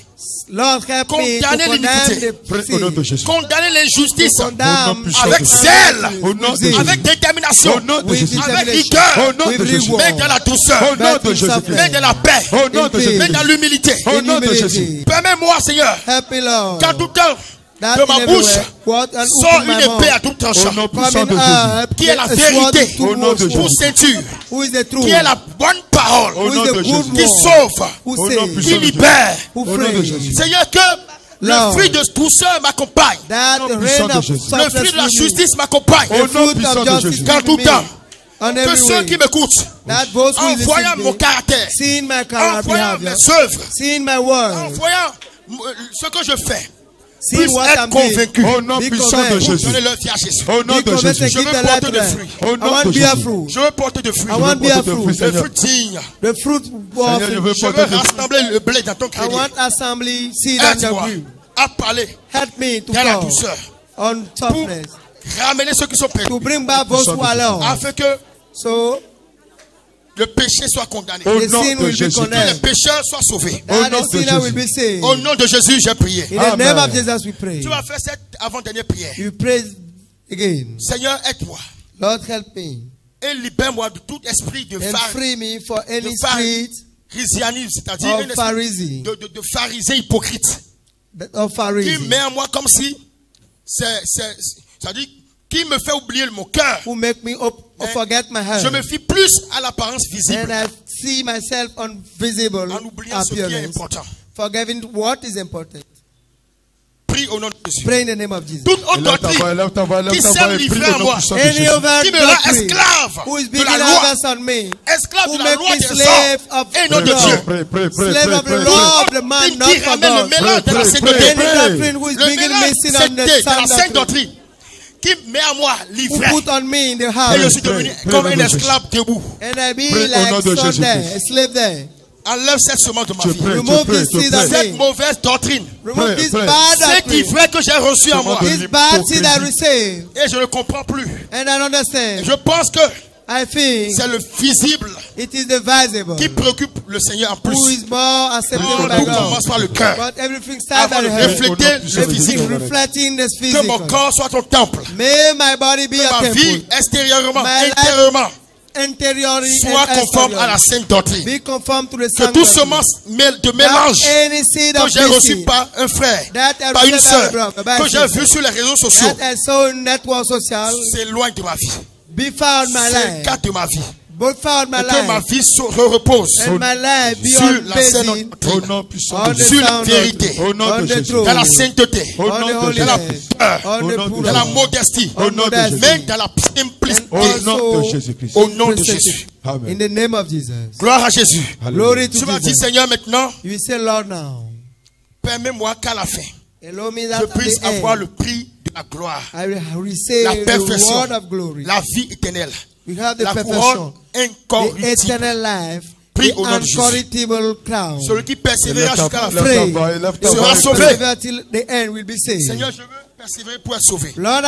Lord, help me to Condamner condemn l'iniquité. the Prie au nom de sin, Jésus. condamner l'injustice to condemn Au nom puissant avec de Jésus. zèle, Au nom de Zeal. Jésus. avec détermination, Au nom de with Jésus. avec determination, rigueur, Au nom with de Jésus. reward, mais dans la douceur, Au nom de but in Jésus. suffering, mais dans la paix, Au nom de In Jésus. mais dans l'humilité. Au in nom de humility. Jésus. Permets-moi, Seigneur, Help me, Lord. qu'à tout temps, That de ma in bouche, everywhere, what and sort open my une épée à mouth. tout tranchant, Au nom puissant Coming de Jésus. up, qui est la a sword vérité, to Au nom de pour Jésus. ceinture, who is the truth, qui est la bonne parole, Au who nom is de the Jésus. good qui one, sauve, who Au nom saves, puissant qui de libère. who Au nom de frees. Jésus. Seigneur, que le Lord. fruit de douceur m'accompagne, That Au the nom puissant reign de of Jésus. le softness fruit de la will be. justice m'accompagne, Au nom Fruit puissant of de justice Jésus. Car will tout be temps, on que every ceux way. qui m'écoutent, That those who en voyant listen mon to me, caractère, seeing my en character voyant behavior, mes œuvres, seeing my en word, voyant ce que je fais, seeing puissent what être I'm doing, convaincus. Au nom be puissant de convinced. Jésus. Donnez leur vie à Jésus. Au nom Be de convinced and Jésus. give Je the veux life porter to des them. fruits. Au I nom want de beer Jésus. fruit. Je veux porter des fruits. I want beer porter des fruits, fruit. Des Seigneur. fruits dignes. The fruit Seigneur, je veux of Je veux porter des fruits. rassembler le blé dans ton I crédit. want assembly seed on the Aide-moi green. à parler Help me to dans la come douceur. on softness, Ramener ceux qui sont perdus. to bring back those who are lost. Afin que So le péché soit condamné. Au the nom sin de will be Jésus. Que les condemned. pécheurs soient sauvés. Au That nom the de sinner will Jésus. be saved. Au nom de Jésus, j'ai prié. In the name of Amen. Jesus we pray. Tu vas faire cette avant-dernière prière. You pray again. Seigneur, aide-moi Lord help me et libère-moi de tout esprit de and free me for any de phari- spirit pharisianisme, c'est-à-dire un of esprit Pharisee, de pharisée hypocrite of qui Pharisee, met en moi comme si c'est-à-dire qui me fait oublier mon cœur. who make me forget my Je me heart, fie plus à l'apparence and visible I see myself unvisible en oubliant ce qui est appearance, important. forgetting what is important. Prie au nom de Jésus. Pray in the name of Jesus. Toute autre Élève ta voix, doctrine élève ta voix, élève qui ta voix sème et prie livré au à nom moi, puissant de Any Jésus. other qui me rend doctrine esclave who is de being la loi, others on me, esclave who de la make loi me des slave hommes of et non de God, Dieu. Prie, prie, prie, slave of prie, the prie. law of the man, Qui not for ramène le God. mélange de la Prie, sainteté. prie, Any prie. doctrine who is Le bringing mélange missing on the de la sound sainte doctrine, doctrine qui met à moi who l'ivraie. put on me in the Et je house, suis devenu prie, comme prie, un prie. esclave debout. and I be Prie au nom like de son Jésus-Christ. there, a slave there. Enlève cette semence de ma vie. Remove this seed of Cette me. mauvaise doctrine. Remove this pray. bad Cette doctrine. ivresse que j'ai reçue en moi. This bad seed I received. Et je ne comprends plus. And I understand. Je pense que I think c'est le visible it is the visible qui préoccupe le Seigneur en plus. who is more accepted Tout by God. commence par le cœur. But everything starts Avant by de the heart. refléter le physique. Everything reflecting the Que mon physical. corps soit ton temple. May my body be Que a ma vie temple. extérieurement, My life intérieurement, Interiorly soit and conforme à la exteriorly. sainte doctrine. Be conformed to the Que sound toute doctrine. semence de mélange That any seed que of j'ai reçu deceit par un frère, that I par une received sœur, by a brother, by que j'ai a vu sister, sur les réseaux sociaux, that I saw in network social, s'éloigne de ma vie. be found my C'est le life. cas de ma vie. Be found my Et que ma life. vie se repose And my life be sur on la sainte basis Au doctrine, nom puissant on de the Jésus. sur la sound vérité, doctrine, Au nom on de the Jésus. truth, dans la sainteté, Au on nom the de holiness, dans la Jésus. peur, on Au the nom de purity, dans la modestie, Au nom de modesty, Jésus. même dans la simplicité. Au nom de Jésus-Christ. Au nom de simplicity. Jésus. In Amen. the name of Jesus. Gloire à Jésus. Glory to Tu vas dire, Jesus. Seigneur, maintenant, You say, Lord, now, permets-moi qu'à la fin, allow me je that at puisse the avoir end, le prix de la gloire, I will receive la the perfection, reward of glory. la vie éternelle, We have the la perfection, couronne the incorruptible. eternal life, Prie the au nom de Jésus. incorruptible crown. Celui qui persévérera jusqu'à la fin Pray. Lève ta voix, lève ta sera voix. sauvé. Persevere till the end will be saved. Seigneur, je veux persévérer pour être sauvé. Lord,